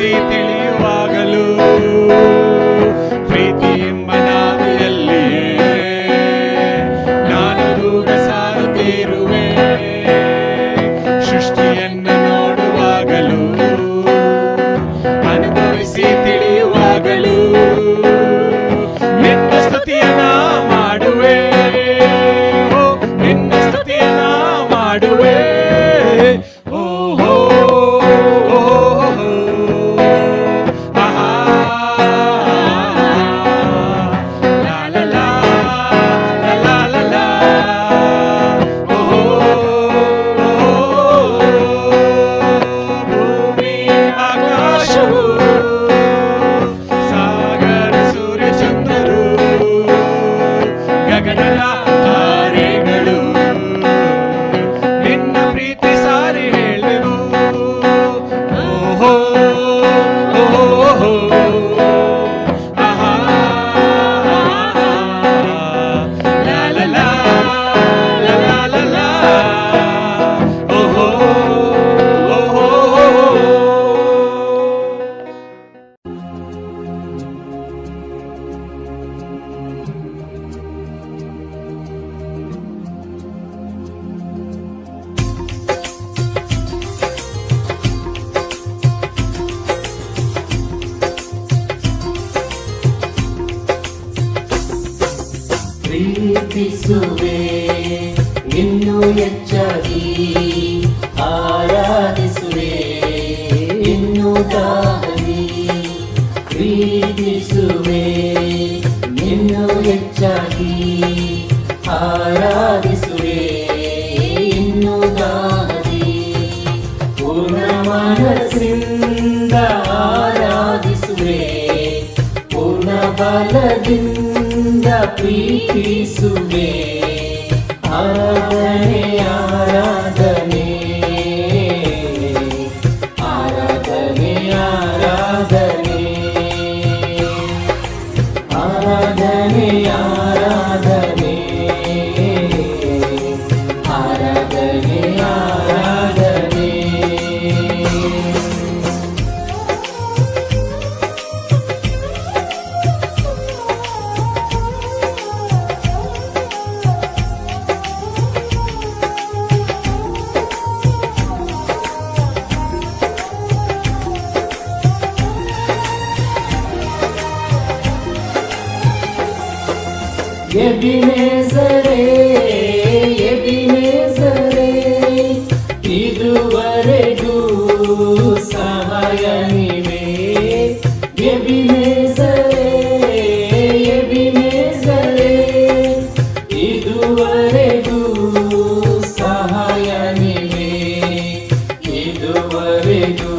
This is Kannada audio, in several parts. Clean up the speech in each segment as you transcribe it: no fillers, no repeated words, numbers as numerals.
ಅನುಭವಿಸಿ ತಿಳಿಯುವಾಗಲೂ ಪ್ರೀತಿ ಎಂಬ ನಾವೆಯಲ್ಲಿಯೇ ನಾನು ದೂರ ಸಾಗುತ್ತಿರುವೆ. ಸೃಷ್ಟಿಯನ್ನು ನೋಡುವಾಗಲೂ ಅನುಭವಿಸಿ ತಿಳಿಯುವಾಗಲೂ ನಿನ್ನ ಸ್ತುತಿಯನ್ನ ಮಾಡುವೆ, ನಿನ್ನ ಸ್ತುತಿಯನ್ನ ಮಾಡುವೆ. ಪ್ರೀತಿಸುವೆ ಇನ್ನು ಹೆಚ್ಚಾಗಿ, ಆರಾಧಿಸುವೆ ಇನ್ನು ದಾಹಿ. ಪ್ರೀತಿಸುವೆ ಇನ್ನು ಹೆಚ್ಚಾಗಿ, ಆರಾಧಿಸುವೆ ಇನ್ನು ದಾಹಿ. ಪೂರ್ಣ ಮನಸ್ಸಿಂದ ಆರಾಧಿಸುವೆ, ಪೂರ್ಣ ಬಲದಿಂದ ಪ್ರೀತಿಸುವೆ. ಆರಾಧನೆ ಆರಾಧನೆ ಆರಾಧನೆ ಆರಾಧನೆ ಆರಾಧನೆ ಆರಾಧನೆ ಆರಾಧನೆ ಆರಾಧನೆ. ಎಬಿನೇಜರೇ ಎಬಿನೇಜರೇ, ಇದುವರೆಗೂ ಸಹಾಯ ನೀವೇ. ಎಬಿನೇಜರೇ ಎಬಿನೇಜರೇ, ಇದುವರೆಗೂ ಸಹಾಯ ನೀವೇ. ಇದುವರೆಗೂ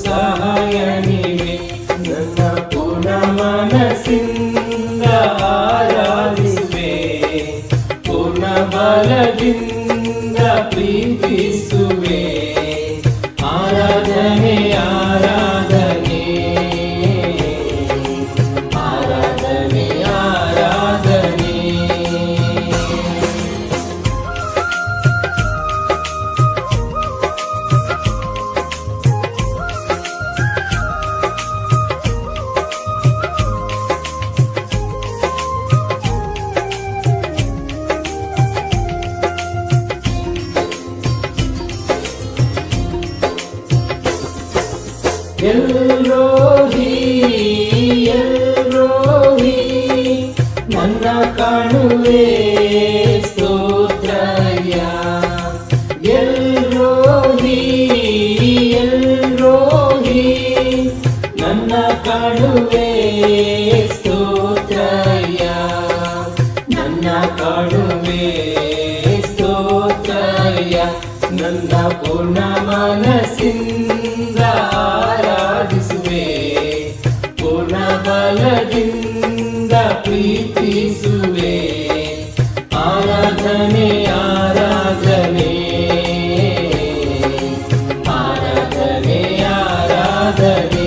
ಸಹಾಯ ನೀವೇ. ನನ್ನ ಪೂರ್ಣ ಮನಸ್ಸಿಂದ ಆರಾಧಿಸುವೆ, ಪೂರ್ಣ ಬಲದಿಂದ ಪ್ರೀತಿಸುವೆ. ಆರಾಧನೆ ಆರಾಧನೆ ಆರಾಧನೆ ಆರಾಧನೆ. ಎಲ್ರೋಹಿ ಎಲ್ರೋಹಿ, ನನ್ನ ಕಾಣುವೆ ಸ್ತೋತ್ರಯ್ಯ. ಎಲ್ರೋಹಿ ಎಲ್ರೋಹಿ, ನನ್ನ ಕಾಣುವೆ ಸ್ತೋತ್ರಯ್ಯ. ನನ್ನ ಕಾಣುವೆ ಸ್ತೋತ್ರಯ್ಯ. ನನ್ನ ಪೂರ್ಣ ಮನಸ್ಸಿಂದ ಆರಾಧಿಸುವೆ, ಪೂರ್ಣ ಬಲದಿಂದ ಪ್ರೀತಿಸುವೆ. ಆರಾಧನೆ ಆರಾಧನೆ ಆರಾಧನೆ ಆರಾಧನೆ.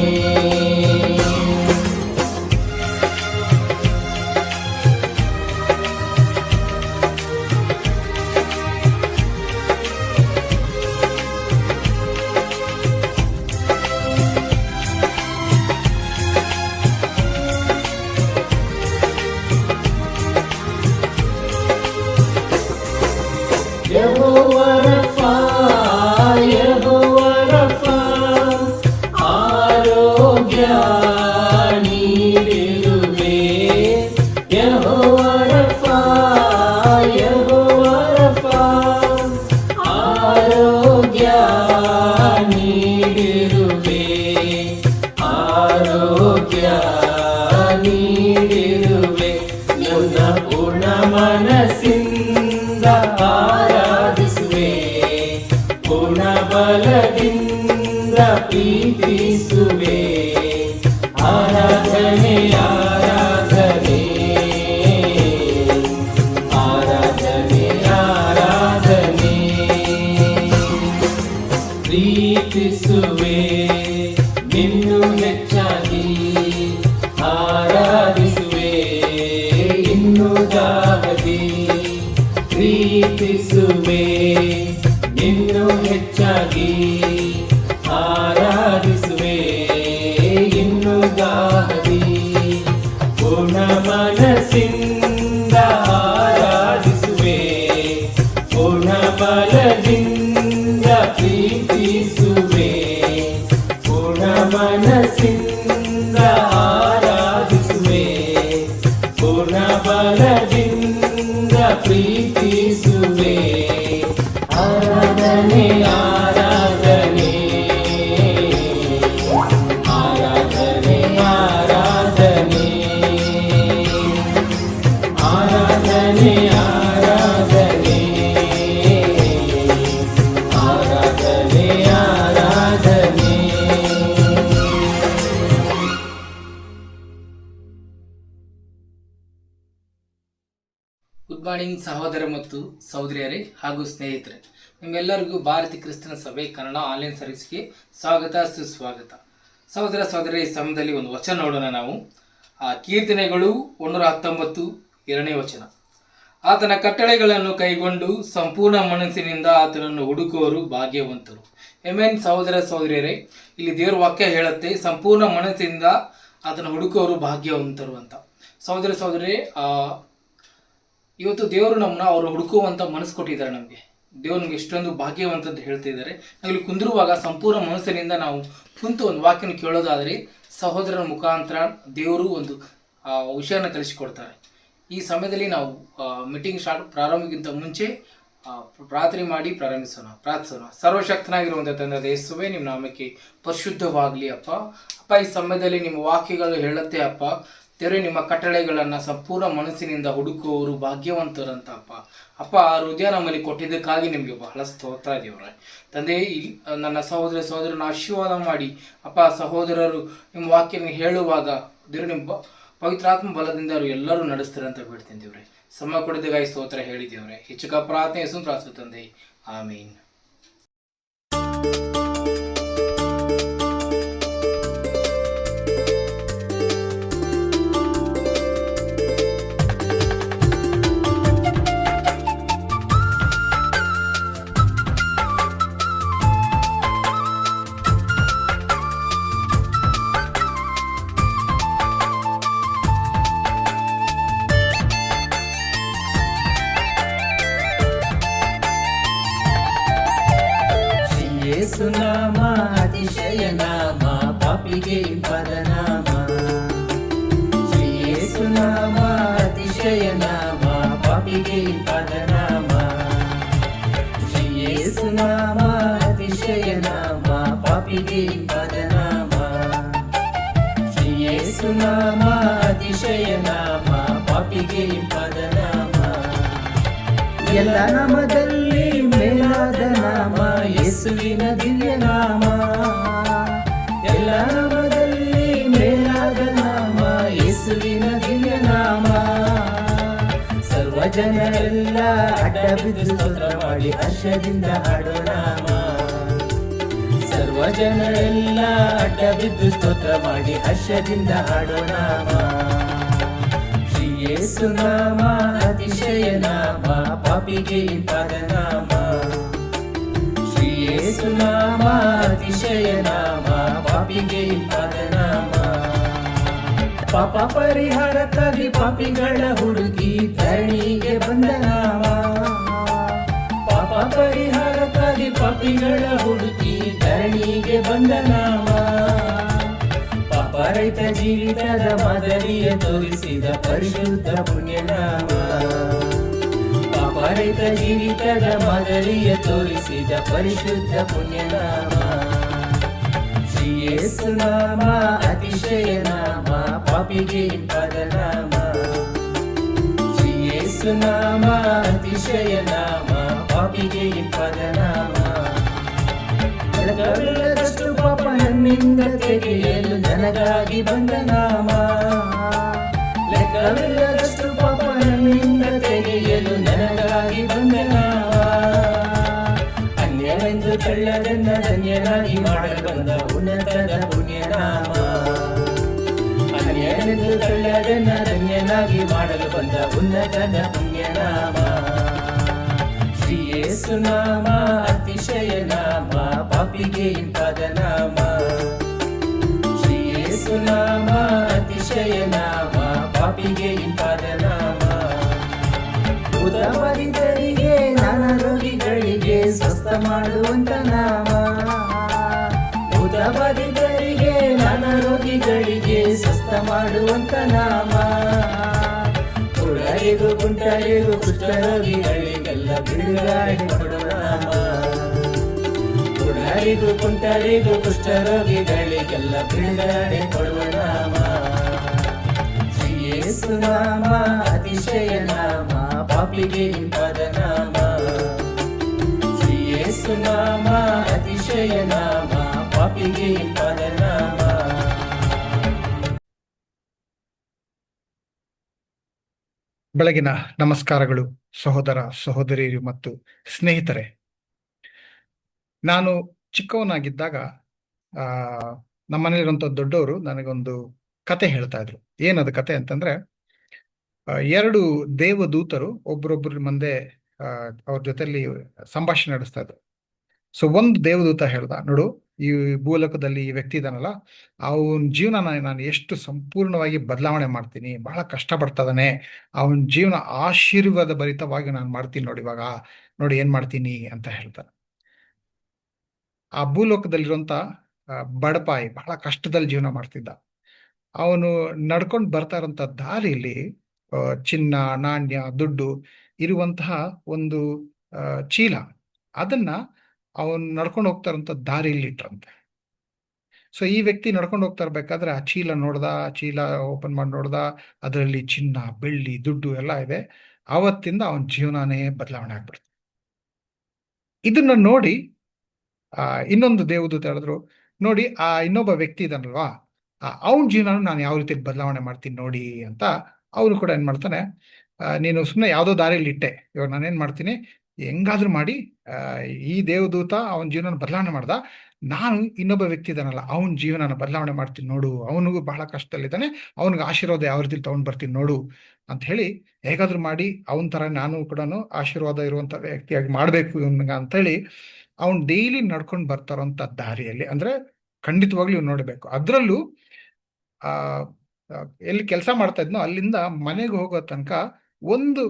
ನೀಡಿರುವೆ, ಆರೋಗ್ಯ ನೀಡಿರುವೆ. ನನ್ನ ಪೂರ್ಣ ಮನಸ್ಸಿಂದ ಆರಾಧಿಸುವೆ, ಪೂರ್ಣ ಬಲದಿಂದ ಪ್ರೀತಿಸುವೆ. ಆರಾಧನೆ ಆರಾಧನೆ ಆರಾಧನೆ ಆರಾಧನೆ. ಪ್ರೀತಿಸುವೆ ನಿನ್ನು ಹೆಚ್ಚಾಗಿ, ಆರಾಧಿಸುವೆ ಇನ್ನು ದಾಗದಿ. ಪ್ರೀತಿಸುವೆ ನಿನ್ನು ಹೆಚ್ಚಾಗಿ, ಆರಾಧಿಸುವೆ ಇನ್ನು ದಾಗದಿ. ಪೂರ್ಣ ಮನಸ್ಸಿಂದ ಆರಾಧಿಸುವೆ, ಪೂರ್ಣ ಬಲದಿಂದ ಪ್ರೀತಿಸುವೆ. ಪೂರ್ಣ ಮನಸ್ಸಿಂದ ಆರಾಧಿಸುವೆ, ಪೂರ್ಣ ಬಲದಿಂದ ಪ್ರೀತಿಸುವೆ. ಆರಾಧನೆ ಆರಾಧನೆ ಆರಾಧನೆ ಆರಾಧನೆ ಆರಾಧನೆ ಆರಾಧನೆ ಆರಾಧನೆ ಆರಾಧನೆ. ಗುಡ್ ಮಾರ್ನಿಂಗ್ ಸಹೋದರ ಮತ್ತು ಸಹೋದರಿಯರೇ ಹಾಗೂ ಸ್ನೇಹಿತರೆ, ನಿಮ್ಮೆಲ್ಲರಿಗೂ ಭಾರತೀಯ ಕ್ರಿಸ್ತನ ಸಭೆ ಕನ್ನಡ ಆನ್ಲೈನ್ ಸರ್ವಿಸ್ಗೆ ಸ್ವಾಗತ ಸುಸ್ವಾಗತ. ಸಹೋದರ ಸಹೋದರಿ, ಈ ಸಮಯದಲ್ಲಿ ಒಂದು ವಚನ ನೋಡೋಣ ನಾವು. ಕೀರ್ತನೆಗಳು 119 2ನೇ ವಚನ. ಆತನ ಕಟ್ಟಳೆಗಳನ್ನು ಕೈಗೊಂಡು ಸಂಪೂರ್ಣ ಮನಸ್ಸಿನಿಂದ ಆತನನ್ನು ಹುಡುಕುವವರು ಭಾಗ್ಯವಂತರು. ಆಮೆನ್. ಸಹೋದರ ಸಹೋದರಿಯರೇ, ಇಲ್ಲಿ ದೇವರ ವಾಕ್ಯ ಹೇಳುತ್ತೆ, ಸಂಪೂರ್ಣ ಮನಸ್ಸಿನಿಂದ ಆತನ ಹುಡುಕುವವರು ಭಾಗ್ಯವಂತರು ಅಂತ. ಸಹೋದರ ಸಹೋದರಿ, ಇವತ್ತು ದೇವರು ನಮ್ಮನ್ನ ಅವರು ಹುಡುಕುವಂಥ ಮನಸ್ಸು ಕೊಟ್ಟಿದ್ದಾರೆ. ನಮಗೆ ದೇವರು ನಮಗೆ ಇಷ್ಟೊಂದು ಭಾಗ್ಯವಂತದ್ದು ಹೇಳ್ತಿದ್ದಾರೆ. ನಾವು ಇಲ್ಲಿ ಕುಂದಿರುವಾಗ ಸಂಪೂರ್ಣ ಮನಸ್ಸಿನಿಂದ ನಾವು ಕುಂತು ಒಂದು ವಾಕ್ಯನ ಕೇಳೋದಾದರೆ ಸಹೋದರರ ಮುಖಾಂತರ ದೇವರು ಒಂದು ವಿಷಯನ ಕಲಿಸಿಕೊಡ್ತಾರೆ. ಈ ಸಮಯದಲ್ಲಿ ನಾವು ಮೀಟಿಂಗ್ ಪ್ರಾರಂಭಕ್ಕಿಂತ ಮುಂಚೆ ಪ್ರಾರ್ಥನೆ ಮಾಡಿ ಪ್ರಾರ್ಥಿಸೋಣ. ಸರ್ವಶಕ್ತನಾಗಿರುವಂಥ ತಂದೆ ಯೇಸುವೇ, ನಿಮ್ಮ ನಾಮಕ್ಕೆ ಪರಿಶುದ್ಧವಾಗಲಿ ಅಪ್ಪ. ಅಪ್ಪ, ಈ ಸಮಯದಲ್ಲಿ ನಿಮ್ಮ ವಾಕ್ಯಗಳು ಹೇಳುತ್ತೆ ಅಪ್ಪ, ದೇವರೇ, ನಿಮ್ಮ ಕಟ್ಟಳೆಗಳನ್ನು ಸಂಪೂರ್ಣ ಮನಸ್ಸಿನಿಂದ ಹುಡುಕುವವರು ಭಾಗ್ಯವಂತರಂತ ಅಪ್ಪ. ಅಪ್ಪ, ಆ ಹೃದಯ ನಮ್ಮಲ್ಲಿ ಕೊಟ್ಟಿದ್ದಕ್ಕಾಗಿ ನಿಮಗೆ ಬಹಳ ಸ್ತೋತ್ರ ದೇವರೇ. ತಂದೆ, ನನ್ನ ಸಹೋದರನ ಆಶೀರ್ವಾದ ಮಾಡಿ ಅಪ್ಪ, ಸಹೋದರರು ನಿಮ್ಮ ವಾಕ್ಯ ಹೇಳುವಾಗ ದೇವರು ನಿಮ್ಮ ಪವಿತ್ರಾತ್ಮ ಬಲದಿಂದ ಅವರು ಎಲ್ಲರೂ ನಡೆಸ್ತಾರೆ ಅಂತ ಬಿಡ್ತೀನಿ ದೇವ್ರೆ. ಸಮ ಕೊಡಿದಗಾಗಿ ಸ್ತೋತ್ರ ಹೇಳಿದೇವ್ರೆ. ಹೆಚ್ಚು ಪ್ರಾರ್ಥನೆ ಹೆಸರು ಪ್ರಾರ್ಥನೆ ತಂದೆ, ಆಮೀನ್. ಯೇಸುನಾಮ ಅತಿಶಯ ನಾಮ, ಪಾಪಿಗೆ ಪದನಾಮ. ಶ್ರೀ ಯೇಸುನಾಮ ಅತಿಶಯ ನಾಮ, ಪಾಪಿಗೆ ಪದನಾಮ. ಶ್ರೀ ಯೇಸುನಾಮ ಅತಿಶಯ ನಾಮ, ಪಾಪಿಗೆ ಪದನಾಮ. ಶ್ರೀ ಯೇಸುನಾಮ ಅತಿಶಯ ನಾಮ, ಪಾಪಿಗೆ ಪದನಾಮ. ಎಲ್ಲ ನಾಮದಲ್ಲಿ ಮೇಲಾದ ನಾಮ ಯೇಸುವಿನ ದಿವ್ಯ ನಾಮ. ಎಲ್ಲ ನಾಮದಲ್ಲಿ ಮೇಲಾದ ನಾಮ ಯೇಸುವಿನ ದಿವ್ಯ ನಾಮ. ಸರ್ವ ಜನರೆಲ್ಲ ಅಡ್ಡ ಬಿದ್ದು ಸ್ತೋತ್ರ ಮಾಡಿ ಹರ್ಷದಿಂದ ಹಾಡೋ ನಾಮ. ಸರ್ವ ಜನರೆಲ್ಲ ಅಡ್ಡ ಬಿದ್ದು ಸ್ತೋತ್ರ ಮಾಡಿ ಹರ್ಷದಿಂದ ಹಾಡೋ ನಾಮ. ಶ್ರೀ ಯೇಸುನಾಮ ಅತಿಶಯ ನಾಮ, ಪಾಪಿಗೆ ಪದನಾಮ. ಶ್ರೀ ಯೇಸುನಾಮ ಅತಿಶಯ ನಾಮ, ಪಾಪಿಗೆ ಪದನಾಮ. ಪಾಪ ಪರಿಹಾರಕ್ಕಾಗಿ ಪಾಪಿಗಳ ಹುಡುಗಿ ಧರಣಿಗೆ ಬಂದ ನಾಮ. ಪಾಪ ಪರಿಹಾರಕ್ಕಾಗಿ ಪಾಪಿಗಳ ಹುಡುಗಿ ಧರಣಿಗೆ ಬಂದ ನಾಮ. ಪಾಪರಹಿತ ಜೀವಿತದ ಮಾದರಿಯ ತೋರಿಸಿದ ಪರಿಶುದ್ಧ ಪುಣ್ಯನಾಮ. ಪಾಪರಹಿತ ಜೀವಿತದ ಮಾದರಿಯ ತೋರಿಸಿದ ಪರಿಶುದ್ಧ ಪುಣ್ಯನಾಮ. ಯೇಸು ನಾಮ ಅತಿಶಯ ನಾಮ ಪಾಪಿಗೆ ಇಂಪಾದ ನಾಮ. ಶ್ರೀ ಯೇಸು ನಾಮ ಅತಿಶಯ ನಾಮ ಪಾಪಿಗೆ ಇಂಪಾದ ನಾಮ. ಲೆಕ್ಕವಿಲ್ಲದಷ್ಟು ಪಾಪ ನನ್ನಿಂದ ತೆಗೆಯಲು ನನಗಾಗಿ ಬಂದ ನಾಮ. ಲೆಕ್ಕವಿಲ್ಲದಷ್ಟು ಪಾಪ ನನ್ನಿಂದ ತೆಗೆಯಲು ನನಗಾಗಿ ಬಂದ ನಾಮ. ಅನ್ಯವೆಂದು ತಳ್ಳದನ್ನ ಧನ್ಯನಾಗಿ ಮಾಡಲು ಬಂದ ಉನ್ನತದ ಪುಣ್ಯನಾಮ. ಅನ್ಯವೆಂದು ತಳ್ಳದನ್ನ ಧನ್ಯನಾಗಿ ಮಾಡಲು ಬಂದ ಉನ್ನತದ ಪುಣ್ಯನಾಮ. ಶ್ರೀ ಯೇಸು ನಾಮ ಅತಿಶಯ ನಾಮ ಪಾಪಿಗೆ ಇಂಪಾದ ನಾಮ. ಶ್ರೀ ಯೇಸು ನಾಮ ಅತಿಶಯ ನಾಮ ಪಾಪಿಗೆ ಇಂಪಾದ ನಾಮ. ಭೂತಬಾಧಿತರಿಗೆ ನಾನಾ ರೋಗಿಗಳಿಗೆ ಸ್ವಸ್ಥ ಮಾಡುವಂತ ನಾಮ. ಭೂತಬಾಧಿತರಿಗೆ ನಾನಾ ರೋಗಿಗಳಿಗೆ ಸ್ವಸ್ಥ ಮಾಡುವಂತ ನಾಮ. ಕುರುಡರಿಗೂ ಕುಂಟರಿಗೂ ಕುಷ್ಠರೋಗಿಗಳಿಗೆಲ್ಲ ಬಿಡುಗಡೆ ಕೊಡುವ ನಾಮ. ಕುರುಡರಿಗೂ ಕುಂಟರಿಗೂ ಕುಷ್ಠರೋಗಿಗಳಿಗೆಲ್ಲ ಬಿಡುಗಡೆ ಕೊಡುವ ನಾಮ. ಶ್ರೀ ಯೇಸು ನಾಮ ಅತಿಶಯ ನಾಮ ಪಾಪಿಗೆ ಇಂಪಾದ ನಾಮ. ಶ್ರೀ ಯೇಸು ನಾಮ ಅತಿಶಯ ನಾಮ ಪಾಪಿಗೆ ಇಂಪಾದ ನಾಮ. ಬೆಳಗಿನ ನಮಸ್ಕಾರಗಳು ಸಹೋದರ ಸಹೋದರಿಯರು ಮತ್ತು ಸ್ನೇಹಿತರೆ. ನಾನು ಚಿಕ್ಕವನಾಗಿದ್ದಾಗ ಆ ನಮ್ಮನೇಲಿರುವಂಥ ದೊಡ್ಡವರು ನನಗೊಂದು ಕತೆ ಹೇಳ್ತಾ ಇದ್ರು. ಏನದು ಕತೆ ಅಂತಂದ್ರೆ, ಎರಡು ದೇವದೂತರು ಒಬ್ರೊಬ್ಬರ ಮುಂದೆ ಅವ್ರ ಜೊತೆಲಿ ಸಂಭಾಷಣೆ ನಡೆಸ್ತಾ ಇದ್ರು. ಸೊ ಒಂದು ದೇವದೂತ ಹೇಳ್ದ, ನೋಡು, ಈ ಭೂಲೋಕದಲ್ಲಿ ಈ ವ್ಯಕ್ತಿ ಇದಾನಲ್ಲ, ಅವನ ಜೀವನ ನಾನು ಎಷ್ಟು ಸಂಪೂರ್ಣವಾಗಿ ಬದಲಾವಣೆ ಮಾಡ್ತೀನಿ, ಬಹಳ ಕಷ್ಟಪಡ್ತಾ ಇದ್ದಾನೆ, ಅವನ ಜೀವನ ಆಶೀರ್ವಾದ ಭರಿತವಾಗಿ ನಾನು ಮಾಡ್ತೀನಿ, ನೋಡಿ ಇವಾಗ ನೋಡಿ ಏನ್ ಮಾಡ್ತೀನಿ ಅಂತ ಹೇಳ್ತಾನೆ. ಆ ಭೂಲೋಕದಲ್ಲಿರುವಂತ ಬಡಪಾಯಿ ಬಹಳ ಕಷ್ಟದಲ್ಲಿ ಜೀವನ ಮಾಡ್ತಿದ್ದ. ಅವನು ನಡ್ಕೊಂಡು ಬರ್ತಾ ಇರೋಂಥ ದಾರಿಯಲ್ಲಿ ಚಿನ್ನ, ನಾಣ್ಯ, ದುಡ್ಡು ಇರುವಂತಹ ಒಂದು ಚೀಲ, ಅದನ್ನ ಅವನು ನಡ್ಕೊಂಡು ಹೋಗ್ತಾ ಇರೋಂಥ ದಾರಿಯಲ್ಲಿ ಇಟ್ರಂತೆ. ಸೊ ಈ ವ್ಯಕ್ತಿ ನಡ್ಕೊಂಡು ಹೋಗ್ತಾ ಇರ್ಬೇಕಾದ್ರೆ ಆ ಚೀಲ ನೋಡ್ದ, ಚೀಲ ಓಪನ್ ಮಾಡಿ ನೋಡ್ದ, ಅದರಲ್ಲಿ ಚಿನ್ನ, ಬೆಳ್ಳಿ, ದುಡ್ಡು ಎಲ್ಲ ಇದೆ. ಆವತ್ತಿಂದ ಅವನ ಜೀವನನೇ ಬದಲಾವಣೆ ಆಗ್ಬಿಡ್ತು. ಇದನ್ನ ನೋಡಿ ಇನ್ನೊಂದು ದೇವದೂತ ಹೇಳಿದ್ರು, ನೋಡಿ ಆ ಇನ್ನೊಬ್ಬ ವ್ಯಕ್ತಿ ಇದಾನಲ್ವಾ, ಅವನ ಜೀವನ ನಾನು ಯಾವ ರೀತಿ ಬದಲಾವಣೆ ಮಾಡ್ತೀನಿ ನೋಡಿ ಅಂತ. ಅವನು ಕೂಡ ಏನ್ ಮಾಡ್ತಾನೆ, ನೀನು ಸುಮ್ಮನೆ ಯಾವುದೋ ದಾರಿಯಲ್ಲಿ ಇಟ್ಟೆ, ಇವಾಗ ನಾನೇನ್ ಮಾಡ್ತೀನಿ, ಹೆಂಗಾದ್ರೂ ಮಾಡಿ ಈ ದೇವದೂತ ಅವನ ಜೀವನ ಬದಲಾವಣೆ ಮಾಡ್ದ, ನಾನು ಇನ್ನೊಬ್ಬ ವ್ಯಕ್ತಿ ಇದಾನಲ್ಲ ಅವನ ಜೀವನ ಬದಲಾವಣೆ ಮಾಡ್ತೀನಿ ನೋಡು, ಅವನಿಗೂ ಬಹಳ ಕಷ್ಟದಲ್ಲಿದ್ದಾನೆ, ಅವನಿಗೆ ಆಶೀರ್ವಾದ ಯಾವ ರೀತಿ ತಗೊಂಡ್ ಬರ್ತೀನಿ ನೋಡು ಅಂತ ಹೇಳಿ, ಹೇಗಾದ್ರೂ ಮಾಡಿ ಅವನ ತರ ನಾನು ಕೂಡ ಆಶೀರ್ವಾದ ಇರುವಂತ ವ್ಯಕ್ತಿಯಾಗಿ ಮಾಡ್ಬೇಕು ಅಂತ ಹೇಳಿ ಅವನು ಡೈಲಿ ನಡ್ಕೊಂಡು ಬರ್ತಾರಂತ ದಾರಿಯಲ್ಲಿ, ಅಂದ್ರೆ ಖಂಡಿತವಾಗ್ಲೂ ಇವ್ನು ನೋಡ್ಬೇಕು. ಅದ್ರಲ್ಲೂ ಎಲ್ಲಿ ಕೆಲಸ ಮಾಡ್ತಾ ಇದ್ನೋ ಅಲ್ಲಿಂದ ಮನೆಗೆ ಹೋಗೋ ತನಕ ಒಂದು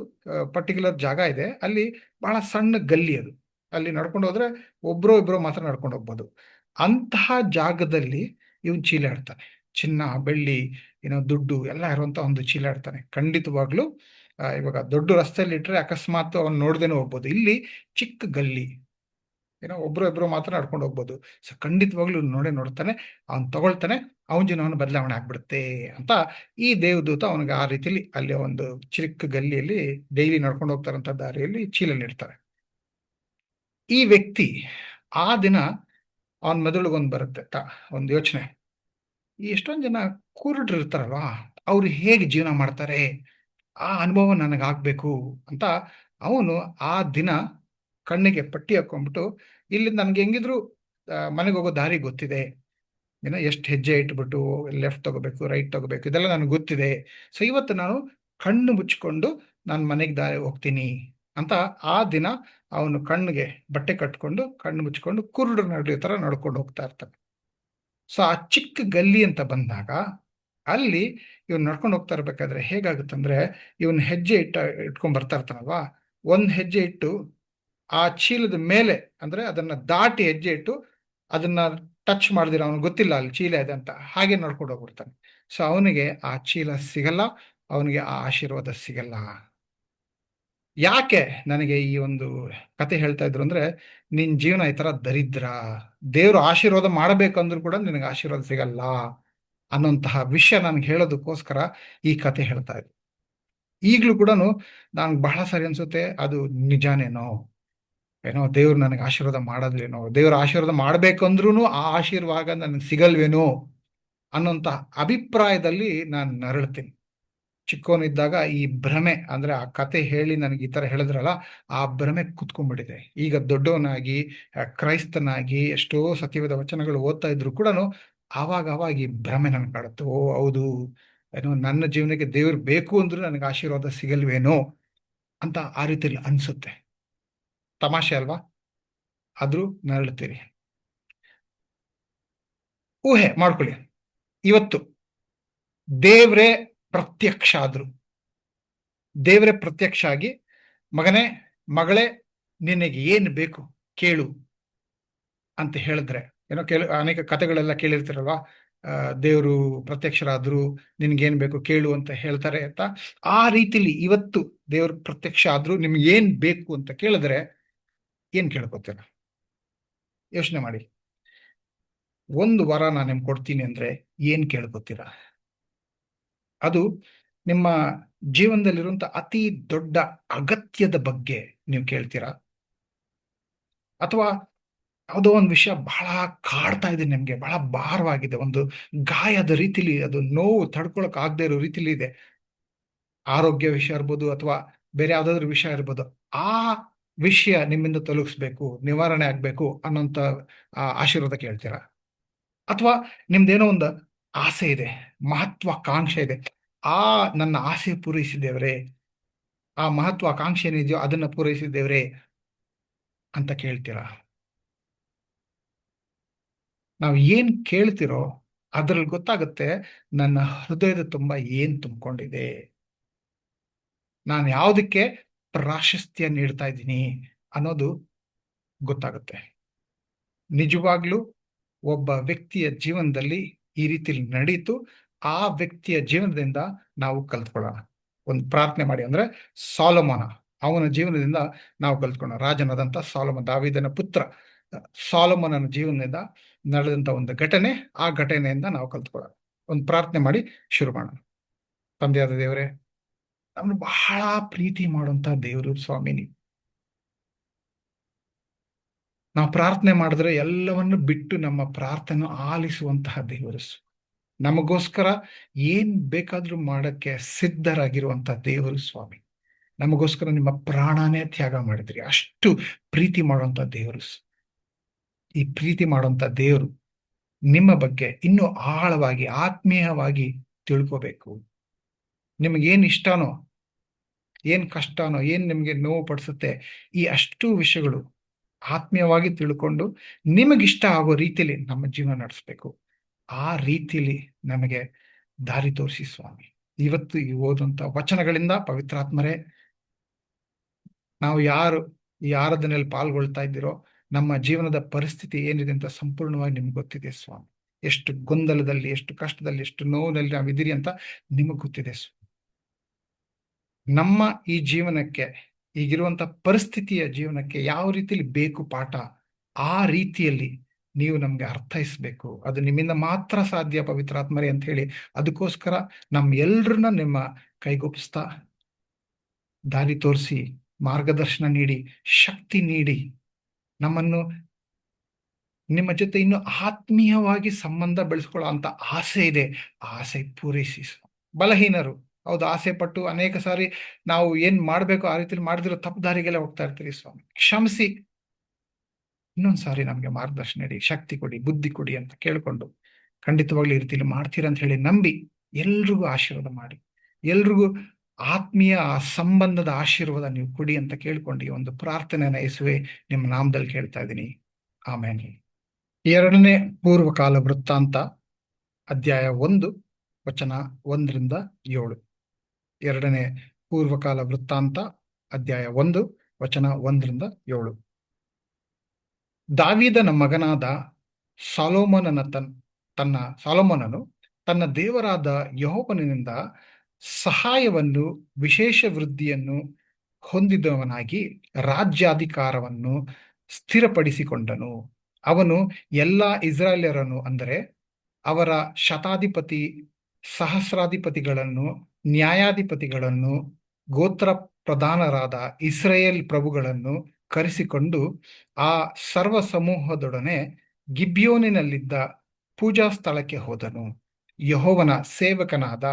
ಪರ್ಟಿಕ್ಯುಲರ್ ಜಾಗ ಇದೆ, ಅಲ್ಲಿ ಬಹಳ ಸಣ್ಣ ಗಲ್ಲಿ ಅದು, ಅಲ್ಲಿ ನಡ್ಕೊಂಡು ಹೋದ್ರೆ ಒಬ್ರೋ ಇಬ್ರೋ ಮಾತ್ರ ನಡ್ಕೊಂಡು ಹೋಗ್ಬೋದು. ಅಂತಹ ಜಾಗದಲ್ಲಿ ಇವನ್ ಚೀಲ ಆಡ್ತಾನೆ, ಚಿನ್ನ, ಬೆಳ್ಳಿ, ದುಡ್ಡು ಎಲ್ಲ ಇರುವಂತ ಒಂದು ಚೀಲ ಆಡ್ತಾನೆ. ಖಂಡಿತವಾಗ್ಲೂ ಇವಾಗ ದೊಡ್ಡ ರಸ್ತೆಯಲ್ಲಿ ಇಟ್ರೆ ಅಕಸ್ಮಾತ್ ಅವ್ನು ನೋಡ್ದೇನೆ ಹೋಗ್ಬೋದು. ಇಲ್ಲಿ ಚಿಕ್ಕ ಗಲ್ಲಿ, ಒಬ್ರು ಇಬ್ರು ಮಾತ್ರ ನಡ್ಕೊಂಡು ಹೋಗ್ಬೋದು. ಸೊ ಖಂಡಿತವಾಗ್ಲೂ ನೋಡ್ತಾನೆ, ಅವ್ನು ತಗೊಳ್ತಾನೆ, ಅವನ ಜೀವನವನ್ನು ಬದಲಾವಣೆ ಆಗ್ಬಿಡುತ್ತೆ ಅಂತ ಈ ದೇವದೂತ ಅವನಿಗೆ ಆ ರೀತಿಯಲ್ಲಿ ಅಲ್ಲಿ ಒಂದು ಚಿಕ್ಕ ಗಲ್ಲಿಯಲ್ಲಿ ಡೈಲಿ ನಡ್ಕೊಂಡು ಹೋಗ್ತಾರಂತ ದಾರಿಯಲ್ಲಿ ಚೀಲ ನೀಡ್ತಾರೆ. ಈ ವ್ಯಕ್ತಿ ಆ ದಿನ ಅವನ ಮೆದುಳಿಗೊಂದು ಬರುತ್ತೆ ಒಂದು ಯೋಚನೆ, ಎಷ್ಟೊಂದು ಜನ ಕುರುಡ್ರು ಇರ್ತಾರಲ್ವಾ, ಅವ್ರು ಹೇಗೆ ಜೀವನ ಮಾಡ್ತಾರೆ, ಆ ಅನುಭವ ನನಗಾಗ್ಬೇಕು ಅಂತ ಅವನು ಆ ದಿನ ಕಣ್ಣಿಗೆ ಪಟ್ಟಿ ಹಾಕೊಂಡ್ಬಿಟ್ಟು, ಇಲ್ಲಿ ನನ್ಗೆ ಹೆಂಗಿದ್ರು ಮನೆಗೆ ಹೋಗೋ ದಾರಿ ಗೊತ್ತಿದೆ, ಎಷ್ಟು ಹೆಜ್ಜೆ ಇಟ್ಬಿಟ್ಟು ಲೆಫ್ಟ್ ತಗೋಬೇಕು, ರೈಟ್ ತಗೋಬೇಕು, ಇದೆಲ್ಲ ನನಗೆ ಗೊತ್ತಿದೆ. ಸೊ ಇವತ್ತು ನಾನು ಕಣ್ಣು ಮುಚ್ಕೊಂಡು ನಾನು ಮನೆಗೆ ದಾರಿ ಹೋಗ್ತೀನಿ ಅಂತ ಆ ದಿನ ಅವನು ಕಣ್ಣಿಗೆ ಬಟ್ಟೆ ಕಟ್ಕೊಂಡು ಕಣ್ಣು ಮುಚ್ಕೊಂಡು ಕುರುಡು ನಡುವೆ ತರ ನಡ್ಕೊಂಡು ಹೋಗ್ತಾ ಇರ್ತಾನೆ. ಸೊ ಆ ಚಿಕ್ಕ ಗಲ್ಲಿ ಅಂತ ಬಂದಾಗ ಅಲ್ಲಿ ಇವನು ನಡ್ಕೊಂಡು ಹೋಗ್ತಾ ಇರ್ಬೇಕಾದ್ರೆ ಹೇಗಾಗುತ್ತಂದ್ರೆ, ಇವನ್ ಹೆಜ್ಜೆ ಇಟ್ಕೊಂಡ್ ಬರ್ತಾ ಇರ್ತಾನಲ್ವಾ, ಒಂದ್ ಹೆಜ್ಜೆ ಇಟ್ಟು ಆ ಚೀಲದ ಮೇಲೆ, ಅಂದ್ರೆ ಅದನ್ನ ದಾಟಿ ಹೆಜ್ಜೆ ಇಟ್ಟು ಅದನ್ನ ಟಚ್ ಮಾಡಿದಿರ, ಅವನಿಗೆ ಗೊತ್ತಿಲ್ಲ ಅಲ್ಲಿ ಚೀಲ ಇದೆ ಅಂತ, ಹಾಗೆ ನಡ್ಕೊಂಡು ಹೋಗ್ಬಿಡ್ತಾನೆ. ಸೊ ಅವನಿಗೆ ಆ ಚೀಲ ಸಿಗಲ್ಲ, ಅವನಿಗೆ ಆ ಆಶೀರ್ವಾದ ಸಿಗಲ್ಲ. ಯಾಕೆ ನನಗೆ ಈ ಒಂದು ಕತೆ ಹೇಳ್ತಾ ಇದ್ರು ಅಂದ್ರೆ, ನಿನ್ ಜೀವನ ಈ ತರ ದರಿದ್ರ, ದೇವ್ರು ಆಶೀರ್ವಾದ ಮಾಡಬೇಕಂದ್ರೂ ಕೂಡ ನಿನಗೆ ಆಶೀರ್ವಾದ ಸಿಗಲ್ಲ ಅನ್ನೋಂತಹ ವಿಷಯ ನನಗೆ ಹೇಳೋದಕ್ಕೋಸ್ಕರ ಈ ಕತೆ ಹೇಳ್ತಾ ಇದ್ರು. ಈಗಲೂ ಕೂಡ ನಾನು ಬಹಳ ಸರಿ ಅನ್ಸುತ್ತೆ, ಅದು ನಿಜಾನೇನೋ, ಏನೋ ದೇವ್ರು ನನಗೆ ಆಶೀರ್ವಾದ ಮಾಡೋದ್ಲೇನೋ, ದೇವ್ರ ಆಶೀರ್ವಾದ ಮಾಡ್ಬೇಕಂದ್ರೂ ಆ ಆಶೀರ್ವಾದ ನನಗೆ ಸಿಗಲ್ವೇನೋ ಅನ್ನೋಂಥ ಅಭಿಪ್ರಾಯದಲ್ಲಿ ನಾನು ನರಳ್ತೀನಿ. ಚಿಕ್ಕವನಿದ್ದಾಗ ಈ ಭ್ರಮೆ, ಅಂದ್ರೆ ಆ ಕತೆ ಹೇಳಿ ನನಗೆ ಈ ತರ ಹೇಳಿದ್ರಲ್ಲ, ಆ ಭ್ರಮೆ ಕುತ್ಕೊಂಡ್ಬಿಟ್ಟಿದೆ. ಈಗ ದೊಡ್ಡವನಾಗಿ ಕ್ರೈಸ್ತನಾಗಿ ಎಷ್ಟೋ ಸತ್ಯವೇದ ವಚನಗಳು ಓದ್ತಾ ಇದ್ರು ಕೂಡ ಆವಾಗ ಈ ಭ್ರಮೆ ನನ್ಗೆ ಕಾಡುತ್ತೆ. ಓ ಹೌದು, ಏನೋ ನನ್ನ ಜೀವನಕ್ಕೆ ದೇವ್ರು ಬೇಕು ಅಂದ್ರೂ ನನಗೆ ಆಶೀರ್ವಾದ ಸಿಗಲ್ವೇನೋ ಅಂತ ಆ ರೀತಿಯಲ್ಲಿ ಅನ್ಸುತ್ತೆ. ತಮಾಷೆ ಅಲ್ವಾ? ಆದ್ರೂ ನರಳ್ತೀರಿ. ಊಹೆ ಮಾಡ್ಕೊಳ್ಳಿ, ಇವತ್ತು ದೇವ್ರೇ ಪ್ರತ್ಯಕ್ಷ ಆದ್ರು, ದೇವರೇ ಪ್ರತ್ಯಕ್ಷ ಆಗಿ, ಮಗನೇ ಮಗಳೇ ನಿನಗೆ ಏನು ಬೇಕು ಕೇಳು ಅಂತ ಹೇಳಿದ್ರೆ, ಏನೋ ಅನೇಕ ಕಥೆಗಳೆಲ್ಲ ಕೇಳಿರ್ತೀರಲ್ವಾ, ದೇವರು ಪ್ರತ್ಯಕ್ಷರಾದ್ರು ನಿನ್ಗೇನ್ ಬೇಕು ಕೇಳು ಅಂತ ಹೇಳ್ತಾರೆ ಅಂತ. ಆ ರೀತಿಲಿ ಇವತ್ತು ದೇವ್ರ ಪ್ರತ್ಯಕ್ಷ ಆದ್ರೂ ನಿಮ್ಗೆ ಏನ್ ಬೇಕು ಅಂತ ಕೇಳಿದ್ರೆ ಏನ್ ಕೇಳ್ಕೊತೀರ? ಯೋಚನೆ ಮಾಡಿ. ಒಂದು ವರ ನಾನು ನಿಮ್ಗೆ ಕೊಡ್ತೀನಿ ಅಂದ್ರೆ ಏನ್ ಕೇಳ್ಕೊತೀರ? ಅದು ನಿಮ್ಮ ಜೀವನದಲ್ಲಿರುವಂತ ಅತಿ ದೊಡ್ಡ ಅಗತ್ಯದ ಬಗ್ಗೆ ನೀವು ಕೇಳ್ತೀರಾ? ಅಥವಾ ಯಾವುದೋ ಒಂದು ವಿಷಯ ಬಹಳ ಕಾಡ್ತಾ ಇದೆ, ನಿಮ್ಗೆ ಬಹಳ ಭಾರವಾಗಿದೆ, ಒಂದು ಗಾಯದ ರೀತಿಲಿ, ಅದು ನೋವು ತಡ್ಕೊಳಕ್ ಆಗದೆ ಇರೋ ರೀತಿಲಿ ಇದೆ, ಆರೋಗ್ಯ ವಿಷಯ ಇರ್ಬೋದು ಅಥವಾ ಬೇರೆ ಯಾವ್ದಾದ್ರು ವಿಷಯ ಇರ್ಬೋದು, ಆ ವಿಷಯ ನಿಮ್ಮಿಂದ ತೊಲಗಿಸ್ಬೇಕು, ನಿವಾರಣೆ ಆಗ್ಬೇಕು ಅನ್ನೋಂಥ ಆಶೀರ್ವಾದ ಕೇಳ್ತೀರಾ? ಅಥವಾ ನಿಮ್ದೇನೋ ಒಂದು ಆಸೆ ಇದೆ, ಮಹತ್ವಾಕಾಂಕ್ಷೆ ಇದೆ, ಆ ನನ್ನ ಆಸೆ ಪೂರೈಸಿದ್ದೇವ್ರೆ, ಆ ಮಹತ್ವಾಕಾಂಕ್ಷೆ ಏನಿದೆಯೋ ಅದನ್ನ ಪೂರೈಸಿದ್ದೇವ್ರೆ ಅಂತ ಕೇಳ್ತೀರಾ? ನಾವು ಏನ್ ಕೇಳ್ತಿರೋ ಅದ್ರಲ್ಲಿ ಗೊತ್ತಾಗುತ್ತೆ ನನ್ನ ಹೃದಯದ ತುಂಬ ಏನ್ ತುಂಬಿಕೊಂಡಿದೆ, ನಾನು ಯಾವುದಕ್ಕೆ ಪ್ರಾಶಸ್ತ್ಯ ನೀಡ್ತಾ ಇದ್ದೀನಿ ಅನ್ನೋದು ಗೊತ್ತಾಗುತ್ತೆ. ನಿಜವಾಗ್ಲೂ ಒಬ್ಬ ವ್ಯಕ್ತಿಯ ಜೀವನದಲ್ಲಿ ಈ ರೀತಿಲಿ ನಡೀತು, ಆ ವ್ಯಕ್ತಿಯ ಜೀವನದಿಂದ ನಾವು ಕಲ್ತ್ಕೊಳ್ಳೋಣ. ಒಂದು ಪ್ರಾರ್ಥನೆ ಮಾಡಿ. ಅಂದ್ರೆ ಸಾಲೋಮೋನ, ಅವನ ಜೀವನದಿಂದ ನಾವು ಕಲ್ತ್ಕೊಳ್ಳೋಣ. ರಾಜನಾದಂಥ ಸಾಲೋಮೋನ, ದಾವೀದನ ಪುತ್ರ ಸಾಲೋಮೋನನ ಜೀವನದಿಂದ ನಡೆದಂತ ಒಂದು ಘಟನೆ, ಆ ಘಟನೆಯಿಂದ ನಾವು ಕಲ್ತ್ಕೊಳ್ಳೋಣ. ಒಂದು ಪ್ರಾರ್ಥನೆ ಮಾಡಿ ಶುರು ಮಾಡೋಣ. ತಂದೆಯಾದ ದೇವರೇ, ನಮ್ಮನ್ನು ಬಹಳ ಪ್ರೀತಿ ಮಾಡುವಂತ ದೇವರು ಸ್ವಾಮಿ ನೀವು. ನಾವು ಪ್ರಾರ್ಥನೆ ಮಾಡಿದ್ರೆ ಎಲ್ಲವನ್ನು ಬಿಟ್ಟು ನಮ್ಮ ಪ್ರಾರ್ಥನೆ ಆಲಿಸುವಂತಹ ದೇವರು, ನಮಗೋಸ್ಕರ ಏನ್ ಬೇಕಾದ್ರೂ ಮಾಡಕ್ಕೆ ಸಿದ್ಧರಾಗಿರುವಂತಹ ದೇವರು ಸ್ವಾಮಿ. ನಮಗೋಸ್ಕರ ನಿಮ್ಮ ಪ್ರಾಣನೇ ತ್ಯಾಗ ಮಾಡಿದ್ರಿ, ಅಷ್ಟು ಪ್ರೀತಿ ಮಾಡುವಂತ ದೇವರು. ಈ ಪ್ರೀತಿ ಮಾಡುವಂತ ದೇವರು ನಿಮ್ಮ ಬಗ್ಗೆ ಇನ್ನೂ ಆಳವಾಗಿ ಆತ್ಮೀಯವಾಗಿ ತಿಳ್ಕೋಬೇಕು. ನಿಮಗೇನ್ ಇಷ್ಟನೋ, ಏನ್ ಕಷ್ಟನೋ, ಏನ್ ನಿಮ್ಗೆ ನೋವು ಪಡಿಸುತ್ತೆ, ಈ ಅಷ್ಟು ವಿಷಯಗಳು ಆತ್ಮೀಯವಾಗಿ ತಿಳ್ಕೊಂಡು ನಿಮಗಿಷ್ಟ ಆಗೋ ರೀತಿಯಲ್ಲಿ ನಮ್ಮ ಜೀವನ ನಡೆಸ್ಬೇಕು. ಆ ರೀತಿಯಲ್ಲಿ ನಮಗೆ ದಾರಿ ತೋರಿಸಿ ಸ್ವಾಮಿ. ಇವತ್ತು ಈ ಓದುವಂತ ವಚನಗಳಿಂದ ಪವಿತ್ರಾತ್ಮರೇ, ನಾವು ಯಾರು ಈ ಆರಾಧನೆಯಲ್ಲಿ ಪಾಲ್ಗೊಳ್ತಾ ಇದ್ದೀರೋ, ನಮ್ಮ ಜೀವನದ ಪರಿಸ್ಥಿತಿ ಏನಿದೆ ಅಂತ ಸಂಪೂರ್ಣವಾಗಿ ನಿಮ್ಗೆ ಗೊತ್ತಿದೆ ಸ್ವಾಮಿ. ಎಷ್ಟು ಗೊಂದಲದಲ್ಲಿ, ಎಷ್ಟು ಕಷ್ಟದಲ್ಲಿ, ಎಷ್ಟು ನೋವಿನಲ್ಲಿ ನಾವಿದ್ದೀರಿ ಅಂತ ನಿಮಗೆ ಗೊತ್ತಿದೆ ಸ್ವಾಮಿ. ನಮ್ಮ ಈ ಜೀವನಕ್ಕೆ, ಈಗಿರುವಂತ ಪರಿಸ್ಥಿತಿಯ ಜೀವನಕ್ಕೆ ಯಾವ ರೀತಿಯಲ್ಲಿ ಬೇಕು ಪಾಠ, ಆ ರೀತಿಯಲ್ಲಿ ನೀವು ನಮ್ಗೆ ಅರ್ಥೈಸ್ಬೇಕು. ಅದು ನಿಮ್ಮಿಂದ ಮಾತ್ರ ಸಾಧ್ಯ ಪವಿತ್ರಾತ್ಮರೇ ಅಂತ ಹೇಳಿ, ಅದಕ್ಕೋಸ್ಕರ ಎಲ್ರನ್ನ ನಿಮ್ಮ ಕೈಗೊಪ್ಪಿಸ್ತಾ ದಾರಿ ತೋರಿಸಿ, ಮಾರ್ಗದರ್ಶನ ನೀಡಿ, ಶಕ್ತಿ ನೀಡಿ, ನಮ್ಮನ್ನು ನಿಮ್ಮ ಜೊತೆ ಇನ್ನು ಆತ್ಮೀಯವಾಗಿ ಸಂಬಂಧ ಬೆಳೆಸ್ಕೊಳ್ಳೋ ಅಂತ ಆಸೆ ಇದೆ, ಆ ಆಸೆ ಪೂರೈಸಿ. ಬಲಹೀನರು, ಹೌದು, ಆಸೆ ಪಟ್ಟು ಅನೇಕ ಸಾರಿ ನಾವು ಏನ್ ಮಾಡ್ಬೇಕು ಆ ರೀತಿಯಲ್ಲಿ ಮಾಡಿದಿರೋ ತಪ್ಪು ದಾರಿಗೆಲ್ಲ ಹೋಗ್ತಾ ಇರ್ತೀರಿ ಸ್ವಾಮಿ. ಕ್ಷಮಿಸಿ, ಇನ್ನೊಂದ್ ಸಾರಿ ನಮ್ಗೆ ಮಾರ್ಗದರ್ಶನ ನೀಡಿ, ಶಕ್ತಿ ಕೊಡಿ, ಬುದ್ಧಿ ಕೊಡಿ ಅಂತ ಕೇಳ್ಕೊಂಡು ಖಂಡಿತವಾಗ್ಲೂ ಈ ರೀತಿಯಲ್ಲಿ ಮಾಡ್ತೀರ ಅಂತ ಹೇಳಿ ನಂಬಿ ಎಲ್ರಿಗೂ ಆಶೀರ್ವಾದ ಮಾಡಿ, ಎಲ್ರಿಗೂ ಆತ್ಮೀಯ ಸಂಬಂಧದ ಆಶೀರ್ವಾದ ನೀವು ಕೊಡಿ ಅಂತ ಕೇಳ್ಕೊಂಡು ಈ ಒಂದು ಪ್ರಾರ್ಥನೆಯನ್ನ ಯೇಸುವೆ ನಿಮ್ಮ ನಾಮದಲ್ಲಿ ಕೇಳ್ತಾ ಇದ್ದೀನಿ. ಆಮೇಲೆ 2ನೇ ಪೂರ್ವಕಾಲ ವೃತ್ತಾಂತ ಅಧ್ಯಾಯ 1 ವಚನ 1-7. 2ನೇ ಪೂರ್ವಕಾಲ ವೃತ್ತಾಂತ ಅಧ್ಯಾಯ 1 ವಚನ 1-7. ದಾವೀದನ ಮಗನಾದ ಸಾಲೋಮೋನನು ತನ್ನ ದೇವರಾದ ಯೆಹೋವನಿಂದ ಸಹಾಯವನ್ನು, ವಿಶೇಷ ವೃದ್ಧಿಯನ್ನು, ಹೊಂದಿದವನಾಗಿ ರಾಜ್ಯಾಧಿಕಾರವನ್ನು ಸ್ಥಿರಪಡಿಸಿಕೊಂಡನು. ಅವನು ಎಲ್ಲ ಇಸ್ರಾಯೇಲ್ಯರನ್ನು, ಅಂದರೆ ಅವರ ಶತಾಧಿಪತಿ, ಸಹಸ್ರಾಧಿಪತಿಗಳನ್ನು, ನ್ಯಾಯಾಧಿಪತಿಗಳನ್ನು, ಗೋತ್ರ ಪ್ರಧಾನರಾದ ಇಸ್ರಾಯೇಲ್ ಪ್ರಭುಗಳನ್ನು ಕರೆಸಿಕೊಂಡು ಆ ಸರ್ವ ಸಮೂಹದೊಡನೆ ಗಿಬ್ಯೋನಿನಲ್ಲಿದ್ದ ಪೂಜಾ ಸ್ಥಳಕ್ಕೆ ಹೋದನು. ಯೆಹೋವನ ಸೇವಕನಾದ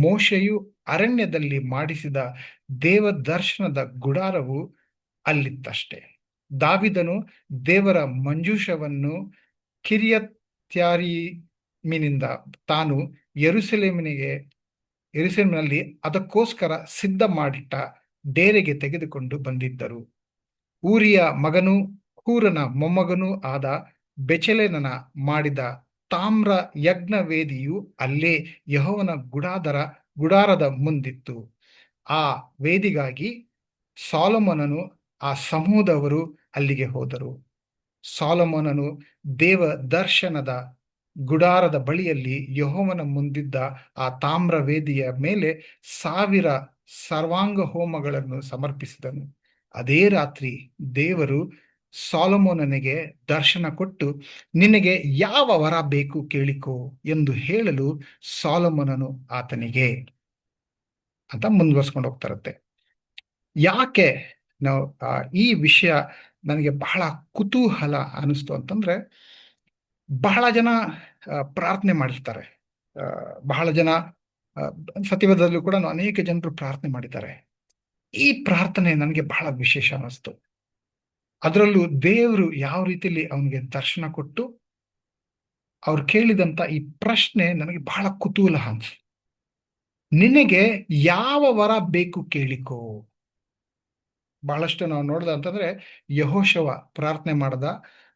ಮೋಶೆಯು ಅರಣ್ಯದಲ್ಲಿ ಮಾಡಿಸಿದ ದೇವದರ್ಶನದ ಗುಡಾರವು ಅಲ್ಲಿತ್ತಷ್ಟೆ. ದಾವಿದನು ದೇವರ ಮಂಜೂಷವನ್ನು ಕಿರ್ಯತ್ಯಾರೀಮಿನಿಂದ ತಾನು ಯೆರೂಸಲೇಮಿನಲ್ಲಿ ಅದಕ್ಕೋಸ್ಕರ ಸಿದ್ಧ ಮಾಡಿಟ್ಟ ಡೇರೆಗೆ ತೆಗೆದುಕೊಂಡು ಬಂದಿದ್ದರು. ಊರಿಯ ಮಗನೂ ಹೂರನ ಮೊಮ್ಮಗನೂ ಆದ ಬೆಚಲೇಲನ ಮಾಡಿದ ತಾಮ್ರ ಯಜ್ಞವೇದಿಯು ಅಲ್ಲೇ ಯೆಹೋವನ ಗುಡಾರದ ಮುಂದಿತ್ತು. ಆ ವೇದಿಗಾಗಿ ಸೊಲೊಮೋನನು ಆ ಸಮೂಹದವರು ಅಲ್ಲಿಗೆ ಹೋದರು. ಸೊಲೊಮೋನನು ದೇವ ದರ್ಶನದ ಗುಡಾರದ ಬಳಿಯಲ್ಲಿ ಯೆಹೋವನ ಮುಂದಿದ್ದ ಆ ತಾಮ್ರ ವೇದಿಯ ಮೇಲೆ 1000 ಸರ್ವಾಂಗ ಹೋಮಗಳನ್ನು ಸಮರ್ಪಿಸಿದನು. ಅದೇ ರಾತ್ರಿ ದೇವರು ಸೊಲೊಮೋನನಿಗೆ ದರ್ಶನ ಕೊಟ್ಟು, ನಿನಗೆ ಯಾವ ವರ ಬೇಕು ಕೇಳಿಕೋ ಎಂದು ಹೇಳಲು ಸೊಲೊಮೋನನು ಆತನಿಗೆ ಅಂತ ಮುಂದುವರ್ಸ್ಕೊಂಡು ಹೋಗ್ತಾರತ್ತೆ. ಯಾಕೆ ನಾವು ಈ ವಿಷಯ ನನಗೆ ಬಹಳ ಕುತೂಹಲ ಅನಿಸ್ತು ಅಂತಂದ್ರೆ, ಬಹಳ ಜನ ಪ್ರಾರ್ಥನೆ ಮಾಡಿರ್ತಾರೆ. ಬಹಳ ಜನ ಸತ್ಯವೇದದಲ್ಲೂ ಕೂಡ ಅನೇಕ ಜನರು ಪ್ರಾರ್ಥನೆ ಮಾಡಿದ್ದಾರೆ. ಈ ಪ್ರಾರ್ಥನೆ ನನಗೆ ಬಹಳ ವಿಶೇಷ ಅನಿಸ್ತು. ಅದರಲ್ಲೂ ದೇವರು ಯಾವ ರೀತಿಯಲ್ಲಿ ಅವನಿಗೆ ದರ್ಶನ ಕೊಟ್ಟು ಅವ್ರು ಕೇಳಿದಂತ ಈ ಪ್ರಶ್ನೆ ನನಗೆ ಬಹಳ ಕುತೂಹಲ ಅನ್ಸ್ತು. ನಿನಗೆ ಯಾವ ವರ ಬೇಕು ಕೇಳಿಕೋ. ಬಹಳಷ್ಟು ನಾವು ನೋಡ್ದ ಅಂತಂದ್ರೆ, ಯೆಹೋಶುವ ಪ್ರಾರ್ಥನೆ ಮಾಡದ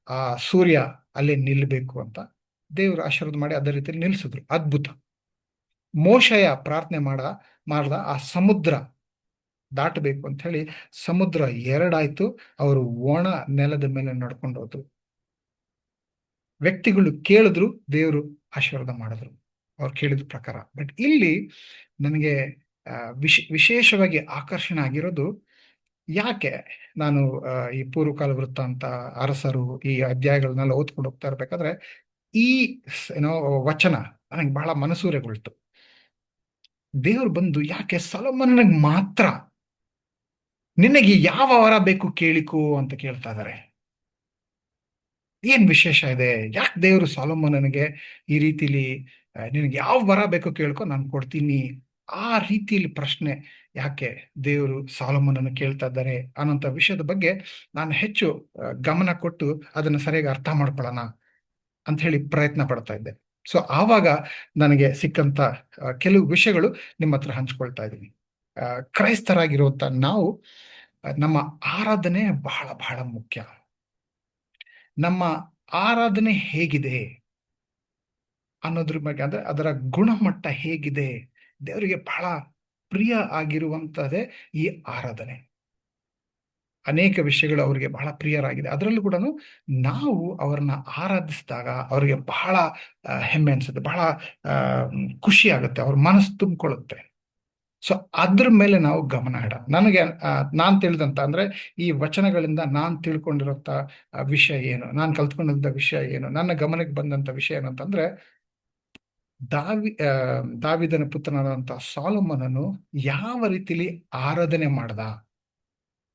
ಆ ಸೂರ್ಯ ಅಲ್ಲೇ ನಿಲ್ಲಬೇಕು ಅಂತ ದೇವರು ಆಶೀರ್ವಾದ ಮಾಡಿ ಅದೇ ರೀತಿಯಲ್ಲಿ ನಿಲ್ಲಿಸಿದ್ರು. ಅದ್ಭುತ. ಮೋಶೆಯ ಪ್ರಾರ್ಥನೆ ಮಾಡ್ದ ಆ ಸಮುದ್ರ ದಾಟಬೇಕು ಅಂತ ಹೇಳಿ ಸಮುದ್ರ ಎರಡಾಯ್ತು. ಅವರು ಒಣ ನೆಲದ ಮೇಲೆ ನಡ್ಕೊಂಡು ಹೋದ್ರು. ವ್ಯಕ್ತಿಗಳು ಕೇಳಿದ್ರು, ದೇವರು ಆಶೀರ್ವಾದ ಮಾಡಿದ್ರು ಅವ್ರು ಕೇಳಿದ ಪ್ರಕಾರ. ಬಟ್ ಇಲ್ಲಿ ನನಗೆ ವಿಶೇಷವಾಗಿ ಆಕರ್ಷಣೆ ಆಗಿರೋದು, ಯಾಕೆ ನಾನು ಈ ಪೂರ್ವಕಾಲ ವೃತ್ತಾಂತ, ಅರಸರು, ಈ ಅಧ್ಯಾಯಗಳನ್ನೆಲ್ಲ ಓದ್ಕೊಂಡು ಹೋಗ್ತಾ ಇರ್ಬೇಕಾದ್ರೆ ಈ ವಚನ ನನಗೆ ಬಹಳ ಮನಸೂರೆಗೊಳ್ತು. ದೇವರು ಬಂದು ಯಾಕೆ ಸೊಲೊಮೋನನಿಗೆ ಮಾತ್ರ ನಿನಗೆ ಯಾವ ವರ ಬೇಕು ಕೇಳಿಕೋ ಅಂತ ಕೇಳ್ತಾ ಇದ್ದಾರೆ. ಏನ್ ವಿಶೇಷ ಇದೆ? ಯಾಕೆ ದೇವರು ಸೊಲೊಮೋನನಿಗೆ ಈ ರೀತಿಲಿ ನಿನಗೆ ಯಾವ ವರ ಬೇಕು ಕೇಳ್ಕೊ ನಾನು ಕೊಡ್ತೀನಿ, ಆ ರೀತಿಯಲ್ಲಿ ಪ್ರಶ್ನೆ ಯಾಕೆ ದೇವರು ಸೊಲೊಮೋನನ್ನು ಕೇಳ್ತಾ ಇದ್ದಾರೆ ಅನ್ನೋಂಥ ವಿಷಯದ ಬಗ್ಗೆ ನಾನು ಹೆಚ್ಚು ಗಮನ ಕೊಟ್ಟು ಅದನ್ನು ಸರಿಯಾಗಿ ಅರ್ಥ ಮಾಡ್ಕೊಳ್ಳೋಣ ಅಂತ ಹೇಳಿ ಪ್ರಯತ್ನ ಪಡ್ತಾ ಇದ್ದೆ. ಸೊ ಆವಾಗ ನನಗೆ ಸಿಕ್ಕಂತ ಕೆಲವು ವಿಷಯಗಳು ನಿಮ್ಮ ಹತ್ರ ಹಂಚ್ಕೊಳ್ತಾ ಇದ್ದೀನಿ. ಕ್ರೈಸ್ತರಾಗಿರುವಂತ ನಾವು, ನಮ್ಮ ಆರಾಧನೆ ಬಹಳ ಬಹಳ ಮುಖ್ಯ. ನಮ್ಮ ಆರಾಧನೆ ಹೇಗಿದೆ ಅನ್ನೋದ್ರ ಬಗ್ಗೆ, ಅಂದ್ರೆ ಅದರ ಗುಣಮಟ್ಟ ಹೇಗಿದೆ, ದೇವರಿಗೆ ಬಹಳ ಪ್ರಿಯ ಆಗಿರುವಂತದೇ ಈ ಆರಾಧನೆ. ಅನೇಕ ವಿಷಯಗಳು ಅವರಿಗೆ ಬಹಳ ಪ್ರಿಯರಾಗಿದೆ. ಅದರಲ್ಲೂ ಕೂಡ ನಾವು ಅವರನ್ನ ಆರಾಧಿಸಿದಾಗ ಅವರಿಗೆ ಬಹಳ ಹೆಮ್ಮೆ ಅನ್ಸುತ್ತೆ, ಬಹಳ ಖುಷಿ ಆಗುತ್ತೆ, ಅವ್ರ ಮನಸ್ಸು ತುಂಬಿಕೊಳ್ಳುತ್ತೆ. ಸೊ ಅದ್ರ ಮೇಲೆ ನಾವು ಗಮನ ಇಡ. ನನಗೆ ನಾನ್ ತಿಳಿದಂತ, ಅಂದ್ರೆ ಈ ವಚನಗಳಿಂದ ನಾನ್ ತಿಳ್ಕೊಂಡಿರೋಂಥ ವಿಷಯ ಏನು, ನಾನು ಕಲ್ತ್ಕೊಂಡಂತ ವಿಷಯ ಏನು, ನನ್ನ ಗಮನಕ್ಕೆ ಬಂದಂತ ವಿಷಯ ಏನಂತಂದ್ರೆ, ದಾವಿದನ ಪುತ್ರನಾದಂತ ಸೊಲೊಮೋನನು ಯಾವ ರೀತಿಲಿ ಆರಾಧನೆ ಮಾಡ್ದ,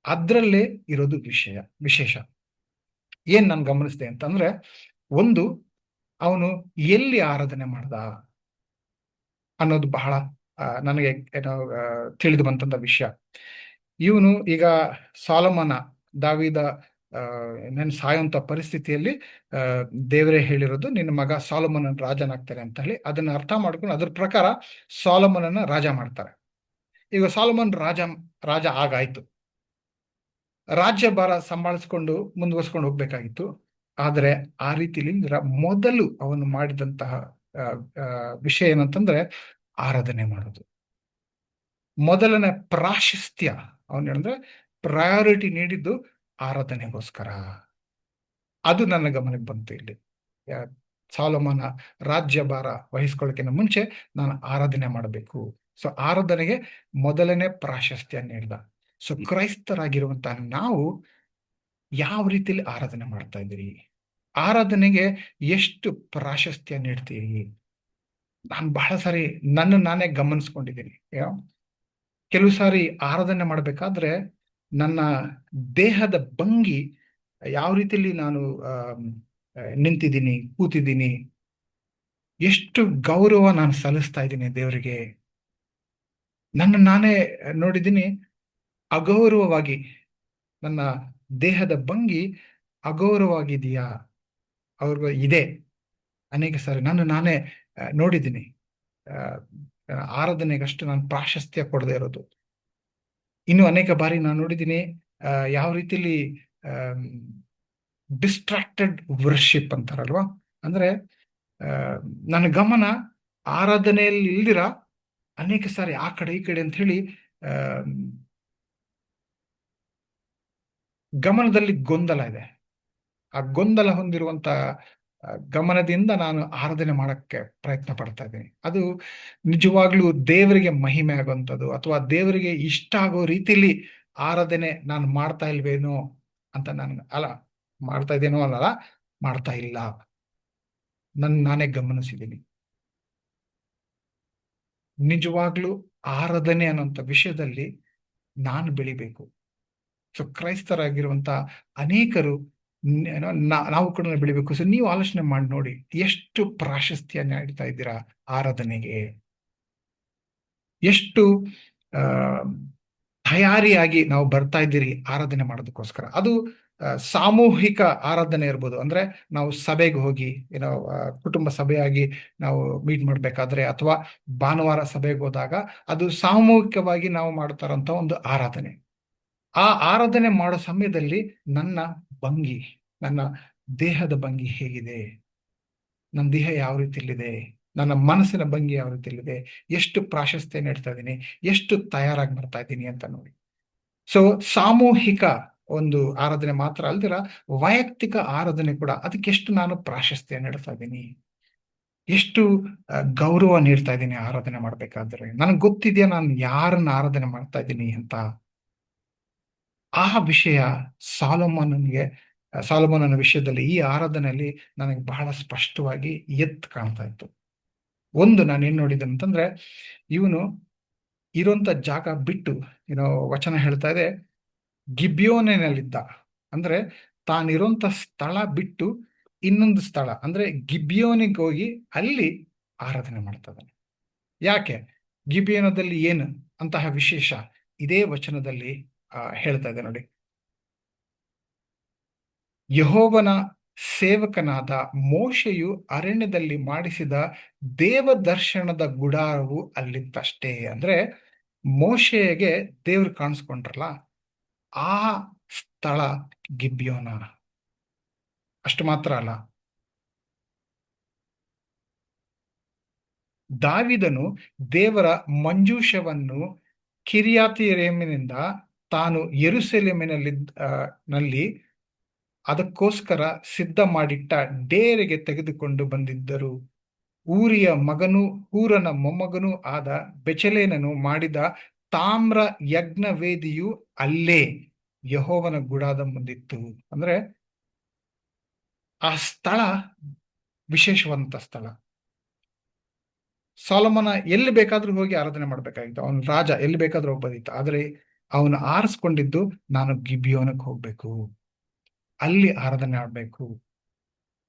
ಅದ್ರಲ್ಲೇ ಇರೋದು ವಿಶೇಷ. ಏನ್ ನಾನು ಗಮನಿಸಿದೆ ಅಂತಂದ್ರೆ, ಒಂದು, ಅವನು ಎಲ್ಲಿ ಆರಾಧನೆ ಮಾಡ್ದ ಅನ್ನೋದು ಬಹಳ ನನಗೆ ತಿಳಿದು ಬಂತಂತ ವಿಷಯ. ಇವನು ಈಗ ಸೊಲೊಮೋನ, ದಾವಿದ ಸಾಯುವಂತ ಪರಿಸ್ಥಿತಿಯಲ್ಲಿ ದೇವರೇ ಹೇಳಿರೋದು, ನಿನ್ನ ಮಗ ಸೊಲೊಮೋನ ರಾಜನಾಗ್ತಾರೆ ಅಂತ ಹೇಳಿ. ಅದನ್ನ ಅರ್ಥ ಮಾಡ್ಕೊಂಡು ಅದ್ರ ಪ್ರಕಾರ ಸೊಲೊಮೋನನ ರಾಜ ಮಾಡ್ತಾರೆ. ಈಗ ಸೊಲೊಮೋನ್ ರಾಜ ಆಗಾಯ್ತು, ರಾಜ್ಯಭಾರ ಸಂಭಾಳಿಸ್ಕೊಂಡು ಮುಂದುವರ್ಸ್ಕೊಂಡು ಹೋಗ್ಬೇಕಾಗಿತ್ತು. ಆದರೆ ಆ ರೀತಿಲಿ ಮೊದಲು ಅವನು ಮಾಡಿದಂತಹ ವಿಷಯ ಏನಂತಂದ್ರೆ ಆರಾಧನೆ ಮಾಡೋದು. ಮೊದಲನೇ ಪ್ರಾಶಸ್ತ್ಯ ಅವನು ಹೇಳಿದ್ರೆ ಪ್ರಯಾರಿಟಿ ನೀಡಿದ್ದು ಆರಾಧನೆಗೋಸ್ಕರ. ಅದು ನನ್ನ ಗಮನಕ್ಕೆ ಬಂತು. ಇಲ್ಲಿ ಸೊಲೊಮೋನ ರಾಜ್ಯಭಾರ ವಹಿಸ್ಕೊಳ್ಳೋಕ್ಕಿಂತ ಮುಂಚೆ ನಾನು ಆರಾಧನೆ ಮಾಡಬೇಕು. ಸೊ ಆರಾಧನೆಗೆ ಮೊದಲನೇ ಪ್ರಾಶಸ್ತ್ಯ ನೀಡಿದ. ಸೊ ಕ್ರೈಸ್ತರಾಗಿರುವಂತ ನಾವು ಯಾವ ರೀತಿಯಲ್ಲಿ ಆರಾಧನೆ ಮಾಡ್ತಾ ಇದ್ದೀರಿ? ಆರಾಧನೆಗೆ ಎಷ್ಟು ಪ್ರಾಶಸ್ತ್ಯ ನೀಡ್ತೀರಿ? ನಾನು ಬಹಳ ಸಾರಿ ನನ್ನ ನಾನೇ ಗಮನಿಸ್ಕೊಂಡಿದ್ದೀನಿ. ಕೆಲವು ಸಾರಿ ಆರಾಧನೆ ಮಾಡಬೇಕಾದ್ರೆ ನನ್ನ ದೇಹದ ಭಂಗಿ ಯಾವ ರೀತಿಯಲ್ಲಿ ನಾನು ನಿಂತಿದ್ದೀನಿ, ಕೂತಿದ್ದೀನಿ, ಎಷ್ಟು ಗೌರವ ನಾನು ಸಲ್ಲಿಸ್ತಾ ಇದ್ದೀನಿ ದೇವರಿಗೆ. ನನ್ನ ನಾನೇ ನೋಡಿದ್ದೀನಿ, ಅಗೌರವವಾಗಿ ನನ್ನ ದೇಹದ ಭಂಗಿ ಅಗೌರವವಾಗಿದೆಯಾ, ಅವ್ರಿಗೂ ಇದೆ. ಅನೇಕ ಸಾರಿ ನಾನು ನಾನೇ ನೋಡಿದ್ದೀನಿ. ಆರಾಧನೆಗಷ್ಟು ನಾನು ಪ್ರಾಶಸ್ತ್ಯ ಕೊಡದೇ ಇರೋದು. ಇನ್ನು ಅನೇಕ ಬಾರಿ ನಾನು ನೋಡಿದ್ದೀನಿ ಯಾವ ರೀತಿಲಿ ಡಿಸ್ಟ್ರಾಕ್ಟೆಡ್ ವರ್ಷಿಪ್ ಅಂತಾರಲ್ವಾ, ಅಂದ್ರೆ ನನ್ನ ಗಮನ ಆರಾಧನೆಯಲ್ಲಿ ಇಲ್ದಿರ ಅನೇಕ ಸಾರಿ ಆ ಕಡೆ ಈ ಕಡೆ ಅಂತ ಹೇಳಿ ಗಮನದಲ್ಲಿ ಗೊಂದಲ ಇದೆ. ಆ ಗೊಂದಲ ಹೊಂದಿರುವಂತ ಗಮನದಿಂದ ನಾನು ಆರಾಧನೆ ಮಾಡಕ್ಕೆ ಪ್ರಯತ್ನ ಪಡ್ತಾ ಇದ್ದೀನಿ. ಅದು ನಿಜವಾಗ್ಲೂ ದೇವರಿಗೆ ಮಹಿಮೆ ಆಗುವಂಥದ್ದು, ಅಥವಾ ದೇವರಿಗೆ ಇಷ್ಟ ಆಗೋ ರೀತಿಯಲ್ಲಿ ಆರಾಧನೆ ನಾನು ಮಾಡ್ತಾ ಇಲ್ವೇನೋ ಅಂತ ಮಾಡ್ತಾ ಇದ್ದೇನೋ ಅಲ್ಲ, ಮಾಡ್ತಾ ಇಲ್ಲ. ನಾನೇ ಗಮನಿಸಿದ್ದೀನಿ. ನಿಜವಾಗ್ಲೂ ಆರಾಧನೆ ಅನ್ನೋಂಥ ವಿಷಯದಲ್ಲಿ ನಾನು ಬೆಳಿಬೇಕು. ಸೊ ಕ್ರೈಸ್ತರಾಗಿರುವಂತ ಅನೇಕರು ನಾವು ಕೂಡ ಬೆಳಿಬೇಕು. ಸೊ ನೀವು ಆಲೋಚನೆ ಮಾಡಿ ನೋಡಿ, ಎಷ್ಟು ಪ್ರಾಶಸ್ತ್ಯ ನೀಡ್ತಾ ಇದ್ದೀರಾ ಆರಾಧನೆಗೆ, ಎಷ್ಟು ತಯಾರಿಯಾಗಿ ನಾವು ಬರ್ತಾ ಇದ್ದೀರಿ ಆರಾಧನೆ ಮಾಡೋದಕ್ಕೋಸ್ಕರ. ಅದು ಸಾಮೂಹಿಕ ಆರಾಧನೆ ಇರ್ಬೋದು, ಅಂದ್ರೆ ನಾವು ಸಭೆಗೆ ಹೋಗಿ ಕುಟುಂಬ ಸಭೆಯಾಗಿ ನಾವು ಮೀಟ್ ಮಾಡ್ಬೇಕಾದ್ರೆ, ಅಥವಾ ಭಾನುವಾರ ಸಭೆಗೆ ಹೋದಾಗ ಅದು ಸಾಮೂಹಿಕವಾಗಿ ನಾವು ಮಾಡ್ತಾರಂತ ಒಂದು ಆರಾಧನೆ. ಆ ಆರಾಧನೆ ಮಾಡೋ ಸಮಯದಲ್ಲಿ ನನ್ನ ಭಂಗಿ, ನನ್ನ ದೇಹದ ಭಂಗಿ ಹೇಗಿದೆ, ನನ್ನ ದೇಹ ಯಾವ ರೀತಿಯಲ್ಲಿದೆ, ನನ್ನ ಮನಸ್ಸಿನ ಭಂಗಿ ಯಾವ ರೀತಿಯಲ್ಲಿದೆ, ಎಷ್ಟು ಪ್ರಾಶಸ್ತ್ಯ ನೀಡ್ತಾ ಇದ್ದೀನಿ, ಎಷ್ಟು ತಯಾರಾಗಿ ಬರ್ತಾ ಇದ್ದೀನಿ ಅಂತ ನೋಡಿ. ಸೊ ಸಾಮೂಹಿಕ ಒಂದು ಆರಾಧನೆ ಮಾತ್ರ ಅಲ್ದಿರ ವೈಯಕ್ತಿಕ ಆರಾಧನೆ ಕೂಡ, ಅದಕ್ಕೆಷ್ಟು ನಾನು ಪ್ರಾಶಸ್ತ್ಯ ನೀಡ್ತಾ ಇದ್ದೀನಿ, ಎಷ್ಟು ಗೌರವ ನೀಡ್ತಾ ಇದ್ದೀನಿ ಆರಾಧನೆ ಮಾಡ್ಬೇಕಾದ್ರೆ. ನನಗೆ ಗೊತ್ತಿದೆಯಾ ನಾನು ಯಾರನ್ನ ಆರಾಧನೆ ಮಾಡ್ತಾ ಇದ್ದೀನಿ ಅಂತ. ಆ ವಿಷಯ ಸಾಲೊಮೋನನ ವಿಷಯದಲ್ಲಿ, ಈ ಆರಾಧನೆಯಲ್ಲಿ ನನಗೆ ಬಹಳ ಸ್ಪಷ್ಟವಾಗಿ ಕಾಣ್ತಾ ಇತ್ತು. ಒಂದು ನಾನು ಏನ್ ನೋಡಿದೆ ಅಂತಂದ್ರೆ, ಇವನು ಇರುವಂತ ಜಾಗ ಬಿಟ್ಟು, ವಚನ ಹೇಳ್ತಾ ಇದೆ, ಗಿಬ್ಯೋನಿನಲ್ಲಿದ್ದ, ಅಂದ್ರೆ ತಾನಿರುವಂತ ಸ್ಥಳ ಬಿಟ್ಟು ಇನ್ನೊಂದು ಸ್ಥಳ, ಅಂದ್ರೆ ಗಿಬ್ಯೋನಿಗೆ ಹೋಗಿ ಅಲ್ಲಿ ಆರಾಧನೆ ಮಾಡ್ತಾ ಇದ್ದಾನೆ. ಯಾಕೆ? ಗಿಬ್ಯೋನದಲ್ಲಿ ಏನು ಅಂತಹ ವಿಶೇಷ? ಇದೇ ವಚನದಲ್ಲಿ ಹೇಳ್ತಾ ಇದೆ ನೋಡಿ. ಯೆಹೋವನ ಸೇವಕನಾದ ಮೋಶೆಯು ಅರಣ್ಯದಲ್ಲಿ ಮಾಡಿಸಿದ ದೇವದರ್ಶನದ ಗುಡಾರವು ಅಲ್ಲಿತ್ತಷ್ಟೇ. ಅಂದ್ರೆ ಮೋಶೆಗೆ ದೇವ್ರು ಕಾಣಿಸ್ಕೊಂಡ್ರಲ್ಲ, ಆ ಸ್ಥಳ ಗಿಬ್ಯೋನ. ಅಷ್ಟು ಮಾತ್ರ ಅಲ್ಲ, ದಾವಿದನು ದೇವರ ಮಂಜೂಷವನ್ನು ಕಿರ್ಯಾತಯಿರೀಮಿನಿಂದ ತಾನು ಯೆರೂಸಲೇಮಿನಲ್ಲಿ ಅದಕ್ಕೋಸ್ಕರ ಸಿದ್ಧ ಮಾಡಿಟ್ಟ ಡೇರೆಗೆ ತೆಗೆದುಕೊಂಡು ಬಂದಿದ್ದರು. ಊರಿಯ ಮಗನೂ ಹೂರನ ಮೊಮ್ಮಗನೂ ಆದ ಬೆಚಲೇನನು ಮಾಡಿದ ತಾಮ್ರ ಯಜ್ಞವೇದಿಯು ಅಲ್ಲೇ ಯೆಹೋವನ ಗುಡಾದ ಮುಂದಿತ್ತು. ಅಂದ್ರೆ ಆ ಸ್ಥಳ ವಿಶೇಷವಾದಂತ ಸ್ಥಳ. ಸಾಲೊಮೋನ ಎಲ್ಲಿ ಬೇಕಾದ್ರೂ ಹೋಗಿ ಆರಾಧನೆ ಮಾಡ್ಬೇಕಾಗಿತ್ತು, ಅವನ ರಾಜ ಎಲ್ಲಿ ಬೇಕಾದ್ರೂ ಹೋಗ್ಬೋದಿತ್ತು. ಆದ್ರೆ ಅವನು ಆರಿಸ್ಕೊಂಡಿದ್ದು, ನಾನು ಗಿಬ್ಯೋನಕ್ಕೆ ಹೋಗ್ಬೇಕು, ಅಲ್ಲಿ ಆರಾಧನೆ ಆಡ್ಬೇಕು.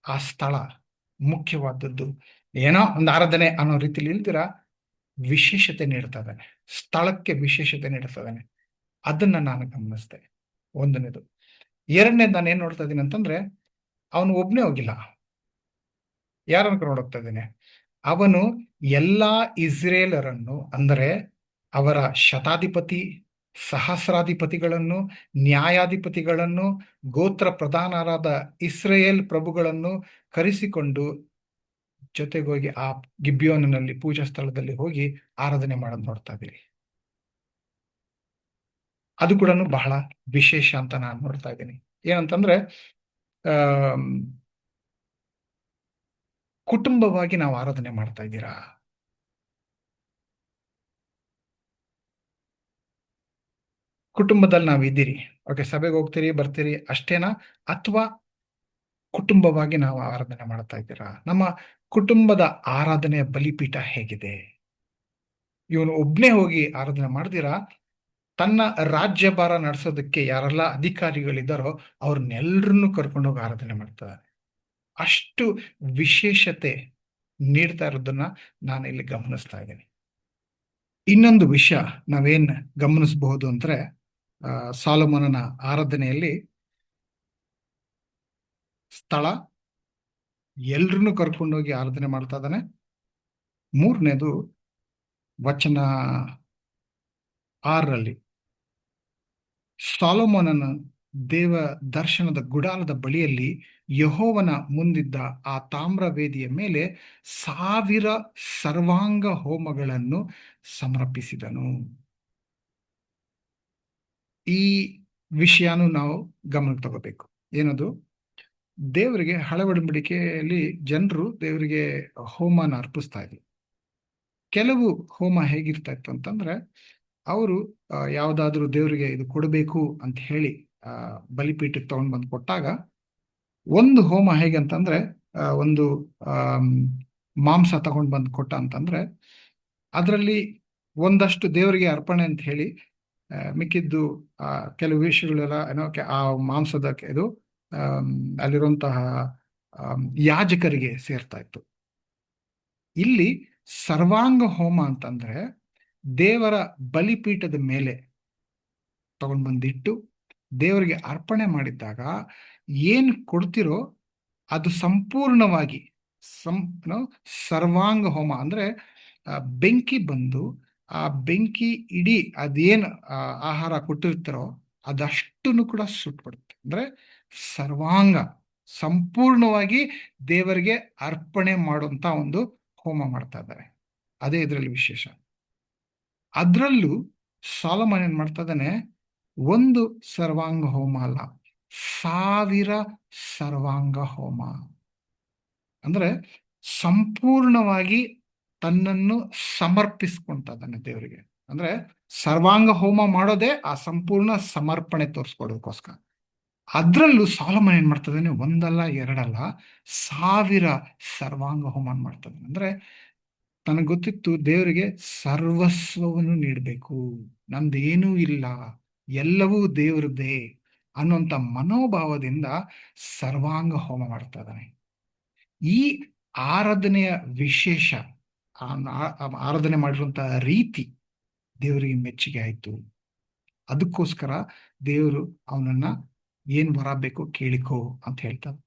ಆ ಸ್ಥಳ ಮುಖ್ಯವಾದದ್ದು. ಏನೋ ಒಂದು ಆರಾಧನೆ ಅನ್ನೋ ರೀತಿಲಿ ಇಲ್ದಿರ ವಿಶೇಷತೆ ನೀಡ್ತಾ ಇದ್ದಾನೆ, ಸ್ಥಳಕ್ಕೆ ವಿಶೇಷತೆ ನೀಡ್ತಾ ಇದ್ದಾನೆ. ಅದನ್ನ ನಾನು ಗಮನಿಸ್ದೆ, ಒಂದನೇದು. ಎರಡನೇದು ನಾನು ಏನ್ ನೋಡ್ತಾ ಇದ್ದೀನಿ ಅಂತಂದ್ರೆ, ಅವನು ಒಬ್ನೇ ಹೋಗಿಲ್ಲ, ಯಾರನ್ನ ಕರ್ಕೊಂಡು ಹೋಗ್ತಾ ಇದ್ದೇನೆ, ಅವನು ಎಲ್ಲಾ ಇಸ್ರೇಲರನ್ನು, ಅಂದರೆ ಅವರ ಶತಾಧಿಪತಿ, ಸಹಸ್ರಾಧಿಪತಿಗಳನ್ನು, ನ್ಯಾಯಾಧಿಪತಿಗಳನ್ನು, ಗೋತ್ರ ಪ್ರಧಾನರಾದ ಇಸ್ರೇಲ್ ಪ್ರಭುಗಳನ್ನು ಕರೆಸಿಕೊಂಡು ಜೊತೆಗೋಗಿ ಆ ಗಿಬ್ಯೋನಿನಲ್ಲಿ ಪೂಜಾ ಸ್ಥಳದಲ್ಲಿ ಹೋಗಿ ಆರಾಧನೆ ಮಾಡೋದು ನೋಡ್ತಾ ಇದ್ದೀರಿ. ಅದು ಕೂಡ ಬಹಳ ವಿಶೇಷ ಅಂತ ನಾನು ನೋಡ್ತಾ ಇದ್ದೀನಿ. ಏನಂತಂದ್ರೆ, ಕುಟುಂಬವಾಗಿ ನಾವು ಆರಾಧನೆ ಮಾಡ್ತಾ ಇದ್ದೀರಾ? ಕುಟುಂಬದಲ್ಲಿ ನಾವು ಇದ್ದೀರಿ, ಓಕೆ, ಸಭೆಗೆ ಹೋಗ್ತೀರಿ ಬರ್ತೀರಿ ಅಷ್ಟೇನಾ, ಅಥವಾ ಕುಟುಂಬವಾಗಿ ನಾವು ಆರಾಧನೆ ಮಾಡ್ತಾ ಇದ್ದೀರಾ? ನಮ್ಮ ಕುಟುಂಬದ ಆರಾಧನೆಯ ಬಲಿಪೀಠ ಹೇಗಿದೆ? ಇವನು ಒಬ್ನೇ ಹೋಗಿ ಆರಾಧನೆ ಮಾಡ್ದಿರಾ ತನ್ನ ರಾಜ್ಯಭಾರ ನಡೆಸೋದಕ್ಕೆ ಯಾರೆಲ್ಲ ಅಧಿಕಾರಿಗಳಿದ್ದಾರೋ ಅವ್ರನ್ನೆಲ್ಲರನ್ನು ಕರ್ಕೊಂಡೋಗಿ ಆರಾಧನೆ ಮಾಡ್ತಾರೆ. ಅಷ್ಟು ವಿಶೇಷತೆ ನೀಡ್ತಾ ಇರೋದನ್ನ ನಾನು ಇಲ್ಲಿ ಗಮನಿಸ್ತಾ ಇದ್ದೀನಿ. ಇನ್ನೊಂದು ವಿಷಯ ನಾವೇನ್ ಗಮನಿಸಬಹುದು ಅಂದ್ರೆ, ಸಾಲೊಮೋನನ ಆರಾಧನೆಯಲ್ಲಿ ಸ್ಥಳ, ಎಲ್ರನ್ನೂ ಕರ್ಕೊಂಡೋಗಿ ಆರಾಧನೆ ಮಾಡ್ತಾ ಇದ್ದಾನೆ. ಮೂರನೇದು ವಚನ 6ರಲ್ಲಿ ಸಾಲೊಮೋನನ ದೇವ ದರ್ಶನದ ಗುಡಾರದ ಬಳಿಯಲ್ಲಿ ಯೆಹೋವನ ಮುಂದಿದ್ದ ಆ ತಾಮ್ರ ವೇದಿಯ ಮೇಲೆ 1000 ಸರ್ವಾಂಗ ಹೋಮಗಳನ್ನು ಸಮರ್ಪಿಸಿದನು. ಈ ವಿಷಯನೂ ನಾವು ಗಮನಕ್ಕೆ ತಗೋಬೇಕು. ಏನದು? ದೇವರಿಗೆ ಹಳೆ ಒಡಂಬಡಿಕೆಯಲ್ಲಿ ಜನರು ದೇವರಿಗೆ ಹೋಮನ ಅರ್ಪಿಸ್ತಾ ಇದ್ರು. ಕೆಲವು ಹೋಮ ಹೇಗಿರ್ತಾ ಇತ್ತು ಅಂತಂದ್ರೆ, ಅವರು ಯಾವುದಾದ್ರೂ ದೇವರಿಗೆ ಇದು ಕೊಡಬೇಕು ಅಂತ ಹೇಳಿ ಬಲಿಪೀಠಕ್ಕೆ ತಗೊಂಡ್ ಬಂದು ಕೊಟ್ಟಾಗ, ಒಂದು ಹೋಮ ಹೇಗಂತಂದ್ರೆ, ಒಂದು ಮಾಂಸ ತಗೊಂಡ್ ಬಂದು ಕೊಟ್ಟ ಅಂತಂದ್ರೆ ಅದರಲ್ಲಿ ಒಂದಷ್ಟು ದೇವರಿಗೆ ಅರ್ಪಣೆ ಅಂತ ಹೇಳಿ ಮಿಕ್ಕಿದ್ದು ಕೆಲವು ವಿಷಯಗಳೆಲ್ಲ ಏನೋ ಆ ಮಾಂಸದ ಇದು ಅಲ್ಲಿರುವಂತಹ ಯಾಜಕರಿಗೆ ಸೇರ್ತಾ ಇತ್ತು. ಇಲ್ಲಿ ಸರ್ವಾಂಗ ಹೋಮ ಅಂತಂದ್ರೆ ದೇವರ ಬಲಿಪೀಠದ ಮೇಲೆ ತಗೊಂಡ್ ಬಂದಿಟ್ಟು ದೇವರಿಗೆ ಅರ್ಪಣೆ ಮಾಡಿದ್ದಾಗ ಏನ್ ಕೊಡ್ತಿರೋ ಅದು ಸಂಪೂರ್ಣವಾಗಿ ಸರ್ವಾಂಗ ಹೋಮ ಅಂದ್ರೆ ಬೆಂಕಿ ಬಂದು ಆ ಬೆಂಕಿ ಇಡೀ ಅದೇನ್ ಆಹಾರ ಕೊಟ್ಟಿರ್ತಾರೋ ಅದಷ್ಟನ್ನು ಕೂಡ ಸುಟ್ಬಿಡುತ್ತೆ. ಅಂದ್ರೆ ಸರ್ವಾಂಗ ಸಂಪೂರ್ಣವಾಗಿ ದೇವರಿಗೆ ಅರ್ಪಣೆ ಮಾಡುವಂತ ಒಂದು ಹೋಮ ಮಾಡ್ತಾ ಇದ್ದಾರೆ. ಅದೇ ಇದರಲ್ಲಿ ವಿಶೇಷ. ಅದ್ರಲ್ಲೂ ಸಾಲೊಮೋನ ಏನ್ ಮಾಡ್ತಾ ಇದ್ದಾನೆ, ಒಂದು ಸರ್ವಾಂಗ ಹೋಮ ಅಲ್ಲ, 1000 ಸರ್ವಾಂಗ ಹೋಮ. ಅಂದ್ರೆ ಸಂಪೂರ್ಣವಾಗಿ ತನ್ನನ್ನು ಸಮರ್ಪಿಸ್ಕೊಂತ ಇದ್ದಾನೆ ದೇವರಿಗೆ. ಅಂದ್ರೆ ಸರ್ವಾಂಗ ಹೋಮ ಮಾಡೋದೇ ಆ ಸಂಪೂರ್ಣ ಸಮರ್ಪಣೆ ತೋರಿಸ್ಕೊಡೋದಕ್ಕೋಸ್ಕರ. ಅದ್ರಲ್ಲೂ ಸಾಲೊಮೋನ ಏನ್ ಮಾಡ್ತದಾನೆ, ಒಂದಲ್ಲ ಎರಡಲ್ಲ 1000 ಸರ್ವಾಂಗ ಹೋಮ ಮಾಡ್ತದಾನೆ. ಅಂದ್ರೆ ನನಗೆ ಗೊತ್ತಿತ್ತು ದೇವರಿಗೆ ಸರ್ವಸ್ವವನ್ನು ನೀಡಬೇಕು, ನಂದೇನೂ ಇಲ್ಲ, ಎಲ್ಲವೂ ದೇವರದ್ದೇ ಅನ್ನುವಂಥ ಮನೋಭಾವದಿಂದ ಸರ್ವಾಂಗ ಹೋಮ ಮಾಡ್ತಾ ಇದ್ದಾನೆ. ಈ ಆರಾಧನೆಯ ವಿಶೇಷ, ಆರಾಧನೆ ಮಾಡಿರುವಂತಹ ರೀತಿ ದೇವರಿಗೆ ಮೆಚ್ಚುಗೆ ಆಯ್ತು. ಅದಕ್ಕೋಸ್ಕರ ದೇವರು ಅವನನ್ನ ಏನ್ ವರ ಬೇಕು ಕೇಳಿಕೋ ಅಂತ ಹೇಳ್ತಾರೆ.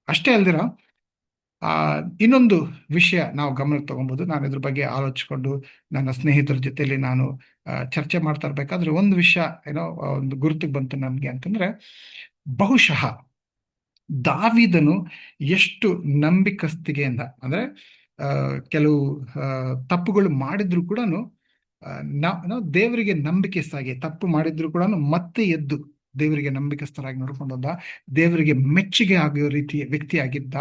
ಅಷ್ಟೇ ಅಲ್ದಿರ ಇನ್ನೊಂದು ವಿಷಯ ನಾವು ಗಮನಕ್ಕೆ ತಗೊಬಹುದು. ನಾನು ಇದ್ರ ಬಗ್ಗೆ ಆಲೋಚಿಸ್ಕೊಂಡು ನನ್ನ ಸ್ನೇಹಿತರ ಜೊತೆಲಿ ನಾನು ಚರ್ಚೆ ಮಾಡ್ತಾ ಇರ್ಬೇಕಾದ್ರೆ ಒಂದು ವಿಷಯ ಏನೋ ಒಂದು ಗುರುತಿಗೆ ಬಂತು ನಮ್ಗೆ ಅಂತಂದ್ರೆ, ಬಹುಶಃ ದಾವೀದನು ಎಷ್ಟು ನಂಬಿಕಸ್ತಿಗೆಯಿಂದ, ಅಂದ್ರೆ ಕೆಲವು ತಪ್ಪುಗಳು ಮಾಡಿದ್ರು ಕೂಡ ನಾವು ದೇವರಿಗೆ ನಂಬಿಕೆಸ್ತಾಗಿ, ತಪ್ಪು ಮಾಡಿದ್ರು ಕೂಡ ಮತ್ತೆ ಎದ್ದು ದೇವರಿಗೆ ನಂಬಿಕಸ್ಥರಾಗಿ ನೋಡ್ಕೊಂಡೋದ, ದೇವರಿಗೆ ಮೆಚ್ಚುಗೆ ಆಗೋ ರೀತಿಯ ವ್ಯಕ್ತಿಯಾಗಿದ್ದ.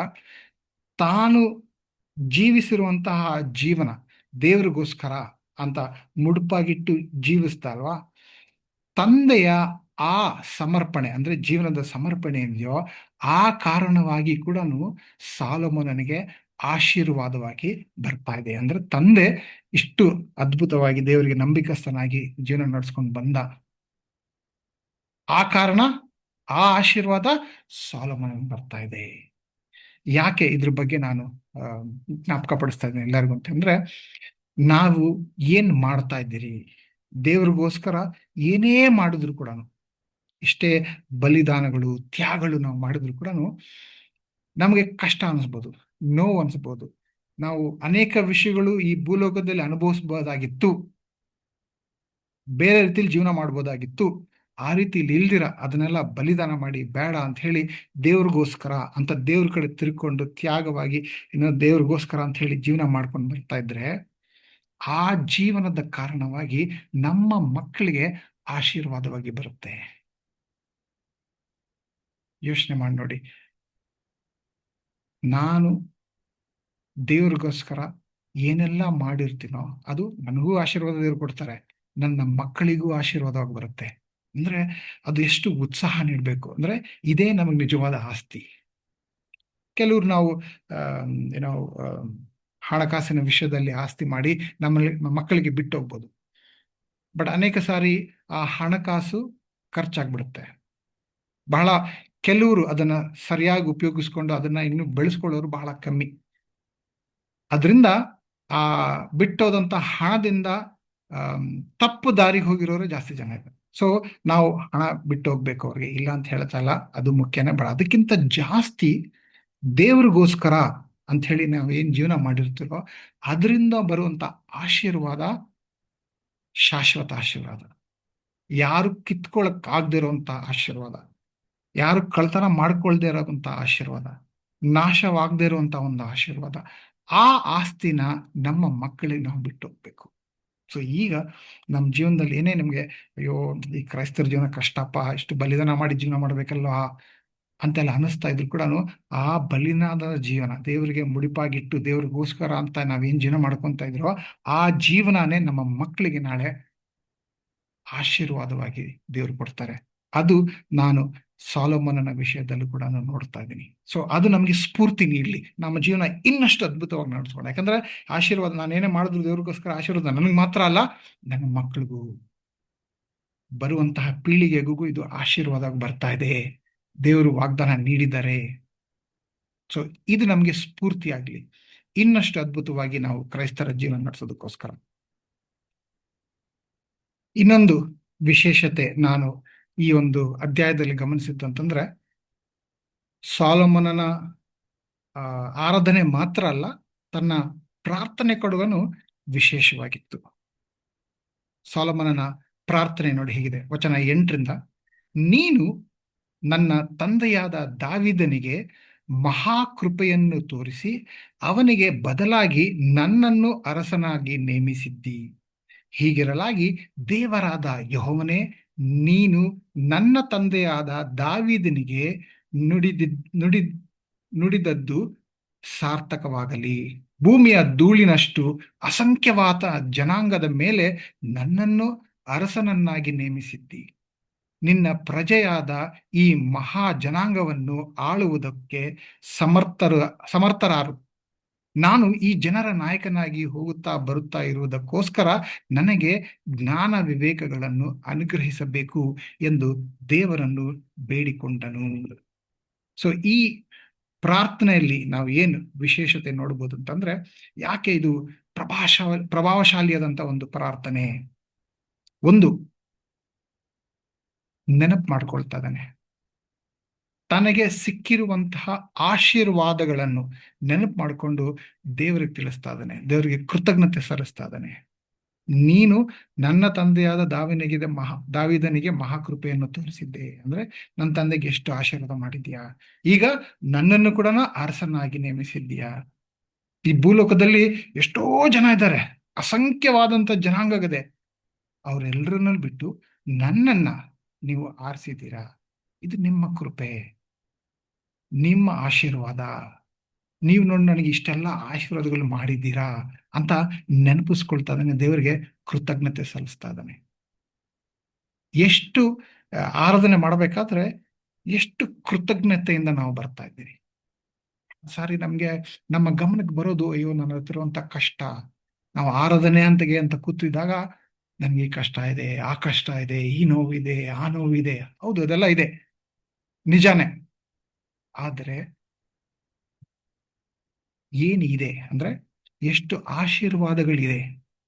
ತಾನು ಜೀವಿಸಿರುವಂತಹ ಜೀವನ ದೇವರಿಗೋಸ್ಕರ ಅಂತ ಮುಡುಪಾಗಿಟ್ಟು ಜೀವಿಸ್ತಾ ಅಲ್ವಾ, ತಂದೆಯ ಆ ಸಮರ್ಪಣೆ ಅಂದ್ರೆ ಜೀವನದ ಸಮರ್ಪಣೆ ಇದೆಯೋ ಆ ಕಾರಣವಾಗಿ ಕೂಡ ಸಾಲೊಮೋನನಿಗೆ ಆಶೀರ್ವಾದವಾಗಿ ಬರ್ತಾ ಇದೆ. ಅಂದ್ರೆ ತಂದೆ ಇಷ್ಟು ಅದ್ಭುತವಾಗಿ ದೇವರಿಗೆ ನಂಬಿಕಸ್ಥನಾಗಿ ಜೀವನ ನಡೆಸ್ಕೊಂಡು ಬಂದ, ಆ ಕಾರಣ ಆ ಆಶೀರ್ವಾದ ಸಾಲೊಮೋನನಿಗೆ ಬರ್ತಾ ಇದೆ. ಯಾಕೆ ಇದ್ರ ಬಗ್ಗೆ ನಾನು ಜ್ಞಾಪಕ ಪಡಿಸ್ತಾ ಇದ್ದೀನಿ ಎಲ್ಲರಿಗೂ ಅಂತಂದ್ರೆ, ನಾವು ಏನ್ ಮಾಡ್ತಾ ಇದ್ದೀರಿ, ದೇವ್ರಿಗೋಸ್ಕರ ಏನೇ ಮಾಡಿದ್ರು ಕೂಡ, ಇಷ್ಟೇ ಬಲಿದಾನಗಳು ತ್ಯಾಗಗಳು ನಾವು ಮಾಡಿದ್ರು ಕೂಡ ನಮಗೆ ಕಷ್ಟ ಅನಿಸ್ಬೋದು, ನೋವು ಅನಿಸ್ಬೋದು, ನಾವು ಅನೇಕ ವಿಷಯಗಳು ಈ ಭೂಲೋಕದಲ್ಲಿ ಅನುಭವಿಸಬಹುದಾಗಿತ್ತು, ಬೇರೆ ರೀತಿಯಲ್ಲಿ ಜೀವನ ಮಾಡ್ಬೋದಾಗಿತ್ತು. ಆ ರೀತಿಯಲ್ಲಿ ಇಲ್ದಿರ ಅದನ್ನೆಲ್ಲ ಬಲಿದಾನ ಮಾಡಿ ಬೇಡ ಅಂತ ಹೇಳಿ ದೇವ್ರಿಗೋಸ್ಕರ ಅಂತ ದೇವ್ರ ಕಡೆ ತಿರ್ಕೊಂಡು ತ್ಯಾಗವಾಗಿ ಇನ್ನು ದೇವ್ರಿಗೋಸ್ಕರ ಅಂತ ಹೇಳಿ ಜೀವನ ಮಾಡ್ಕೊಂಡು ಬರ್ತಾ ಇದ್ರೆ, ಆ ಜೀವನದ ಕಾರಣವಾಗಿ ನಮ್ಮ ಮಕ್ಕಳಿಗೆ ಆಶೀರ್ವಾದವಾಗಿ ಬರುತ್ತೆ. ಯೋಚನೆ ಮಾಡಿ ನೋಡಿ, ನಾನು ದೇವ್ರಿಗೋಸ್ಕರ ಏನೆಲ್ಲ ಮಾಡಿರ್ತೀನೋ ಅದು ನನಗೂ ಆಶೀರ್ವಾದ ದೇವ್ರು ಕೊಡ್ತಾರೆ, ನನ್ನ ಮಕ್ಕಳಿಗೂ ಆಶೀರ್ವಾದವಾಗಿ ಬರುತ್ತೆ. ಅಂದ್ರೆ ಅದು ಎಷ್ಟು ಉತ್ಸಾಹ ನೀಡಬೇಕು ಅಂದ್ರೆ ಇದೇ ನಮಗೆ ನಿಜವಾದ ಆಸ್ತಿ. ಕೆಲವರು ನಾವು ಏನೋ ಹಣಕಾಸಿನ ವಿಷಯದಲ್ಲಿ ಆಸ್ತಿ ಮಾಡಿ ನಮ್ಮಲ್ಲಿ ಮಕ್ಕಳಿಗೆ ಬಿಟ್ಟು ಹೋಗ್ಬೋದು. ಬಟ್ ಅನೇಕ ಸಾರಿ ಆ ಹಣಕಾಸು ಖರ್ಚಾಗ್ಬಿಡುತ್ತೆ. ಬಹಳ ಕೆಲವರು ಅದನ್ನ ಸರಿಯಾಗಿ ಉಪಯೋಗಿಸ್ಕೊಂಡು ಅದನ್ನ ಇನ್ನು ಬೆಳೆಸ್ಕೊಳ್ಳೋರು ಬಹಳ ಕಮ್ಮಿ. ಅದರಿಂದ ಆ ಬಿಟ್ಟೋದಂತ ಹಣದಿಂದ ಆಮ್, ತಪ್ಪು ದಾರಿಗೆ ಹೋಗಿರೋರು ಜಾಸ್ತಿ ಜನ ಇದ್ದಾರೆ. ಸೊ ನಾವು ಹಣ ಬಿಟ್ಟು ಹೋಗ್ಬೇಕು ಅವ್ರಿಗೆ, ಇಲ್ಲ ಅಂತ ಹೇಳ್ತಾ ಇಲ್ಲ, ಅದು ಮುಖ್ಯನೇ. ಬಟ್ ಅದಕ್ಕಿಂತ ಜಾಸ್ತಿ ದೇವ್ರಿಗೋಸ್ಕರ ಅಂತ ಹೇಳಿ ನಾವು ಏನ್ ಜೀವನ ಮಾಡಿರ್ತೀರೋ ಅದರಿಂದ ಬರುವಂತ ಆಶೀರ್ವಾದ ಶಾಶ್ವತ ಆಶೀರ್ವಾದ, ಯಾರು ಕಿತ್ಕೊಳಕ್ ಆಗದೆ ಇರುವಂತ ಆಶೀರ್ವಾದ, ಯಾರು ಕಳ್ತನ ಮಾಡ್ಕೊಳ್ದೇ ಇರೋಂಥ ಆಶೀರ್ವಾದ, ನಾಶವಾಗದೇ ಇರುವಂತ ಒಂದು ಆಶೀರ್ವಾದ. ಆ ಆಸ್ತಿನ ನಮ್ಮ ಮಕ್ಕಳಿಗೆ ನಾವು ಬಿಟ್ಟು ಹೋಗ್ಬೇಕು. ಸೊ ಈಗ ನಮ್ಮ ಜೀವನದಲ್ಲಿ ಏನೇ ನಿಮ್ಗೆ ಅಯ್ಯೋ ಈ ಕ್ರೈಸ್ತರ ಜೀವನ ಕಷ್ಟಪ್ಪ, ಇಷ್ಟು ಬಲಿದಾನ ಮಾಡಿ ಜೀವನ ಮಾಡ್ಬೇಕಲ್ವಾ ಅಂತೆಲ್ಲ ಅನಿಸ್ತಾ ಇದ್ರು ಕೂಡ ಆ ಬಲಿದಾನದ ಜೀವನ ದೇವರಿಗೆ ಮುಡಿಪಾಗಿಟ್ಟು ದೇವ್ರಿಗೋಸ್ಕರ ಅಂತ ನಾವೇನ್ ಜೀವನ ಮಾಡ್ಕೊಂತ ಇದ್ರೋ ಆ ಜೀವನನೇ ನಮ್ಮ ಮಕ್ಕಳಿಗೆ ನಾಳೆ ಆಶೀರ್ವಾದವಾಗಿ ದೇವ್ರು ಕೊಡ್ತಾರೆ. ಅದು ನಾನು ಸಾಲೋಮನನ ವಿಷಯದಲ್ಲೂ ಕೂಡ ನಾನು ನೋಡ್ತಾ ಇದ್ದೀನಿ. ಸೊ ಅದು ನಮಗೆ ಸ್ಫೂರ್ತಿ ನೀಡಲಿ, ನಮ್ಮ ಜೀವನ ಇನ್ನಷ್ಟು ಅದ್ಭುತವಾಗಿ ನಡೆಸ್ಕೊಂಡು. ಯಾಕಂದ್ರೆ ಆಶೀರ್ವಾದ ನಾನೇನೇ ಮಾಡಿದ್ರು ದೇವ್ರಿಗೋಸ್ಕರ ಆಶೀರ್ವಾದ ನನಗೆ ಮಾತ್ರ ಅಲ್ಲ, ನನ್ನ ಮಕ್ಕಳಿಗೂ ಬರುವಂತಹ ಪೀಳಿಗೆಗೂ ಇದು ಆಶೀರ್ವಾದ ಬರ್ತಾ ಇದೆ. ದೇವರು ವಾಗ್ದಾನ ನೀಡಿದ್ದಾರೆ. ಸೊ ಇದು ನಮಗೆ ಸ್ಫೂರ್ತಿ ಆಗ್ಲಿ, ಇನ್ನಷ್ಟು ಅದ್ಭುತವಾಗಿ ನಾವು ಕ್ರೈಸ್ತರ ಜೀವನ ನಡೆಸೋದಕ್ಕೋಸ್ಕರ. ಇನ್ನೊಂದು ವಿಶೇಷತೆ ನಾನು ಈ ಒಂದು ಅಧ್ಯಾಯದಲ್ಲಿ ಗಮನಿಸಿದ್ದಂತಂದ್ರೆ, ಸಾಲೊಮೋನನ ಆರಾಧನೆ ಮಾತ್ರ ಅಲ್ಲ, ತನ್ನ ಪ್ರಾರ್ಥನೆ ಕೊಡುವನು ವಿಶೇಷವಾಗಿತ್ತು. ಸಾಲೊಮೋನನ ಪ್ರಾರ್ಥನೆ ನೋಡಿ ಹೀಗಿದೆ, ವಚನ 8ರಿಂದ: ನೀನು ನನ್ನ ತಂದೆಯಾದ ದಾವೀದನಿಗೆ ಮಹಾಕೃಪೆಯನ್ನು ತೋರಿಸಿ ಅವನಿಗೆ ಬದಲಾಗಿ ನನ್ನನ್ನು ಅರಸನಾಗಿ ನೇಮಿಸಿದ್ದಿ. ಹೀಗಿರಲಾಗಿ ದೇವರಾದ ಯೆಹೋವನೇ, ನೀನು ನನ್ನ ತಂದೆಯಾದ ದಾವೀದನಿಗೆ ನುಡಿದದ್ದು ಸಾರ್ಥಕವಾಗಲಿ. ಭೂಮಿಯ ಧೂಳಿನಷ್ಟು ಅಸಂಖ್ಯವಾದ ಜನಾಂಗದ ಮೇಲೆ ನನ್ನನ್ನು ಅರಸನನ್ನಾಗಿ ನೇಮಿಸಿದ್ದಿ. ನಿನ್ನ ಪ್ರಜೆಯಾದ ಈ ಮಹಾ ಜನಾಂಗವನ್ನು ಆಳುವುದಕ್ಕೆ ಸಮರ್ಥರಾರು. ನಾನು ಈ ಜನರ ನಾಯಕನಾಗಿ ಹೋಗುತ್ತಾ ಬರುತ್ತಾ ಇರುವುದಕ್ಕೋಸ್ಕರ ನನಗೆ ಜ್ಞಾನ ವಿವೇಕಗಳನ್ನು ಅನುಗ್ರಹಿಸಬೇಕು ಎಂದು ದೇವರನ್ನು ಬೇಡಿಕೊಂಡನು. ಸೊ ಈ ಪ್ರಾರ್ಥನೆಯಲ್ಲಿ ನಾವು ಏನು ವಿಶೇಷತೆ ನೋಡ್ಬೋದು ಅಂತಂದ್ರೆ, ಯಾಕೆ ಇದು ಪ್ರಭಾವಶಾಲಿಯಾದಂತ ಒಂದು ಪ್ರಾರ್ಥನೆ? ಒಂದು, ನೆನಪು ಮಾಡ್ಕೊಳ್ತಾ ಇದ್ದಾನೆ, ತನಗೆ ಸಿಕ್ಕಿರುವಂತಹ ಆಶೀರ್ವಾದಗಳನ್ನು ನೆನಪು ಮಾಡಿಕೊಂಡು ದೇವರಿಗೆ ತಿಳಿಸ್ತಾ ಇದ್ದಾನೆ, ದೇವರಿಗೆ ಕೃತಜ್ಞತೆ ಸಲ್ಲಿಸ್ತಾ ಇದ್ದಾನೆ. ನೀನು ನನ್ನ ತಂದೆಯಾದ ದಾವೀದನಿಗೆ ಮಹಾಕೃಪೆಯನ್ನು ತೋರಿಸಿದ್ದೆ ಅಂದ್ರೆ ನನ್ನ ತಂದೆಗೆ ಎಷ್ಟು ಆಶೀರ್ವಾದ ಮಾಡಿದ್ಯಾ, ಈಗ ನನ್ನನ್ನು ಕೂಡ ಅರಸನಾಗಿ ನೇಮಿಸಿದ್ಯಾ. ಈ ಭೂಲೋಕದಲ್ಲಿ ಎಷ್ಟೋ ಜನ ಇದ್ದಾರೆ, ಅಸಂಖ್ಯವಾದಂತ ಜನಾಂಗವಿದೆ, ಅವರೆಲ್ಲರನ್ನ ಬಿಟ್ಟು ನನ್ನನ್ನ ನೀವು ಆರಿಸಿದ್ದೀರಾ. ಇದು ನಿಮ್ಮ ಕೃಪೆ, ನಿಮ್ಮ ಆಶೀರ್ವಾದ. ನೀವು ನೋಡಿ ನನಗೆ ಇಷ್ಟೆಲ್ಲ ಆಶೀರ್ವಾದಗಳು ಮಾಡಿದ್ದೀರಾ ಅಂತ ನೆನಪಿಸ್ಕೊಳ್ತಾ ಇದ್ದಾನೆ, ದೇವರಿಗೆ ಕೃತಜ್ಞತೆ ಸಲ್ಲಿಸ್ತಾ ಇದ್ದಾನೆ. ಎಷ್ಟು ಆರಾಧನೆ ಮಾಡಬೇಕಾದ್ರೆ ಎಷ್ಟು ಕೃತಜ್ಞತೆಯಿಂದ ನಾವು ಬರ್ತಾ ಇದ್ದೀವಿ. ಸಾರಿ ನಮ್ಗೆ ನಮ್ಮ ಗಮನಕ್ಕೆ ಬರೋದು, ಅಯ್ಯೋ ನನ್ನ ಹತ್ರ ಇರುವಂತ ಕಷ್ಟ, ನಾವು ಆರಾಧನೆ ಅಂತ ಕೂತಿದ್ದಾಗ ನನ್ಗೆ ಈ ಕಷ್ಟ ಇದೆ, ಆ ಕಷ್ಟ ಇದೆ, ಈ ನೋವಿದೆ, ಆ ನೋವಿದೆ. ಹೌದು, ಅದೆಲ್ಲ ಇದೆ, ನಿಜಾನೇ. ಆದರೆ ಏನಿದೆ ಅಂದ್ರೆ ಎಷ್ಟು ಆಶೀರ್ವಾದಗಳಿದೆ.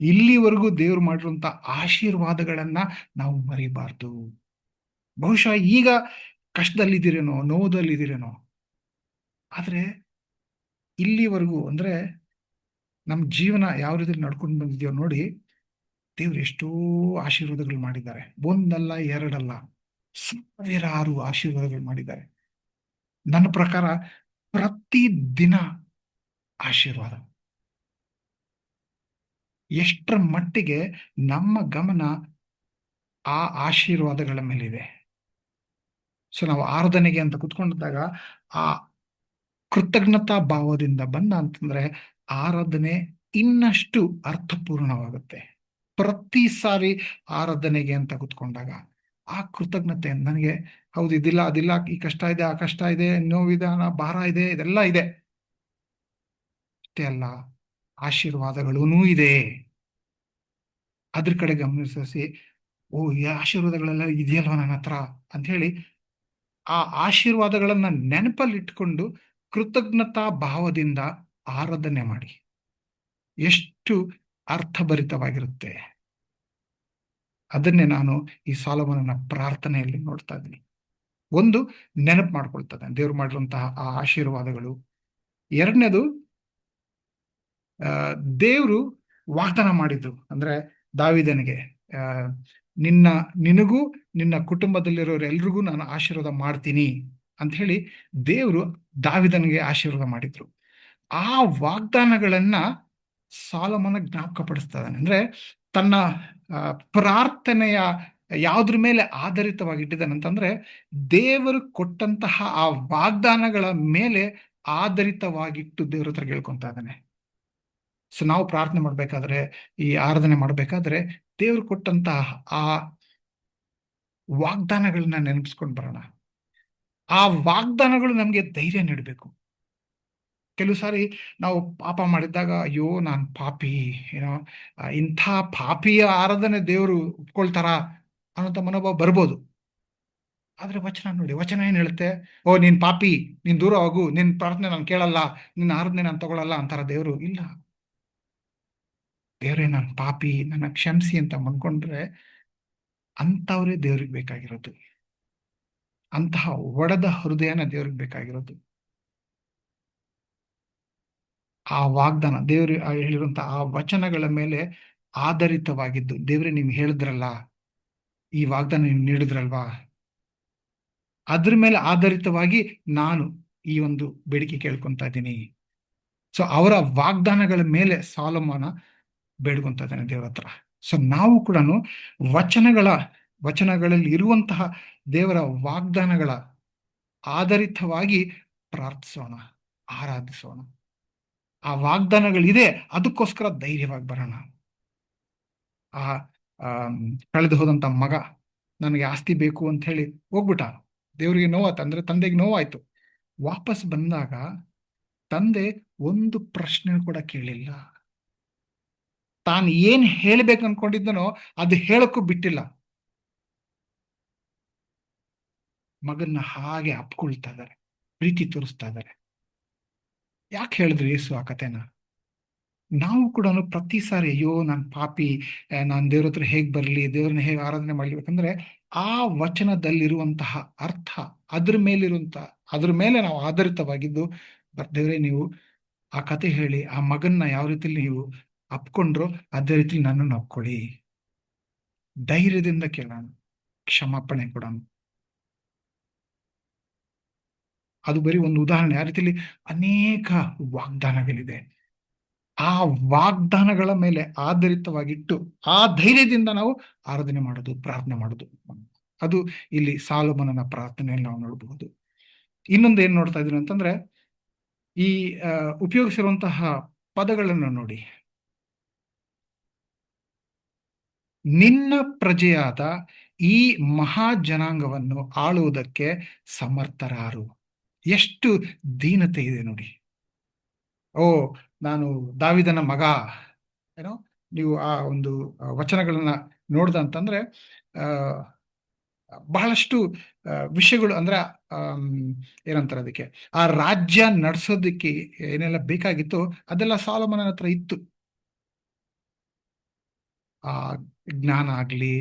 ಇಲ್ಲಿವರೆಗೂ ದೇವ್ರು ಮಾಡಿರುವಂತ ಆಶೀರ್ವಾದಗಳನ್ನ ನಾವು ಮರಿಬಾರ್ದು. ಬಹುಶಃ ಈಗ ಕಷ್ಟದಲ್ಲಿದ್ದೀರೇನೋ, ನೋವುದಲ್ಲಿದ್ದೀರೇನೋ, ಆದ್ರೆ ಇಲ್ಲಿವರೆಗೂ ಅಂದ್ರೆ ನಮ್ಮ ಜೀವನ ಯಾವ ರೀತಿ ನಡ್ಕೊಂಡು ಬಂದಿದ್ಯೋ ನೋಡಿ, ದೇವ್ರು ಎಷ್ಟೋ ಆಶೀರ್ವಾದಗಳು ಮಾಡಿದ್ದಾರೆ. ಒಂದಲ್ಲ ಎರಡಲ್ಲ, ಸಾವಿರಾರು ಆಶೀರ್ವಾದಗಳು ಮಾಡಿದ್ದಾರೆ. ನನ್ನ ಪ್ರಕಾರ ಪ್ರತಿದಿನ ಆಶೀರ್ವಾದ. ಎಷ್ಟರ ಮಟ್ಟಿಗೆ ನಮ್ಮ ಗಮನ ಆ ಆಶೀರ್ವಾದಗಳ ಮೇಲಿದೆ. ಸೊ ನಾವು ಆರಾಧನೆಗೆ ಅಂತ ಕುತ್ಕೊಂಡಿದ್ದಾಗ ಆ ಕೃತಜ್ಞತಾ ಭಾವದಿಂದ ಬಂದ ಅಂತಂದ್ರೆ ಆರಾಧನೆ ಇನ್ನಷ್ಟು ಅರ್ಥಪೂರ್ಣವಾಗುತ್ತೆ. ಪ್ರತಿ ಸಾರಿ ಆರಾಧನೆಗೆ ಅಂತ ಕೂತ್ಕೊಂಡಾಗ ಆ ಕೃತಜ್ಞತೆ ನನಗೆ, ಹೌದು ಇದಿಲ್ಲ ಅದಿಲ್ಲ, ಈ ಕಷ್ಟ ಇದೆ, ಆ ಕಷ್ಟ ಇದೆ, ನೋವಿದೆ, ಭಾರ ಇದೆ, ಇದೆಲ್ಲ ಇದೆ, ಅಷ್ಟೇ ಅಲ್ಲ ಆಶೀರ್ವಾದಗಳೂ ಇದೆ. ಅದ್ರ ಕಡೆ ಗಮನಿಸಿ, ಓ ಈ ಆಶೀರ್ವಾದಗಳೆಲ್ಲ ಇದೆಯಲ್ವ ನನ್ನ ಹತ್ರ ಅಂತ ಹೇಳಿ ಆ ಆಶೀರ್ವಾದಗಳನ್ನ ನೆನಪಲ್ಲಿಟ್ಕೊಂಡು ಕೃತಜ್ಞತಾ ಭಾವದಿಂದ ಆರಾಧನೆ ಮಾಡಿ. ಎಷ್ಟು ಅರ್ಥಭರಿತವಾಗಿರುತ್ತೆ. ಅದನ್ನೇ ನಾನು ಈ ಸಾಲೋಮನನ ಪ್ರಾರ್ಥನೆಯಲ್ಲಿ ನೋಡ್ತಾ ಇದ್ದೀನಿ. ಒಂದು, ನೆನಪು ಮಾಡ್ಕೊಳ್ತದೆ ದೇವ್ರು ಮಾಡಿರುವಂತಹ ಆ ಆಶೀರ್ವಾದಗಳು. ಎರಡನೇದು, ದೇವರು ವಾಗ್ದಾನ ಮಾಡಿದ್ರು, ಅಂದ್ರೆ ದಾವೀದನಿಗೆ, ನಿನಗೂ ನಿನ್ನ ಕುಟುಂಬದಲ್ಲಿರೋರೆಲ್ರಿಗೂ ನಾನು ಆಶೀರ್ವಾದ ಮಾಡ್ತೀನಿ ಅಂತ ಹೇಳಿ ದೇವರು ದಾವೀದನಿಗೆ ಆಶೀರ್ವಾದ ಮಾಡಿದ್ರು. ಆ ವಾಗ್ದಾನಗಳನ್ನ ಸಾಲೋಮನ ಜ್ಞಾಪಕ ಪಡಿಸ್ತಾ ಇದ್ದಾನೆ. ಅಂದ್ರೆ ತನ್ನ ಪ್ರಾರ್ಥನೆಯ ಯಾವುದ್ರ ಮೇಲೆ ಆಧಾರಿತವಾಗಿಟ್ಟಿದ್ದಾನೆ ಅಂತಂದ್ರೆ ದೇವರು ಕೊಟ್ಟಂತಹ ಆ ವಾಗ್ದಾನಗಳ ಮೇಲೆ ಆಧಾರಿತವಾಗಿಟ್ಟು ದೇವ್ರ ಹತ್ರ ಕೇಳ್ಕೊಂತ ಇದ್ದಾನೆ. ಸೊ ನಾವು ಪ್ರಾರ್ಥನೆ ಮಾಡ್ಬೇಕಾದ್ರೆ, ಈ ಆರಾಧನೆ ಮಾಡ್ಬೇಕಾದ್ರೆ ದೇವ್ರು ಕೊಟ್ಟಂತಹ ಆ ವಾಗ್ದಾನಗಳನ್ನ ನೆನಪಿಸ್ಕೊಂಡು ಬರೋಣ. ಆ ವಾಗ್ದಾನಗಳು ನಮ್ಗೆ ಧೈರ್ಯ ನೀಡಬೇಕು. ಕೆಲವು ಸಾರಿ ನಾವು ಪಾಪ ಮಾಡಿದ್ದಾಗ, ಅಯ್ಯೋ ನಾನು ಪಾಪಿ, ಏನೋ ಇಂಥ ಪಾಪಿಯ ಆರಾಧನೆ ದೇವರು ಒಪ್ಕೊಳ್ತಾರ ಅನ್ನೋಂಥ ಮನೋಭಾವ ಬರ್ಬೋದು. ಆದ್ರೆ ವಚನ ನೋಡಿ, ವಚನ ಏನ್ ಹೇಳುತ್ತೆ? ಓ ನೀನ್ ಪಾಪಿ, ನೀನ್ ದೂರ ಹೋಗು, ನಿನ್ ಪ್ರಾರ್ಥನೆ ನಾನು ಕೇಳಲ್ಲ, ನಿನ್ನ ಆರಾಧನೆ ನಾನು ತಗೊಳಲ್ಲ ಅಂತಾರ ದೇವರು? ಇಲ್ಲ. ದೇವ್ರೇ ನಾನು ಪಾಪಿ, ನನ್ನ ಕ್ಷಮಿಸಿ ಅಂತ ಮನ್ಕೊಂಡ್ರೆ ಅಂಥವ್ರೇ ದೇವ್ರಿಗೆ ಬೇಕಾಗಿರೋದು. ಅಂತಹ ಒಡೆದ ಹೃದಯನ ದೇವ್ರಿಗೆ ಬೇಕಾಗಿರೋದು. ಆ ವಾಗ್ದಾನ ದೇವರು ಹೇಳಿರುವಂತ ಆ ವಚನಗಳ ಮೇಲೆ ಆಧಾರಿತವಾಗಿದ್ದು, ದೇವ್ರೆ ನೀವು ಹೇಳಿದ್ರಲ್ಲ, ಈ ವಾಗ್ದಾನ ನೀವು ನೀಡಿದ್ರಲ್ವಾ, ಅದ್ರ ಮೇಲೆ ಆಧಾರಿತವಾಗಿ ನಾನು ಈ ಒಂದು ಬೇಡಿಕೆ ಕೇಳ್ಕೊಂತ ಇದ್ದೀನಿ. ಸೊ ಅವರ ವಾಗ್ದಾನಗಳ ಮೇಲೆ ಸಾಲೋಮನ ಬೇಡ್ಕೊಂತ ಇದ್ದಾನೆ ದೇವರ ಹತ್ರ. ಸೊ ನಾವು ಕೂಡ ವಚನಗಳಲ್ಲಿ ಇರುವಂತಹ ದೇವರ ವಾಗ್ದಾನಗಳ ಆಧಾರಿತವಾಗಿ ಪ್ರಾರ್ಥಿಸೋಣ, ಆರಾಧಿಸೋಣ. ಆ ವಾಗ್ದಾನಗಳಿದೆ, ಅದಕ್ಕೋಸ್ಕರ ಧೈರ್ಯವಾಗಿ ಬರೋಣ. ಆ ಕಳೆದು ಹೋದಂತ ಮಗ ನನಗೆ ಆಸ್ತಿ ಬೇಕು ಅಂತ ಹೇಳಿ ಹೋಗ್ಬಿಟ್ಟ. ದೇವರಿಗೆ ನೋವಾಯ್ತು, ಅಂದ್ರೆ ತಂದೆಗೆ ನೋವಾಯ್ತು. ವಾಪಸ್ ಬಂದಾಗ ತಂದೆ ಒಂದು ಪ್ರಶ್ನೆ ಕೂಡ ಕೇಳಿಲ್ಲ. ತಾನು ಏನ್ ಹೇಳ್ಬೇಕು ಅನ್ಕೊಂಡಿದ್ದನೋ ಅದು ಹೇಳಕ್ಕೂ ಬಿಟ್ಟಿಲ್ಲ. ಮಗನ್ನ ಹಾಗೆ ಅಪ್ಕೊಳ್ತಾ ಇದ್ದಾರೆ, ಪ್ರೀತಿ ತೋರಿಸ್ತಾ ಇದ್ದಾರೆ. ಯಾಕೆ ಹೇಳಿದ್ರು ಯೇಸು ಆ ಕಥೆನ? ನಾವು ಕೂಡ ಪ್ರತಿ ಸಾರಿ ಅಯ್ಯೋ ನಾನು ಪಾಪಿ, ನಾನು ದೇವ್ರ ಹತ್ರ ಹೇಗ್ ಬರ್ಲಿ, ದೇವ್ರನ್ನ ಹೇಗೆ ಆರಾಧನೆ ಮಾಡ್ಲಿಬೇಕಂದ್ರೆ ಆ ವಚನದಲ್ಲಿರುವಂತಹ ಅರ್ಥ, ಅದ್ರ ಮೇಲೆ ನಾವು ಆಧಾರಿತವಾಗಿದ್ದು, ದೇವ್ರೆ ನೀವು ಆ ಕತೆ ಹೇಳಿ ಆ ಮಗನ್ನ ಯಾವ ರೀತಿಲಿ ನೀವು ಅಪ್ಕೊಂಡ್ರೋ ಅದೇ ರೀತಿ ನನ್ನನ್ನು ಅಪ್ಕೊಳ್ಳಿ. ಧೈರ್ಯದಿಂದ ಕೇಳೋಣ, ಕ್ಷಮಾಪಣೆ ಕೊಡೋಣ. ಅದು ಬರೀ ಒಂದು ಉದಾಹರಣೆ. ಆ ರೀತಿಯಲ್ಲಿ ಅನೇಕ ವಾಗ್ದಾನಗಳಿದೆ. ಆ ವಾಗ್ದಾನಗಳ ಮೇಲೆ ಆಧಾರಿತವಾಗಿಟ್ಟು ಆ ಧೈರ್ಯದಿಂದ ನಾವು ಆರಾಧನೆ ಮಾಡೋದು, ಪ್ರಾರ್ಥನೆ ಮಾಡೋದು. ಅದು ಇಲ್ಲಿ ಸಾಲೋಮನನ ಪ್ರಾರ್ಥನೆಯಲ್ಲಿ ನಾವು ನೋಡಬಹುದು. ಇನ್ನೊಂದು ಏನ್ ನೋಡ್ತಾ ಇದ್ದೀನಿ ಅಂತಂದ್ರೆ, ಈ ಉಪಯೋಗಿಸಿರುವಂತಹ ಪದಗಳನ್ನು ನೋಡಿ. ನಿನ್ನ ಪ್ರಜೆಯಾದ ಈ ಮಹಾ ಜನಾಂಗವನ್ನು ಆಳುವುದಕ್ಕೆ ಸಮರ್ಥರಾರು. ಎಷ್ಟು ದೀನತೆ ಇದೆ ನೋಡಿ. ಓ ನಾನು ದಾವಿದನ ಮಗ, ಏನೋ ನೀವು ಆ ಒಂದು ವಚನಗಳನ್ನ ನೋಡ್ದ ಅಂತಂದ್ರೆ ಬಹಳಷ್ಟು ವಿಷಯಗಳು, ಅಂದ್ರೆ ಏನಂತಾರೆ ಅದಕ್ಕೆ, ಆ ರಾಜ್ಯ ನಡೆಸೋದಕ್ಕೆ ಏನೆಲ್ಲ ಬೇಕಾಗಿತ್ತು ಅದೆಲ್ಲ ಸಾಲೋಮನನ ಹತ್ರ ಇತ್ತು. ಆ ಜ್ಞಾನ ಆಗ್ಲಿ,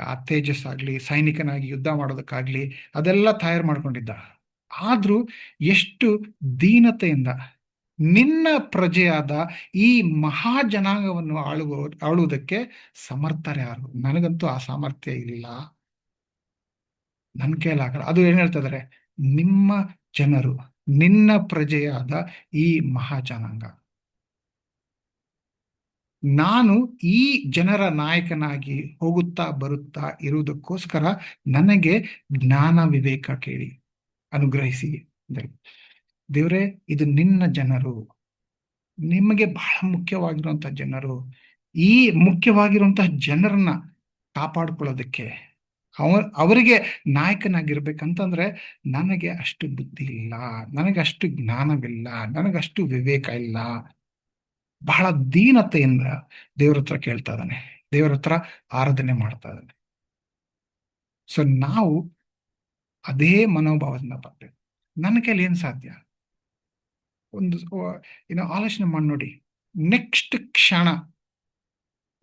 ಆ ತೇಜಸ್ ಆಗ್ಲಿ, ಸೈನಿಕನಾಗಿ ಯುದ್ಧ ಮಾಡೋದಕ್ಕಾಗ್ಲಿ ಅದೆಲ್ಲ ತಯಾರು ಮಾಡ್ಕೊಂಡಿದ್ದ. ಆದ್ರೂ ಎಷ್ಟು ದೀನತೆಯಿಂದ ನಿನ್ನ ಪ್ರಜೆಯಾದ ಈ ಮಹಾ ಜನಾಂಗವನ್ನು ಆಳುವುದಕ್ಕೆ ಸಮರ್ಥರ್ಯಾರು. ನನಗಂತೂ ಆ ಸಾಮರ್ಥ್ಯ ಇಲ್ಲ, ನನ್ನ ಕೈಲಾಗಲ್ಲ. ಅದು ಏನ್ ಹೇಳ್ತಾ ಇದಾರೆ? ನಿಮ್ಮ ಜನರು, ನಿನ್ನ ಪ್ರಜೆಯಾದ ಈ ಮಹಾ ಜನಾಂಗ. ನಾನು ಈ ಜನರ ನಾಯಕನಾಗಿ ಹೋಗುತ್ತಾ ಬರುತ್ತಾ ಇರುವುದಕ್ಕೋಸ್ಕರ ನನಗೆ ಜ್ಞಾನ ವಿವೇಕ ಕೇಳಿ ಅನುಗ್ರಹಿಸಿ. ದೇವರೇ, ಇದು ನಿನ್ನ ಜನರು, ನಿಮಗೆ ಬಹಳ ಮುಖ್ಯವಾಗಿರುವಂತ ಜನರು. ಈ ಮುಖ್ಯವಾಗಿರುವಂತಹ ಜನರನ್ನ ಕಾಪಾಡ್ಕೊಳ್ಳೋದಕ್ಕೆ, ಅವರಿಗೆ ನಾಯಕನಾಗಿರ್ಬೇಕಂತಂದ್ರೆ ನನಗೆ ಅಷ್ಟು ಬುದ್ಧಿ ಇಲ್ಲ, ನನಗೆ ಅಷ್ಟು ಜ್ಞಾನವಿಲ್ಲ, ನನಗಷ್ಟು ವಿವೇಕ ಇಲ್ಲ. ಬಹಳ ದೀನತೆಯಿಂದ ದೇವ್ರ ಹತ್ರ ಕೇಳ್ತಾ ಇದ್ದಾನೆ, ದೇವರ ಹತ್ರ ಆರಾಧನೆ ಮಾಡ್ತಾ ಇದ್ದಾನೆ. ಸೊ ನಾವು ಅದೇ ಮನೋಭಾವದಿಂದ ಬರಬೇಕು. ನನ್ನ ಕೈಲಿ ಏನ್ ಸಾಧ್ಯ? ಒಂದು ಆಲೋಚನೆ ಮಾಡಿ ನೋಡಿ. ನೆಕ್ಸ್ಟ್ ಕ್ಷಣ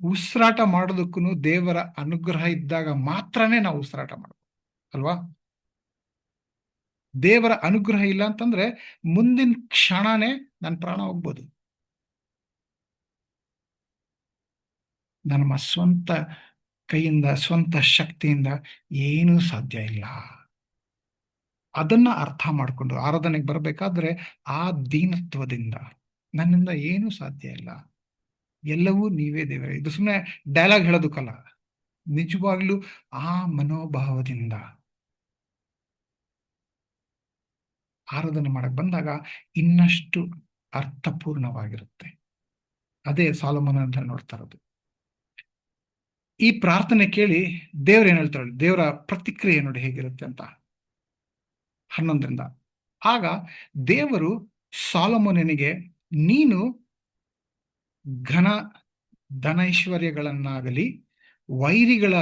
ಉಸಿರಾಟ ಮಾಡೋದಕ್ಕೂ ದೇವರ ಅನುಗ್ರಹ ಇದ್ದಾಗ ಮಾತ್ರನೇ ನಾವು ಉಸಿರಾಟ ಮಾಡ್ಬೋದು ಅಲ್ವಾ? ದೇವರ ಅನುಗ್ರಹ ಇಲ್ಲ ಅಂತಂದ್ರೆ ಮುಂದಿನ ಕ್ಷಣನೇ ನನ್ನ ಪ್ರಾಣ ಹೋಗ್ಬೋದು. ನಮ್ಮ ಸ್ವಂತ ಕೈಯಿಂದ, ಸ್ವಂತ ಶಕ್ತಿಯಿಂದ ಏನೂ ಸಾಧ್ಯ ಇಲ್ಲ. ಅದನ್ನ ಅರ್ಥ ಮಾಡಿಕೊಂಡು ಆರಾಧನೆಗೆ ಬರಬೇಕಾದ್ರೆ ಆ ದೀನತ್ವದಿಂದ ನನ್ನಿಂದ ಏನೂ ಸಾಧ್ಯ ಇಲ್ಲ, ಎಲ್ಲವೂ ನೀವೇ ದೇವರೇ. ಇದು ಸುಮ್ಮನೆ ಡೈಲಾಗ್ ಹೇಳೋದಕ್ಕಲ್ಲ, ನಿಜವಾಗ್ಲೂ ಆ ಮನೋಭಾವದಿಂದ ಆರಾಧನೆ ಮಾಡಕ್ ಬಂದಾಗ ಇನ್ನಷ್ಟು ಅರ್ಥಪೂರ್ಣವಾಗಿರುತ್ತೆ. ಅದೇ ಸಾಲೋಮನ ಅಂತ ನೋಡ್ತಾ ಇರೋದು. ಈ ಪ್ರಾರ್ಥನೆ ಕೇಳಿ ದೇವ್ರ ಏನ್ ಹೇಳ್ತಾಳೆ, ದೇವರ ಪ್ರತಿಕ್ರಿಯೆ ನೋಡಿ ಹೇಗಿರುತ್ತೆ ಅಂತ. 11ರಿಂದ ಆಗ ದೇವರು ಸಾಲೊಮೋನನಿಗೆ, ನೀನು ಘನ ಧನೈಶ್ವರ್ಯಗಳನ್ನಾಗಲಿ, ವೈರಿಗಳ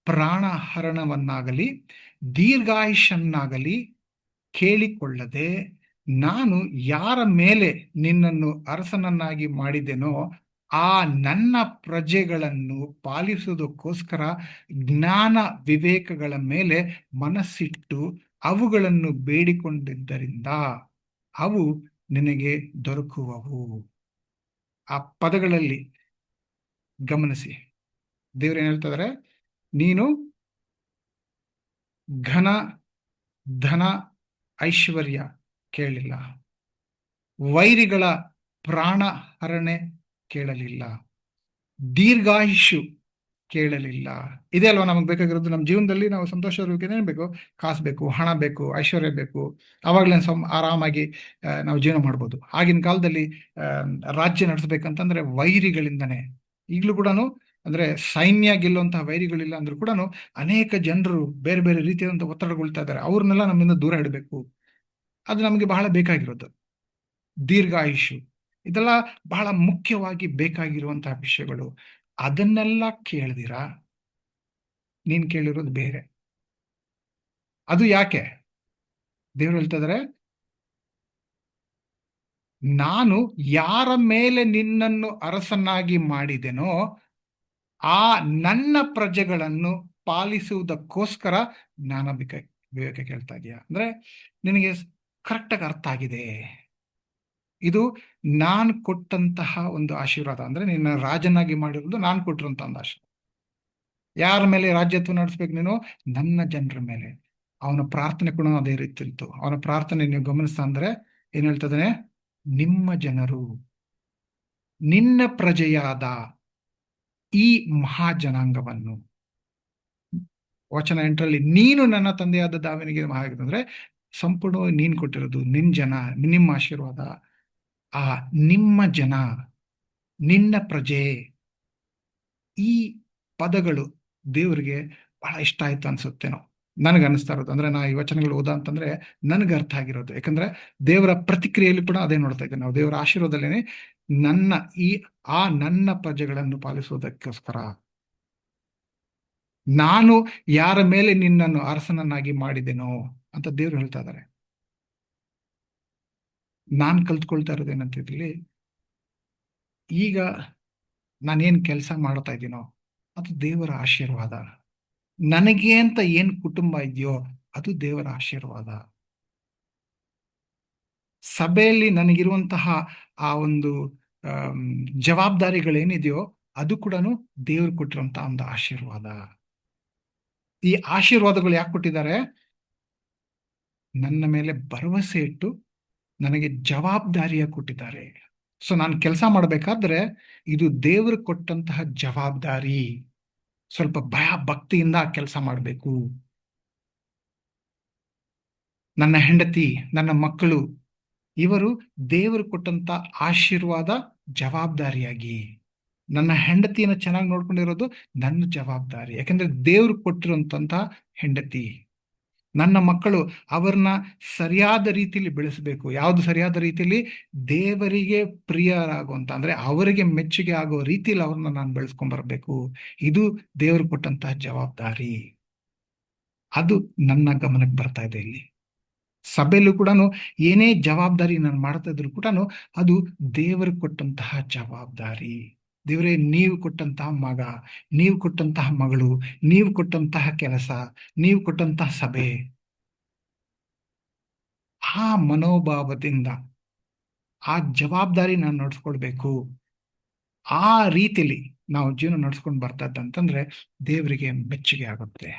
ಪ್ರಾಣ ಹರಣವನ್ನಾಗಲಿ, ದೀರ್ಘಾಯುಷನ್ನಾಗಲಿ ಕೇಳಿಕೊಳ್ಳದೆ, ನಾನು ಯಾರ ಮೇಲೆ ನಿನ್ನನ್ನು ಅರಸನನ್ನಾಗಿ ಮಾಡಿದೆನೋ ಆ ನನ್ನ ಪ್ರಜೆಗಳನ್ನು ಪಾಲಿಸುವುದಕ್ಕೋಸ್ಕರ ಜ್ಞಾನ ವಿವೇಕಗಳ ಮೇಲೆ ಮನಸ್ಸಿಟ್ಟು ಅವುಗಳನ್ನು ಬೇಡಿಕೊಂಡಿದ್ದರಿಂದ ಅವು ನಿನಗೆ ದೊರಕುವವು. ಆ ಪದಗಳಲ್ಲಿ ಗಮನಿಸಿ, ದೇವ್ರು ಏನ್ ಹೇಳ್ತಿದಾರೆ, ನೀನು ಘನ ಧನ ಐಶ್ವರ್ಯ ಕೇಳಲಿಲ್ಲ, ವೈರಿಗಳ ಪ್ರಾಣ ಹರಣೆ ಕೇಳಲಿಲ್ಲ, ದೀರ್ಘಾಯುಷು ಕೇಳಲಿಲ್ಲ. ಇದೇ ಅಲ್ವಾ ನಮಗೆ ಬೇಕಾಗಿರೋದು. ನಮ್ಮ ಜೀವನದಲ್ಲಿ ನಾವು ಸಂತೋಷವಾಗಿರೋಕೆ ಏನ್ ಬೇಕು? ಕಾಸು ಬೇಕು, ಹಣ ಬೇಕು, ಐಶ್ವರ್ಯ ಬೇಕು. ಅವಾಗಲೇ ಆರಾಮಾಗಿ ನಾವು ಜೀವನ ಮಾಡ್ಬೋದು. ಆಗಿನ ಕಾಲದಲ್ಲಿ ರಾಜ್ಯ ನಡೆಸ್ಬೇಕಂತಂದ್ರೆ ವೈರಿಗಳಿಂದನೇ. ಈಗಲೂ ಕೂಡ ಅಂದ್ರೆ ಸೈನ್ಯ ಗೆಲ್ಲುವಂತಹ ವೈರಿಗಳಿಲ್ಲ ಅಂದ್ರೂ ಕೂಡ ಅನೇಕ ಜನರು ಬೇರೆ ಬೇರೆ ರೀತಿಯಾದಂಥ ಒತ್ತಡಗೊಳ್ತಾ ಇದ್ದಾರೆ. ಅವ್ರನ್ನೆಲ್ಲ ನಮ್ಮಿಂದ ದೂರ ಇಡಬೇಕು. ಅದು ನಮಗೆ ಬಹಳ ಬೇಕಾಗಿರೋದು. ದೀರ್ಘಾಯುಷು, ಇದೆಲ್ಲ ಬಹಳ ಮುಖ್ಯವಾಗಿ ಬೇಕಾಗಿರುವಂತಹ ವಿಷಯಗಳು. ಅದನ್ನೆಲ್ಲ ಕೇಳ್ದಿರಾ ನೀನ್ ಕೇಳಿರೋದು ಬೇರೆ. ಅದು ಯಾಕೆ? ದೇವ್ರು ಹೇಳ್ತಾ ಇದಾರೆ, ನಾನು ಯಾರ ಮೇಲೆ ನಿನ್ನನ್ನು ಅರಸನಾಗಿ ಮಾಡಿದೆನೋ ಆ ನನ್ನ ಪ್ರಜೆಗಳನ್ನು ಪಾಲಿಸುವುದಕ್ಕೋಸ್ಕರ ಜ್ಞಾನ ವಿವೇಕ ಕೇಳ್ತಾ ಇದೆಯಾ? ಅಂದ್ರೆ ನಿನಗೆ ಕರೆಕ್ಟಾಗಿ ಅರ್ಥ ಆಗಿದೆ, ಇದು ನಾನು ಕೊಟ್ಟಂತಹ ಒಂದು ಆಶೀರ್ವಾದ. ಅಂದ್ರೆ ನಿನ್ನ ರಾಜನಾಗಿ ಮಾಡಿರೋದು ನಾನು ಕೊಟ್ಟಿರುವಂತಹ ಒಂದು ಆಶೀರ್ವಾದ. ಯಾರ ಮೇಲೆ ರಾಜ್ಯತ್ವ ನಡೆಸ್ಬೇಕು ನೀನು? ನನ್ನ ಜನರ ಮೇಲೆ. ಅವನ ಪ್ರಾರ್ಥನೆ ಕೂಡ ಅದೇ ರೀತಿ ಇತ್ತು. ಅವನ ಪ್ರಾರ್ಥನೆ ನೀವು ಗಮನಿಸ್ತಾ ಅಂದ್ರೆ ಏನ್ ಹೇಳ್ತದಾನೆ? ನಿಮ್ಮ ಜನರು, ನಿನ್ನ ಪ್ರಜೆಯಾದ ಈ ಮಹಾಜನಾಂಗವನ್ನು. ವಚನ 8ರಲ್ಲಿ ನೀನು ನನ್ನ ತಂದೆಯಾದ ದಾವೀದನಿಗೆ ಅಂದ್ರೆ ಸಂಪೂರ್ಣವಾಗಿ ನೀನ್ ಕೊಟ್ಟಿರೋದು, ನಿನ್ ಜನ, ನಿಮ್ಮ ಆಶೀರ್ವಾದ. ಆ ನಿಮ್ಮ ಜನ, ನಿನ್ನ ಪ್ರಜೆ, ಈ ಪದಗಳು ದೇವರಿಗೆ ಬಹಳ ಇಷ್ಟ ಆಯ್ತು ಅನ್ಸುತ್ತೇನೋ. ನನಗೆ ಅನಿಸ್ತಾ ಇರೋದು. ಅಂದ್ರೆ ನಾ ಈ ವಚನಗಳು ಓದ ಅಂತಂದ್ರೆ ನನಗೆ ಅರ್ಥ ಆಗಿರೋದು. ಯಾಕಂದ್ರೆ ದೇವರ ಪ್ರತಿಕ್ರಿಯೆಯಲ್ಲಿ ಕೂಡ ಅದೇ ನೋಡ್ತಾ ಇದ್ದೇವೆ ನಾವು. ದೇವರ ಆಶೀರ್ವಾದಲ್ಲೇನೆ ನನ್ನ ಪ್ರಜೆಗಳನ್ನು ಪಾಲಿಸುವುದಕ್ಕೋಸ್ಕರ ನಾನು ಯಾರ ಮೇಲೆ ನಿನ್ನನ್ನು ಅರಸನನ್ನಾಗಿ ಮಾಡಿದೆನೋ ಅಂತ ದೇವರು ಹೇಳ್ತಾ ಇದ್ದಾರೆ. ನಾನ್ ಕಲ್ತ್ಕೊಳ್ತಾ ಇರೋದೇನಂತಿದ್ರಲ್ಲಿ, ಈಗ ನಾನೇನ್ ಕೆಲಸ ಮಾಡ್ತಾ ಇದ್ದೀನೋ ಅದು ದೇವರ ಆಶೀರ್ವಾದ. ನನಗೆ ಅಂತ ಏನ್ ಕುಟುಂಬ ಇದೆಯೋ ಅದು ದೇವರ ಆಶೀರ್ವಾದ. ಸಭೆಯಲ್ಲಿ ನನಗಿರುವಂತಹ ಆ ಒಂದು ಜವಾಬ್ದಾರಿಗಳೇನಿದೆಯೋ ಅದು ಕೂಡ ದೇವರು ಕೊಟ್ಟಿರುವಂತಹ ಒಂದು ಆಶೀರ್ವಾದ. ಈ ಆಶೀರ್ವಾದಗಳು ಯಾಕೆ ಕೊಟ್ಟಿದ್ದಾರೆ? ನನ್ನ ಮೇಲೆ ಭರವಸೆ ಇಟ್ಟು ನನಗೆ ಜವಾಬ್ದಾರಿಯ ಕೊಟ್ಟಿದ್ದಾರೆ. ಸೊ ನಾನು ಕೆಲಸ ಮಾಡಬೇಕಾದ್ರೆ ಇದು ದೇವರು ಕೊಟ್ಟಂತಹ ಜವಾಬ್ದಾರಿ. ಸ್ವಲ್ಪ ಭಯ ಭಕ್ತಿಯಿಂದ ಕೆಲಸ ಮಾಡಬೇಕು. ನನ್ನ ಹೆಂಡತಿ, ನನ್ನ ಮಕ್ಕಳು, ಇವರು ದೇವರು ಕೊಟ್ಟಂತ ಆಶೀರ್ವಾದ ಜವಾಬ್ದಾರಿಯಾಗಿ ನನ್ನ ಹೆಂಡತಿಯನ್ನು ಚೆನ್ನಾಗಿ ನೋಡ್ಕೊಂಡಿರೋದು ನನ್ನ ಜವಾಬ್ದಾರಿ. ಯಾಕಂದ್ರೆ ದೇವ್ರು ಕೊಟ್ಟಿರುವಂತಹ ಹೆಂಡತಿ. ನನ್ನ ಮಕ್ಕಳು ಅವ್ರನ್ನ ಸರಿಯಾದ ರೀತಿಯಲ್ಲಿ ಬೆಳೆಸಬೇಕು. ಯಾವುದು ಸರಿಯಾದ ರೀತಿಯಲ್ಲಿ? ದೇವರಿಗೆ ಪ್ರಿಯರಾಗುವಂತ, ಅಂದ್ರೆ ಅವರಿಗೆ ಮೆಚ್ಚುಗೆ ಆಗೋ ರೀತಿಯಲ್ಲಿ ಅವ್ರನ್ನ ನಾನು ಬೆಳೆಸ್ಕೊಂಡ್ ಬರಬೇಕು. ಇದು ದೇವರು ಕೊಟ್ಟಂತಹ ಜವಾಬ್ದಾರಿ. ಅದು ನನ್ನ ಗಮನಕ್ಕೆ ಬರ್ತಾ ಇದೆ ಇಲ್ಲಿ. ಸಭೆಯಲ್ಲೂ ಕೂಡ ಏನೇ ಜವಾಬ್ದಾರಿ ನಾನು ಮಾಡ್ತಾ ಇದ್ರು ಕೂಡ ಅದು ದೇವರು ಕೊಟ್ಟಂತಹ ಜವಾಬ್ದಾರಿ. ದೇವರೇ, ನೀವು ಕೊಟ್ಟಂತಹ ಮಗ, ನೀವು ಕೊಟ್ಟಂತಹ ಮಗಳು, ನೀವು ಕೊಟ್ಟಂತಹ ಕೆಲಸ, ನೀವು ಕೊಟ್ಟಂತಹ ಸಭೆ, ಆ ಮನೋಭಾವದಿಂದ ಆ ಜವಾಬ್ದಾರಿ ನಾನು ನಡ್ಸ್ಕೊಳ್ಬೇಕು. ಆ ರೀತಿಲಿ ನಾವು ಜೀವನ ನಡ್ಸ್ಕೊಂಡು ಬರ್ತಾ ಇದ್ದಂತಂದ್ರೆ ದೇವರಿಗೆ ಮೆಚ್ಚುಗೆ ಆಗುತ್ತೆ.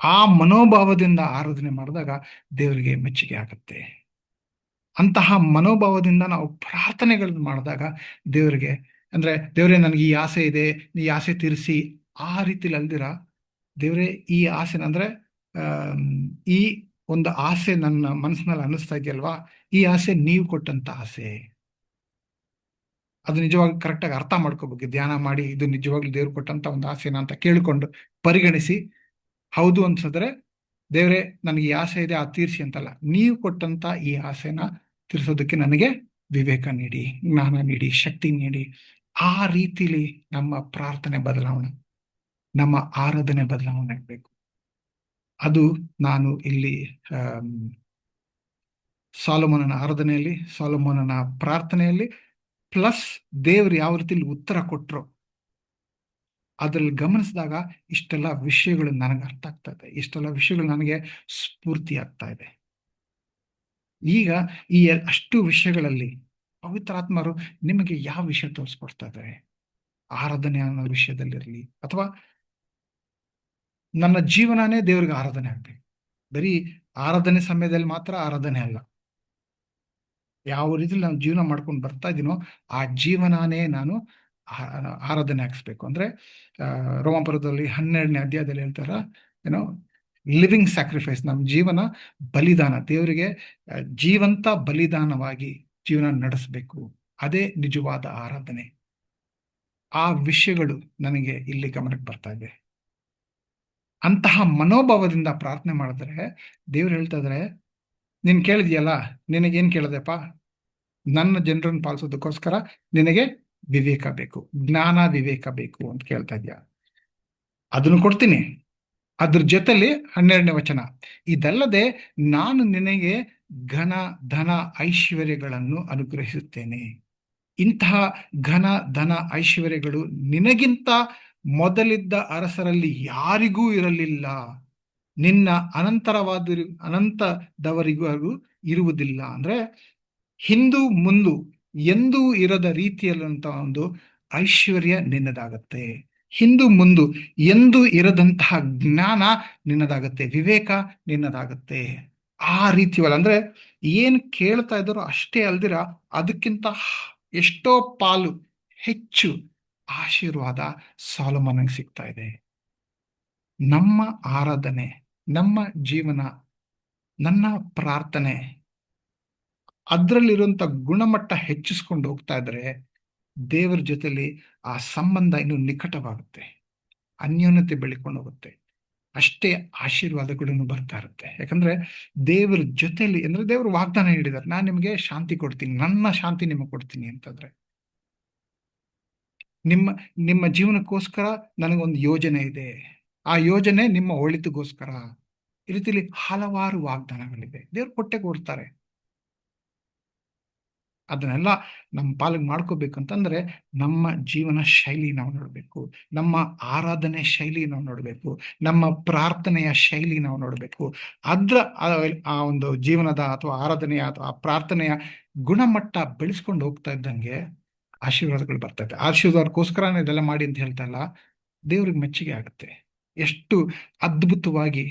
ಆ ಮನೋಭಾವದಿಂದ ಆರಾಧನೆ ಮಾಡಿದಾಗ ದೇವರಿಗೆ ಮೆಚ್ಚುಗೆ ಆಗುತ್ತೆ. ಅಂತಹ ಮನೋಭಾವದಿಂದ ನಾವು ಪ್ರಾರ್ಥನೆಗಳನ್ನು ಮಾಡಿದಾಗ ದೇವರಿಗೆ, ಅಂದ್ರೆ ದೇವರೇ ನನಗೆ ಈ ಆಸೆ ಇದೆ, ಈ ಆಸೆ ತೀರಿಸಿ, ಆ ರೀತಿಲಿ ಅಲ್ದಿರ, ದೇವರೇ ಈ ಆಸೆನ, ಅಂದ್ರೆ ಈ ಒಂದು ಆಸೆ ನನ್ನ ಮನಸ್ಸಿನಲ್ಲಿ ಅನ್ನಿಸ್ತಾ ಇದೆಯಲ್ವಾ, ಈ ಆಸೆ ನೀವು ಕೊಟ್ಟಂತ ಆಸೆ. ಅದು ನಿಜವಾಗಿ ಕರೆಕ್ಟಾಗಿ ಅರ್ಥ ಮಾಡ್ಕೋಬೇಕು. ಧ್ಯಾನ ಮಾಡಿ ಇದು ನಿಜವಾಗ್ಲೂ ದೇವ್ರು ಕೊಟ್ಟಂತ ಒಂದು ಆಸೆನ ಅಂತ ಕೇಳಿಕೊಂಡು ಪರಿಗಣಿಸಿ, ಹೌದು ಅನ್ಸಿದ್ರೆ ದೇವರೇ ನನಗೆ ಈ ಆಸೆ ಇದೆ, ಆ ತೀರಿಸಿ ಅಂತಲ್ಲ, ನೀವು ಕೊಟ್ಟಂತ ಈ ಆಸೆನ ತೀರಿಸೋದಕ್ಕೆ ನನಗೆ ವಿವೇಕ ನೀಡಿ, ಜ್ಞಾನ ನೀಡಿ, ಶಕ್ತಿ ನೀಡಿ. ಆ ರೀತಿಲಿ ನಮ್ಮ ಪ್ರಾರ್ಥನೆ ಬದಲಾವಣೆ, ನಮ್ಮ ಆರಾಧನೆ ಬದಲಾವಣೆ ಆಗಬೇಕು. ಅದು ನಾನು ಇಲ್ಲಿ ಸಾಲೋಮೋನನ ಆರಾಧನೆಯಲ್ಲಿ, ಸಾಲೋಮೋನನ ಪ್ರಾರ್ಥನೆಯಲ್ಲಿ, ಪ್ಲಸ್ ದೇವರು ಯಾವ ರೀತಿಲಿ ಉತ್ತರ ಕೊಟ್ರು ಅದ್ರಲ್ಲಿ ಗಮನಿಸಿದಾಗ ಇಷ್ಟೆಲ್ಲ ವಿಷಯಗಳು ನನಗೆ ಅರ್ಥ ಆಗ್ತಾ ಇದೆ, ಇಷ್ಟೆಲ್ಲ ವಿಷಯಗಳು ನನಗೆ ಸ್ಫೂರ್ತಿ ಆಗ್ತಾ ಇದೆ. ಈಗ ಈ ಅಷ್ಟು ವಿಷಯಗಳಲ್ಲಿ ಪವಿತ್ರಾತ್ಮರು ನಿಮಗೆ ಯಾವ ವಿಷಯ ತೋರಿಸ್ಕೊಡ್ತಾ ಇದ್ದಾರೆ? ಆರಾಧನೆ ಅನ್ನೋ ವಿಷಯದಲ್ಲಿರಲಿ, ಅಥವಾ ನನ್ನ ಜೀವನನೇ ದೇವ್ರಿಗೆ ಆರಾಧನೆ ಆಗ್ಬೇಕು. ಬರೀ ಆರಾಧನೆ ಸಮಯದಲ್ಲಿ ಮಾತ್ರ ಆರಾಧನೆ ಅಲ್ಲ, ಯಾವ ರೀತಿಲಿ ನಾನು ಜೀವನ ಮಾಡ್ಕೊಂಡು ಬರ್ತಾ ಇದ್ದೀನೋ ಆ ಜೀವನನೇ ನಾನು ಆರಾಧನೆ ಹಾಕಿಸ್ಬೇಕು. ಅಂದ್ರೆ ರೋಮಾಪುರದಲ್ಲಿ 12ನೇ ಅಧ್ಯಾಯದಲ್ಲಿ ಹೇಳ್ತಾರ, ಏನೋ ಲಿವಿಂಗ್ ಸ್ಯಾಕ್ರಿಫೈಸ್, ನಮ್ಮ ಜೀವನ ಬಲಿದಾನ, ದೇವರಿಗೆ ಜೀವಂತ ಬಲಿದಾನವಾಗಿ ಜೀವನ ನಡೆಸಬೇಕು. ಅದೇ ನಿಜವಾದ ಆರಾಧನೆ. ಆ ವಿಷಯಗಳು ನನಗೆ ಇಲ್ಲಿ ಗಮನಕ್ಕೆ ಬರ್ತಾ ಇದೆ. ಅಂತಹ ಮನೋಭಾವದಿಂದ ಪ್ರಾರ್ಥನೆ ಮಾಡಿದ್ರೆ ದೇವ್ರು ಹೇಳ್ತಾ ಇದ್ರೆ, ನೀನ್ ಕೇಳಿದ್ಯಲ್ಲ, ನಿನಗೇನ್ ಕೇಳದೆಪ್ಪ? ನನ್ನ ಜನರನ್ನು ಪಾಲಿಸೋದಕ್ಕೋಸ್ಕರ ನಿನಗೆ ವಿವೇಕ ಬೇಕು, ಜ್ಞಾನ ವಿವೇಕ ಬೇಕು ಅಂತ ಕೇಳ್ತಾ ಇದ್ಯಾ. ಅದನ್ನು ಕೊಡ್ತೀನಿ. ಅದ್ರ ಜೊತೆಲಿ 12ನೇ ವಚನ, ಇದಲ್ಲದೆ ನಾನು ನಿನಗೆ ಘನ ಧನ ಐಶ್ವರ್ಯಗಳನ್ನು ಅನುಗ್ರಹಿಸುತ್ತೇನೆ. ಇಂತಹ ಘನ ಧನ ಐಶ್ವರ್ಯಗಳು ನಿನಗಿಂತ ಮೊದಲಿದ್ದ ಅರಸರಲ್ಲಿ ಯಾರಿಗೂ ಇರಲಿಲ್ಲ, ನಿನ್ನ ಅನಂತದವರಿಗೂ ಇರುವುದಿಲ್ಲ. ಅಂದ್ರೆ ಹಿಂದೂ ಮುಂದು ಎಂದೂ ಇರದ ರೀತಿಯಲ್ಲಂತ ಒಂದು ಐಶ್ವರ್ಯ ನಿನ್ನದಾಗತ್ತೆ. ಹಿಂದೂ ಮುಂದು ಎಂದೂ ಇರದಂತಹ ಜ್ಞಾನ ನಿನ್ನದಾಗತ್ತೆ, ವಿವೇಕ ನಿನ್ನದಾಗತ್ತೆ. ಆ ರೀತಿಯಲ್ಲ, ಅಂದ್ರೆ ಏನ್ ಕೇಳ್ತಾ ಇದ್ದಾರೋ ಅಷ್ಟೇ ಅಲ್ದಿರ ಅದಕ್ಕಿಂತ ಎಷ್ಟೋ ಪಾಲು ಹೆಚ್ಚು ಆಶೀರ್ವಾದ ಸಾಲೋಮೋನನಿಗೆ ಸಿಗ್ತಾ ಇದೆ. ನಮ್ಮ ಆರಾಧನೆ, ನಮ್ಮ ಜೀವನ, ನನ್ನ ಪ್ರಾರ್ಥನೆ, ಅದರಲ್ಲಿರುವಂತ ಗುಣಮಟ್ಟ ಹೆಚ್ಚಿಸ್ಕೊಂಡು ಹೋಗ್ತಾ ಇದ್ರೆ ದೇವರ ಜೊತೆಲಿ ಆ ಸಂಬಂಧ ಇನ್ನು ನಿಕಟವಾಗುತ್ತೆ, ಅನ್ಯೋನ್ಯತೆ ಬೆಳಿಕೊಂಡು ಹೋಗುತ್ತೆ. ಅಷ್ಟೇ ಆಶೀರ್ವಾದಗಳನ್ನು ಬರ್ತಾ ಇರುತ್ತೆ. ಯಾಕಂದ್ರೆ ದೇವರ ಜೊತೆಲಿ, ಅಂದ್ರೆ ದೇವರು ವಾಗ್ದಾನ ಹೇಳಿದ್ದಾರೆ, ನಾನು ನಿಮಗೆ ಶಾಂತಿ ಕೊಡ್ತೀನಿ, ನನ್ನ ಶಾಂತಿ ನಿಮಗೆ ಕೊಡ್ತೀನಿ ಅಂತಂದ್ರೆ, ನಿಮ್ಮ ನಿಮ್ಮ ಜೀವನಕ್ಕೋಸ್ಕರ ನನಗೊಂದು ಯೋಜನೆ ಇದೆ, ಆ ಯೋಜನೆ ನಿಮ್ಮ ಒಳಿತಿಗೋಸ್ಕರ. ಈ ರೀತಿಲಿ ಹಲವಾರು ವಾಗ್ದಾನಗಳಿದೆ, ದೇವ್ರು ಕೊಟ್ಟೆ ಕೊಡ್ತಾರೆ. ಅದನ್ನೆಲ್ಲ ನಮ್ಮ ಪಾಲಿಗೆ ಮಾಡ್ಕೋಬೇಕಂತಂದ್ರೆ ನಮ್ಮ ಜೀವನ ಶೈಲಿ ನಾವು ನೋಡಬೇಕು, ನಮ್ಮ ಆರಾಧನೆ ಶೈಲಿ ನಾವು ನೋಡಬೇಕು, ನಮ್ಮ ಪ್ರಾರ್ಥನೆಯ ಶೈಲಿ ನಾವು ನೋಡಬೇಕು. ಆ ಒಂದು ಜೀವನದ ಅಥವಾ ಆರಾಧನೆಯ ಅಥವಾ ಪ್ರಾರ್ಥನೆಯ ಗುಣಮಟ್ಟ ಬೆಳೆಸ್ಕೊಂಡು ಹೋಗ್ತಾ ಇದ್ದಂಗೆ ಆಶೀರ್ವಾದಗಳು ಬರ್ತಾ ಇದೆ. ಆಶೀರ್ವಾದಕ್ಕೋಸ್ಕರನೇ ಇದೆಲ್ಲ ಮಾಡಿ ಅಂತ ಹೇಳ್ತಾ ಇಲ್ಲ, ದೇವ್ರಿಗೆ ಮೆಚ್ಚುಗೆ ಆಗುತ್ತೆ. ಎಷ್ಟು ಅದ್ಭುತವಾಗಿ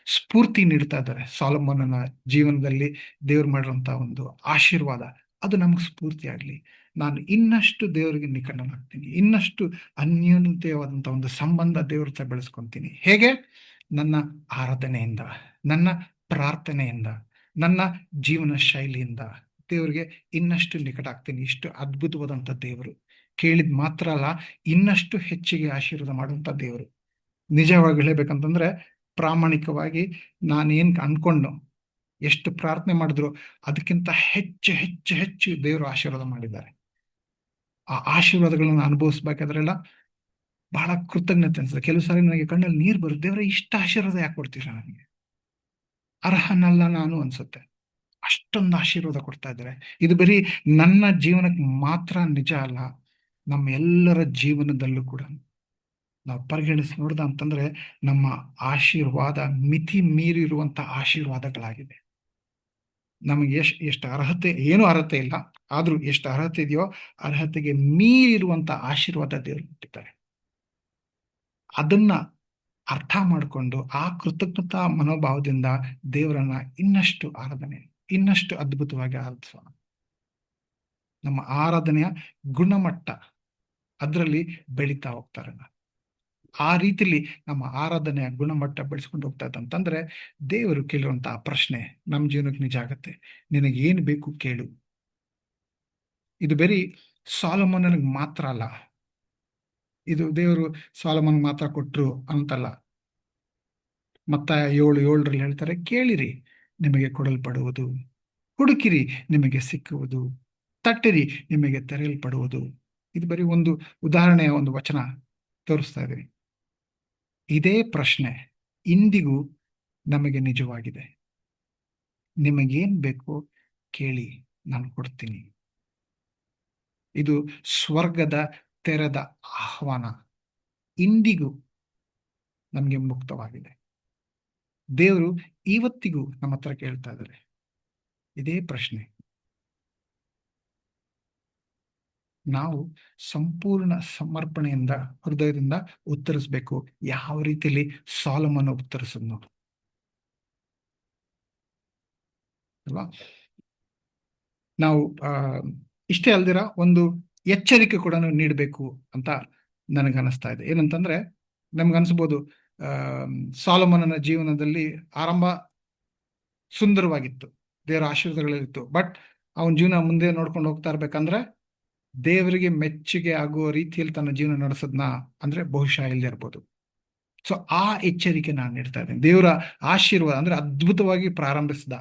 ಸ್ಫೂರ್ತಿ ನೀಡ್ತಾ ಇದ್ದಾರೆ ಸಾಲೋಮೋನನ ಜೀವನದಲ್ಲಿ ದೇವ್ರು ಮಾಡಿರುವಂತಹ ಒಂದು ಆಶೀರ್ವಾದ. ಅದು ನಮ್ಗೆ ಸ್ಫೂರ್ತಿ ಆಗ್ಲಿ. ನಾನು ಇನ್ನಷ್ಟು ದೇವರಿಗೆ ನಿಕಟನಾಗ್ತೀನಿ, ಇನ್ನಷ್ಟು ಅನ್ಯೋನ್ಯತೆಯಾದಂಥ ಒಂದು ಸಂಬಂಧ ದೇವ್ರ ಹತ್ರ ಬೆಳೆಸ್ಕೊಂತೀನಿ. ಹೇಗೆ? ನನ್ನ ಆರಾಧನೆಯಿಂದ, ನನ್ನ ಪ್ರಾರ್ಥನೆಯಿಂದ, ನನ್ನ ಜೀವನ ಶೈಲಿಯಿಂದ ದೇವರಿಗೆ ಇನ್ನಷ್ಟು ನಿಕಟ ಆಗ್ತೀನಿ. ಇಷ್ಟು ಅದ್ಭುತವಾದಂಥ ದೇವರು. ಕೇಳಿದ್ ಮಾತ್ರ ಅಲ್ಲ, ಇನ್ನಷ್ಟು ಹೆಚ್ಚಿಗೆ ಆಶೀರ್ವಾದ ಮಾಡುವಂತ ದೇವರು. ನಿಜವಾಗಿ ಹೇಳ್ಬೇಕಂತಂದ್ರೆ, ಪ್ರಾಮಾಣಿಕವಾಗಿ ನಾನೇನ್ ಅನ್ಕೊಂಡು ಎಷ್ಟು ಪ್ರಾರ್ಥನೆ ಮಾಡಿದ್ರು ಅದಕ್ಕಿಂತ ಹೆಚ್ಚು ಹೆಚ್ಚು ಹೆಚ್ಚು ದೇವರು ಆಶೀರ್ವಾದ ಮಾಡಿದ್ದಾರೆ. ಆ ಆಶೀರ್ವಾದಗಳನ್ನ ಅನುಭವಿಸ್ಬೇಕಾದ್ರೆಲ್ಲ ಬಹಳ ಕೃತಜ್ಞತೆ ಅನ್ಸುತ್ತೆ. ಕೆಲವು ಸಾರಿ ನನಗೆ ಕಣ್ಣಲ್ಲಿ ನೀರು ಬರುತ್ತೆ, ದೇವರೇ ಇಷ್ಟ ಆಶೀರ್ವಾದ ಯಾಕೆ ಕೊಡ್ತೀರಾ ನನಗೆ, ಅರ್ಹನಲ್ಲ ನಾನು ಅನ್ಸುತ್ತೆ. ಅಷ್ಟೊಂದು ಆಶೀರ್ವಾದ ಕೊಡ್ತಾ ಇದ್ದಾರೆ. ಇದು ಬರೀ ನನ್ನ ಜೀವನಕ್ಕೆ ಮಾತ್ರ ನಿಜ ಅಲ್ಲ, ನಮ್ಮ ಎಲ್ಲರ ಜೀವನದಲ್ಲೂ ಕೂಡ ನಾವು ಪರಿಗಣಿಸಿ ನೋಡ್ದ ಅಂತಂದ್ರೆ ನಮ್ಮ ಆಶೀರ್ವಾದ ಮಿತಿ ಮೀರಿರುವಂತ ಆಶೀರ್ವಾದಗಳಾಗಿದೆ. ನಮಗೆ ಎಷ್ಟು ಅರ್ಹತೆ, ಏನೂ ಅರ್ಹತೆ ಇಲ್ಲ, ಆದ್ರೂ ಎಷ್ಟು ಅರ್ಹತೆ ಇದೆಯೋ ಅರ್ಹತೆಗೆ ಮೀರಿರುವಂತ ಆಶೀರ್ವಾದ ದೇವರು ಕೊಟ್ಟಿದ್ದಾರೆ. ಅದನ್ನ ಅರ್ಥ ಮಾಡಿಕೊಂಡು ಆ ಕೃತಜ್ಞತಾ ಮನೋಭಾವದಿಂದ ದೇವರನ್ನ ಇನ್ನಷ್ಟು ಆರಾಧನೆ, ಇನ್ನಷ್ಟು ಅದ್ಭುತವಾಗಿ ಆರಾಧಿಸೋಣ. ನಮ್ಮ ಆರಾಧನೆಯ ಗುಣಮಟ್ಟ ಅದರಲ್ಲಿ ಬೆಳೀತಾ ಹೋಗ್ತಾರೆ. ಆ ರೀತಿಲಿ ನಮ್ಮ ಆರಾಧನೆಯ ಗುಣಮಟ್ಟ ಬೆಳೆಸ್ಕೊಂಡು ಹೋಗ್ತಾ ಇದ್ದಂತಂದ್ರೆ ದೇವರು ಕೇಳುವಂತಹ ಪ್ರಶ್ನೆ ನಮ್ಮ ಜೀವನಕ್ಕೆ ನಿಜ ಆಗತ್ತೆ. ನಿನಗೇನು ಬೇಕು ಕೇಳು. ಇದು ಬರೀ ಸಾಲೋಮೋನನಿಗೆ ಮಾತ್ರ ಅಲ್ಲ, ಇದು ದೇವರು ಸಾಲೋಮೋನ್ ಮಾತ್ರ ಕೊಟ್ರು ಅಂತಲ್ಲ. ಮತ್ತಾಯ 7:7 ಹೇಳ್ತಾರೆ, ಕೇಳಿರಿ ನಿಮಗೆ ಕೊಡಲ್ಪಡುವುದು, ಹುಡುಕಿರಿ ನಿಮಗೆ ಸಿಕ್ಕುವುದು, ತಟ್ಟಿರಿ ನಿಮಗೆ ತೆರೆಯಲ್ಪಡುವುದು. ಇದು ಬರೀ ಒಂದು ಉದಾಹರಣೆಯ ಒಂದು ವಚನ ತೋರಿಸ್ತಾ ಇದ್ದೀನಿ. ಇದೇ ಪ್ರಶ್ನೆ ಇಂದಿಗೂ ನಮಗೆ ನಿಜವಾಗಿದೆ. ನಿಮಗೇನ್ ಬೇಕು ಕೇಳಿ, ನಾನು ಕೊಡ್ತೀನಿ. ಇದು ಸ್ವರ್ಗದ ತೆರೆದ ಆಹ್ವಾನ, ಇಂದಿಗೂ ನಮಗೆ ಮುಕ್ತವಾಗಿದೆ. ದೇವರು ಇವತ್ತಿಗೂ ನಮ್ಮ ಹತ್ರ ಕೇಳ್ತಾ ಇದ್ದಾರೆ ಇದೇ ಪ್ರಶ್ನೆ. ನಾವು ಸಂಪೂರ್ಣ ಸಮರ್ಪಣೆಯಿಂದ, ಹೃದಯದಿಂದ ಉತ್ತರಿಸ್ಬೇಕು. ಯಾವ ರೀತಿಯಲ್ಲಿ ಸಾಲೋಮೋನ ಉತ್ತರಿಸಿದ್ನು ಅಲ್ವಾ? ನಾವು ಇಷ್ಟೇ ಅಲ್ದಿರ ಒಂದು ಎಚ್ಚರಿಕೆ ಕೂಡ ನೀಡಬೇಕು ಅಂತ ನನಗನ್ನಿಸ್ತಾ ಇದೆ. ಏನಂತಂದ್ರೆ, ನಮ್ಗನ್ಸ್ಬೋದು ಸಾಲೋಮೋನನ ಜೀವನದಲ್ಲಿ ಆರಂಭ ಸುಂದರವಾಗಿತ್ತು, ದೇವರ ಆಶೀರ್ವಾದಗಳಿತ್ತು. ಬಟ್ ಅವನ ಜೀವನ ಮುಂದೆ ನೋಡ್ಕೊಂಡು ಹೋಗ್ತಾ ಇರ್ಬೇಕಂದ್ರೆ ದೇವರಿಗೆ ಮೆಚ್ಚುಗೆ ಆಗುವ ರೀತಿಯಲ್ಲಿ ತನ್ನ ಜೀವನ ನಡೆಸದ್ನ ಅಂದ್ರೆ ಬಹುಶಃ ಇಲ್ಲದೆ ಇರ್ಬೋದು. ಸೊ ಆ ಎಚ್ಚರಿಕೆ ನಾನು ನೀಡ್ತಾ ಇದ್ದೇನೆ. ದೇವರ ಆಶೀರ್ವಾದ ಅಂದ್ರೆ ಅದ್ಭುತವಾಗಿ ಪ್ರಾರಂಭಿಸಿದ,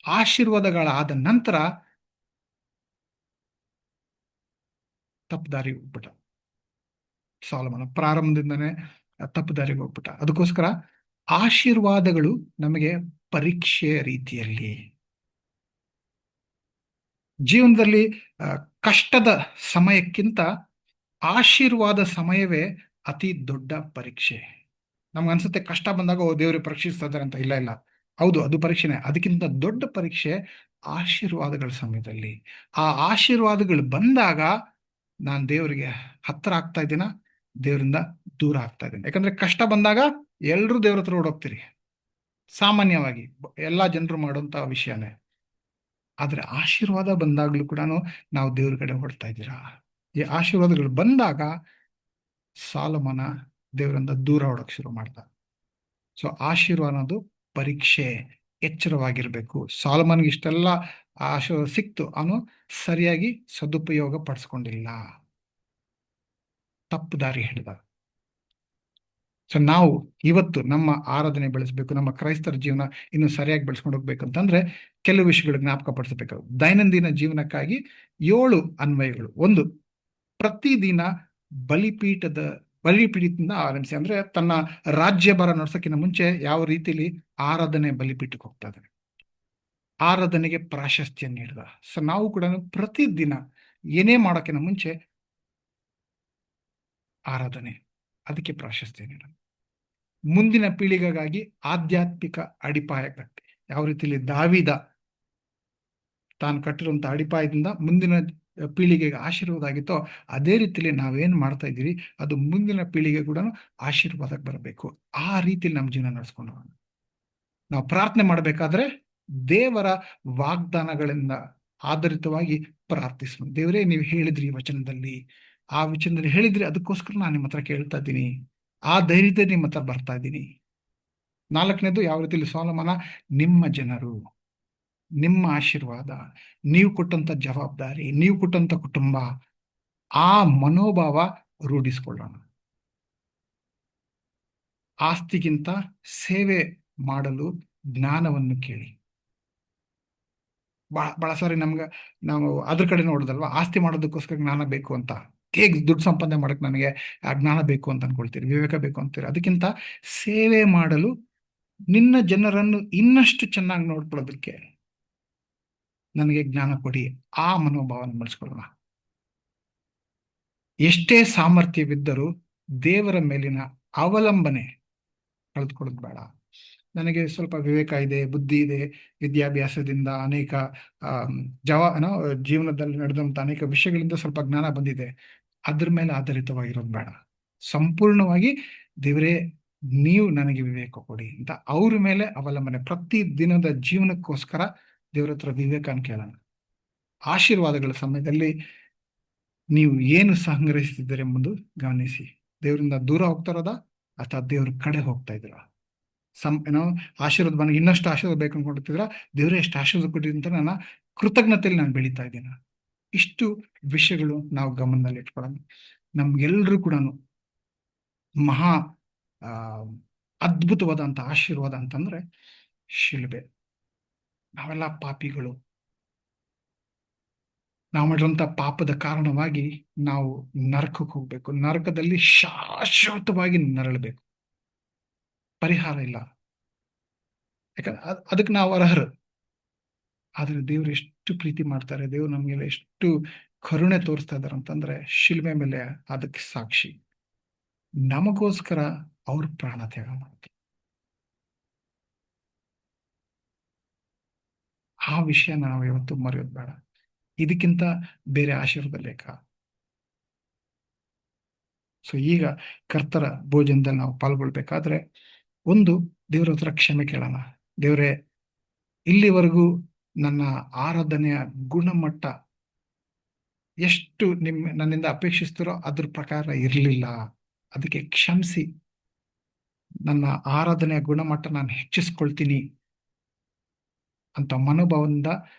ಆಶೀರ್ವಾದಗಳಾದ ನಂತರ ತಪ್ಪು ದಾರಿಗೆ ಹೋಗ್ಬಿಟ್ಟ. ಸಾಲೋಮೋನ ಪ್ರಾರಂಭದಿಂದನೇ ತಪ್ಪು ದಾರಿಗೆ ಹೋಗ್ಬಿಟ್ಟ. ಅದಕ್ಕೋಸ್ಕರ ಆಶೀರ್ವಾದಗಳು ನಮಗೆ ಪರೀಕ್ಷೆಯ ರೀತಿಯಲ್ಲಿ, ಜೀವನದಲ್ಲಿ ಕಷ್ಟದ ಸಮಯಕ್ಕಿಂತ ಆಶೀರ್ವಾದ ಸಮಯವೇ ಅತಿ ದೊಡ್ಡ ಪರೀಕ್ಷೆ. ನಮ್ಗನ್ಸುತ್ತೆ ಕಷ್ಟ ಬಂದಾಗ ಓ ದೇವ್ರಿಗೆ ಪರೀಕ್ಷಿಸ್ತಾ ಇದ್ದಾರೆ ಅಂತ. ಇಲ್ಲ ಇಲ್ಲ, ಹೌದು ಅದು ಪರೀಕ್ಷೆನೇ. ಅದಕ್ಕಿಂತ ದೊಡ್ಡ ಪರೀಕ್ಷೆ ಆಶೀರ್ವಾದಗಳ ಸಮಯದಲ್ಲಿ. ಆ ಆಶೀರ್ವಾದಗಳು ಬಂದಾಗ ನಾನು ದೇವರಿಗೆ ಹತ್ರ ಆಗ್ತಾ ಇದ್ದೀನ, ದೇವರಿಂದ ದೂರ ಆಗ್ತಾ ಇದ್ದೀನಿ. ಯಾಕಂದ್ರೆ ಕಷ್ಟ ಬಂದಾಗ ಎಲ್ರೂ ದೇವ್ರ ಹತ್ರ ಓಡೋಗ್ತೀರಿ, ಸಾಮಾನ್ಯವಾಗಿ ಎಲ್ಲಾ ಜನರು ಮಾಡುವಂತ ವಿಷಯನೇ. ಆದ್ರೆ ಆಶೀರ್ವಾದ ಬಂದಾಗ್ಲೂ ಕೂಡ ನಾವು ದೇವ್ರ ಕಡೆ ಹೊಡ್ತಾ ಇದ್ದೀರಾ? ಈ ಆಶೀರ್ವಾದಗಳು ಬಂದಾಗ ಸಾಲೋಮೋನ ದೇವರಿಂದ ದೂರ ಹೊಡಕ್ ಶುರು ಮಾಡ್ದ. ಸೊ ಆಶೀರ್ವಾದ ಅನ್ನೋದು ಪರೀಕ್ಷೆ, ಎಚ್ಚರವಾಗಿರ್ಬೇಕು. ಸಾಲೋಮೋನ್ಗೆ ಇಷ್ಟೆಲ್ಲ ಆಶೀರ್ವಾದ ಸಿಕ್ತು, ಅವನು ಸರಿಯಾಗಿ ಸದುಪಯೋಗ ಪಡಿಸ್ಕೊಂಡಿಲ್ಲ, ತಪ್ಪು ದಾರಿ ಹಿಡಿದ. ಸೊ ನಾವು ಇವತ್ತು ನಮ್ಮ ಆರಾಧನೆ ಬೆಳೆಸಬೇಕು, ನಮ್ಮ ಕ್ರೈಸ್ತರ ಜೀವನ ಇನ್ನು ಸರಿಯಾಗಿ ಬೆಳೆಸ್ಕೊಂಡು ಹೋಗ್ಬೇಕಂತಂದ್ರೆ ಕೆಲವು ವಿಷಯಗಳು ಜ್ಞಾಪಕ ಪಡಿಸಬೇಕು. ದೈನಂದಿನ ಜೀವನಕ್ಕಾಗಿ 7 ಅನ್ವಯಗಳು. 1, ಪ್ರತಿದಿನ ಬಲಿಪೀಠದಿಂದ ಆರಂಭಿಸಿ. ಅಂದ್ರೆ ತನ್ನ ರಾಜ್ಯಭಾರ ನಡ್ಸೋಕ್ಕಿಂತ ಮುಂಚೆ ಯಾವ ರೀತಿಯಲ್ಲಿ ಆರಾಧನೆ ಬಲಿಪೀಠಕ್ಕೆ ಹೋಗ್ತಾ ಇದ್ದಾರೆ, ಆರಾಧನೆಗೆ ಪ್ರಾಶಸ್ತ್ಯ ನೀಡಿದ. ಸೊ ನಾವು ಕೂಡ ಪ್ರತಿದಿನ ಏನೇ ಮಾಡೋಕ್ಕಿಂತ ಮುಂಚೆ ಆರಾಧನೆ, ಅದಕ್ಕೆ ಪ್ರಾಶಸ್ತ್ಯ ನೀಡ. ಮುಂದಿನ ಪೀಳಿಗೆಗಾಗಿ ಆಧ್ಯಾತ್ಮಿಕ ಅಡಿಪಾಯ ಕಟ್ಟಿ. ಯಾವ ರೀತಿಯಲ್ಲಿ ದಾವೀದ ತಾನು ಕಟ್ಟಿರುವಂತಹ ಅಡಿಪಾಯದಿಂದ ಮುಂದಿನ ಪೀಳಿಗೆಗೆ ಆಶೀರ್ವಾದ ಆಗಿತ್ತೋ, ಅದೇ ರೀತಿಯಲ್ಲಿ ನಾವೇನು ಮಾಡ್ತಾ ಇದ್ದೀರಿ ಅದು ಮುಂದಿನ ಪೀಳಿಗೆ ಕೂಡ ಆಶೀರ್ವಾದಕ್ಕೆ ಬರಬೇಕು. ಆ ರೀತಿಯಲ್ಲಿ ನಮ್ಮ ಜೀವನ ನಡೆಸ್ಕೊಂಡು ಹೋಗೋಣ. ನಾವು ಪ್ರಾರ್ಥನೆ ಮಾಡಬೇಕಾದ್ರೆ ದೇವರ ವಾಗ್ದಾನಗಳಿಂದ ಆಧಾರಿತವಾಗಿ ಪ್ರಾರ್ಥಿಸೋಣ. ದೇವರೇ, ನೀವು ಹೇಳಿದ್ರಿ ವಚನದಲ್ಲಿ, ಆ ವಚನದಲ್ಲಿ ಹೇಳಿದ್ರಿ, ಅದಕ್ಕೋಸ್ಕರ ನಾನು ನಿಮ್ಮ ಹತ್ರ ಕೇಳ್ತಾ ಇದ್ದೀನಿ, ಆ ಧೈರ್ಯದಲ್ಲಿ ನಿಮ್ಮ ಹತ್ರ ಬರ್ತಾ ಇದ್ದೀನಿ. 4ನೇದು, ಯಾವ ರೀತಿಯಲ್ಲಿ ಸಾಲೋಮೋನ, ನಿಮ್ಮ ಜನರು, ನಿಮ್ಮ ಆಶೀರ್ವಾದ, ನೀವು ಕೊಟ್ಟಂತ ಜವಾಬ್ದಾರಿ, ನೀವು ಕೊಟ್ಟಂತ ಕುಟುಂಬ, ಆ ಮನೋಭಾವ ರೂಢಿಸ್ಕೊಳ್ಳೋಣ. ಆಸ್ತಿಗಿಂತ ಸೇವೆ ಮಾಡಲು ಜ್ಞಾನವನ್ನು ಕೇಳಿ. ಬಹಳ ಸಾರಿ ನಾವು ಅದ್ರ ಕಡೆ ನೋಡೋದಲ್ವಾ, ಆಸ್ತಿ ಮಾಡೋದಕ್ಕೋಸ್ಕರ ಜ್ಞಾನ ಬೇಕು ಅಂತ, ಹೇಗೆ ದುಡ್ಡು ಸಂಪಾದನೆ ಮಾಡಕ್ಕೆ ನನಗೆ ಆ ಜ್ಞಾನ ಬೇಕು ಅಂತ ಅನ್ಕೊಳ್ತೀರಿ, ವಿವೇಕ ಬೇಕು ಅಂತೀರಿ. ಅದಕ್ಕಿಂತ ಸೇವೆ ಮಾಡಲು, ನಿನ್ನ ಜನರನ್ನು ಇನ್ನಷ್ಟು ಚೆನ್ನಾಗಿ ನೋಡ್ಕೊಳ್ಳೋದಕ್ಕೆ ನನಗೆ ಜ್ಞಾನ ಕೊಡಿ, ಆ ಮನೋಭಾವನ ಬೆಳೆಸ್ಕೊಳ್ಳೋಣ. ಎಷ್ಟೇ ಸಾಮರ್ಥ್ಯವಿದ್ದರೂ ದೇವರ ಮೇಲಿನ ಅವಲಂಬನೆ ಕಳೆದುಕೊಳ್ಳೋದು ಬೇಡ. ನನಗೆ ಸ್ವಲ್ಪ ವಿವೇಕ ಇದೆ, ಬುದ್ಧಿ ಇದೆ, ವಿದ್ಯಾಭ್ಯಾಸದಿಂದ ಅನೇಕ ಏನೋ ಜೀವನದಲ್ಲಿ ನಡೆದಂಥ ಅನೇಕ ವಿಷಯಗಳಿಂದ ಸ್ವಲ್ಪ ಜ್ಞಾನ ಬಂದಿದೆ, ಅದ್ರ ಮೇಲೆ ಆಧಾರಿತವಾಗಿರೋದು ಬೇಡ. ಸಂಪೂರ್ಣವಾಗಿ ದೇವರೇ ನೀವು ನನಗೆ ವಿವೇಕ ಕೊಡಿ ಅಂತ ಅವ್ರ ಮೇಲೆ ಅವಲಂಬನೆ. ಪ್ರತಿ ದಿನದ ಜೀವನಕ್ಕೋಸ್ಕರ ದೇವರ ಹತ್ರ ವಿವೇಕನ ಕೇಳೋಣ. ಆಶೀರ್ವಾದಗಳ ಸಮಯದಲ್ಲಿ ನೀವು ಏನು ಸಂಗ್ರಹಿಸ್ತಿದ್ದೀರಿ ಎಂಬುದು ಗಮನಿಸಿ. ದೇವರಿಂದ ದೂರ ಹೋಗ್ತಾ ಇರೋದಾ ಅಥವಾ ದೇವ್ರ ಕಡೆ ಹೋಗ್ತಾ ಇದ್ದೀರಾ? ಏನೋ ಆಶೀರ್ವಾದ ಬಂದು ಇನ್ನಷ್ಟು ಆಶೀರ್ವಾದ ಬೇಕು ಅನ್ಕೊಂಡಿರ್ತಿದ್ರ, ದೇವರೇ ಎಷ್ಟು ಆಶೀರ್ವಾದ ಕೊಟ್ಟಿದ್ದು ಅಂತ ನನ್ನ ಕೃತಜ್ಞತೆಯಲ್ಲಿ ನಾನು ಬೆಳೀತಾ ಇದ್ದೀನಿ. ಇಷ್ಟು ವಿಷಯಗಳು ನಾವು ಗಮನದಲ್ಲಿ ಇಟ್ಕೊಳ್ಳೋಣ. ನಮ್ಗೆಲ್ರೂ ಕೂಡ ಮಹಾ ಅದ್ಭುತವಾದಂಥ ಆಶೀರ್ವಾದ ಅಂತಂದ್ರೆ ಶಿಲುಬೆ. ನಾವೆಲ್ಲ ಪಾಪಿಗಳು. ನಾವು ಮಾಡಿರುವಂಥ ಪಾಪದ ಕಾರಣವಾಗಿ ನಾವು ನರಕಕ್ಕೆ ಹೋಗ್ಬೇಕು. ನರಕದಲ್ಲಿ ಶಾಶ್ವತವಾಗಿ ನರಳಬೇಕು. ಪರಿಹಾರ ಇಲ್ಲ. ಯಾಕಂದ್ರೆ ಅದಕ್ಕೆ ನಾವು ಅರ್ಹರು. ಆದ್ರೆ ದೇವ್ರು ಎಷ್ಟು ಪ್ರೀತಿ ಮಾಡ್ತಾರೆ, ದೇವ್ರು ನಮ್ಗೆಲ್ಲ ಎಷ್ಟು ಕರುಣೆ ತೋರಿಸ್ತಾ ಇದಾರೆ ಅಂತಂದ್ರೆ ಶಿಲ್ಮೆ ಮೇಲೆ ಅದಕ್ಕೆ ಸಾಕ್ಷಿ. ನಮಗೋಸ್ಕರ ಅವ್ರ ಪ್ರಾಣ ತ್ಯಾಗ ಮಾಡ್ತಾರೆ. ಆ ವಿಷಯ ನಾವು ಯಾವತ್ತೂ ಮರೆಯೋದು ಬೇಡ. ಇದಕ್ಕಿಂತ ಬೇರೆ ಆಶೀರ್ವಾದ ಬೇಕಾ? ಸೊ ಈಗ ಕರ್ತರ ಭೋಜನದಲ್ಲಿ ನಾವು ಪಾಲ್ಗೊಳ್ಬೇಕಾದ್ರೆ ಒಂದು, ದೇವ್ರ ಹತ್ರ ಕ್ಷಮೆ ಕೇಳೋಣ. ದೇವ್ರೇ, ಇಲ್ಲಿವರೆಗೂ ನನ್ನ ಆರಾಧನೆಯ ಗುಣಮಟ್ಟ ಎಷ್ಟು ನನ್ನಿಂದ ಅಪೇಕ್ಷಿಸ್ತಿರೋ ಅದ್ರ ಪ್ರಕಾರ ಇರಲಿಲ್ಲ, ಅದಕ್ಕೆ ಕ್ಷಮಿಸಿ, ನನ್ನ ಆರಾಧನೆಯ ಗುಣಮಟ್ಟ ನಾನು ಹೆಚ್ಚಿಸ್ಕೊಳ್ತೀನಿ ಅಂತ ಮನೋಭಾವದಿಂದ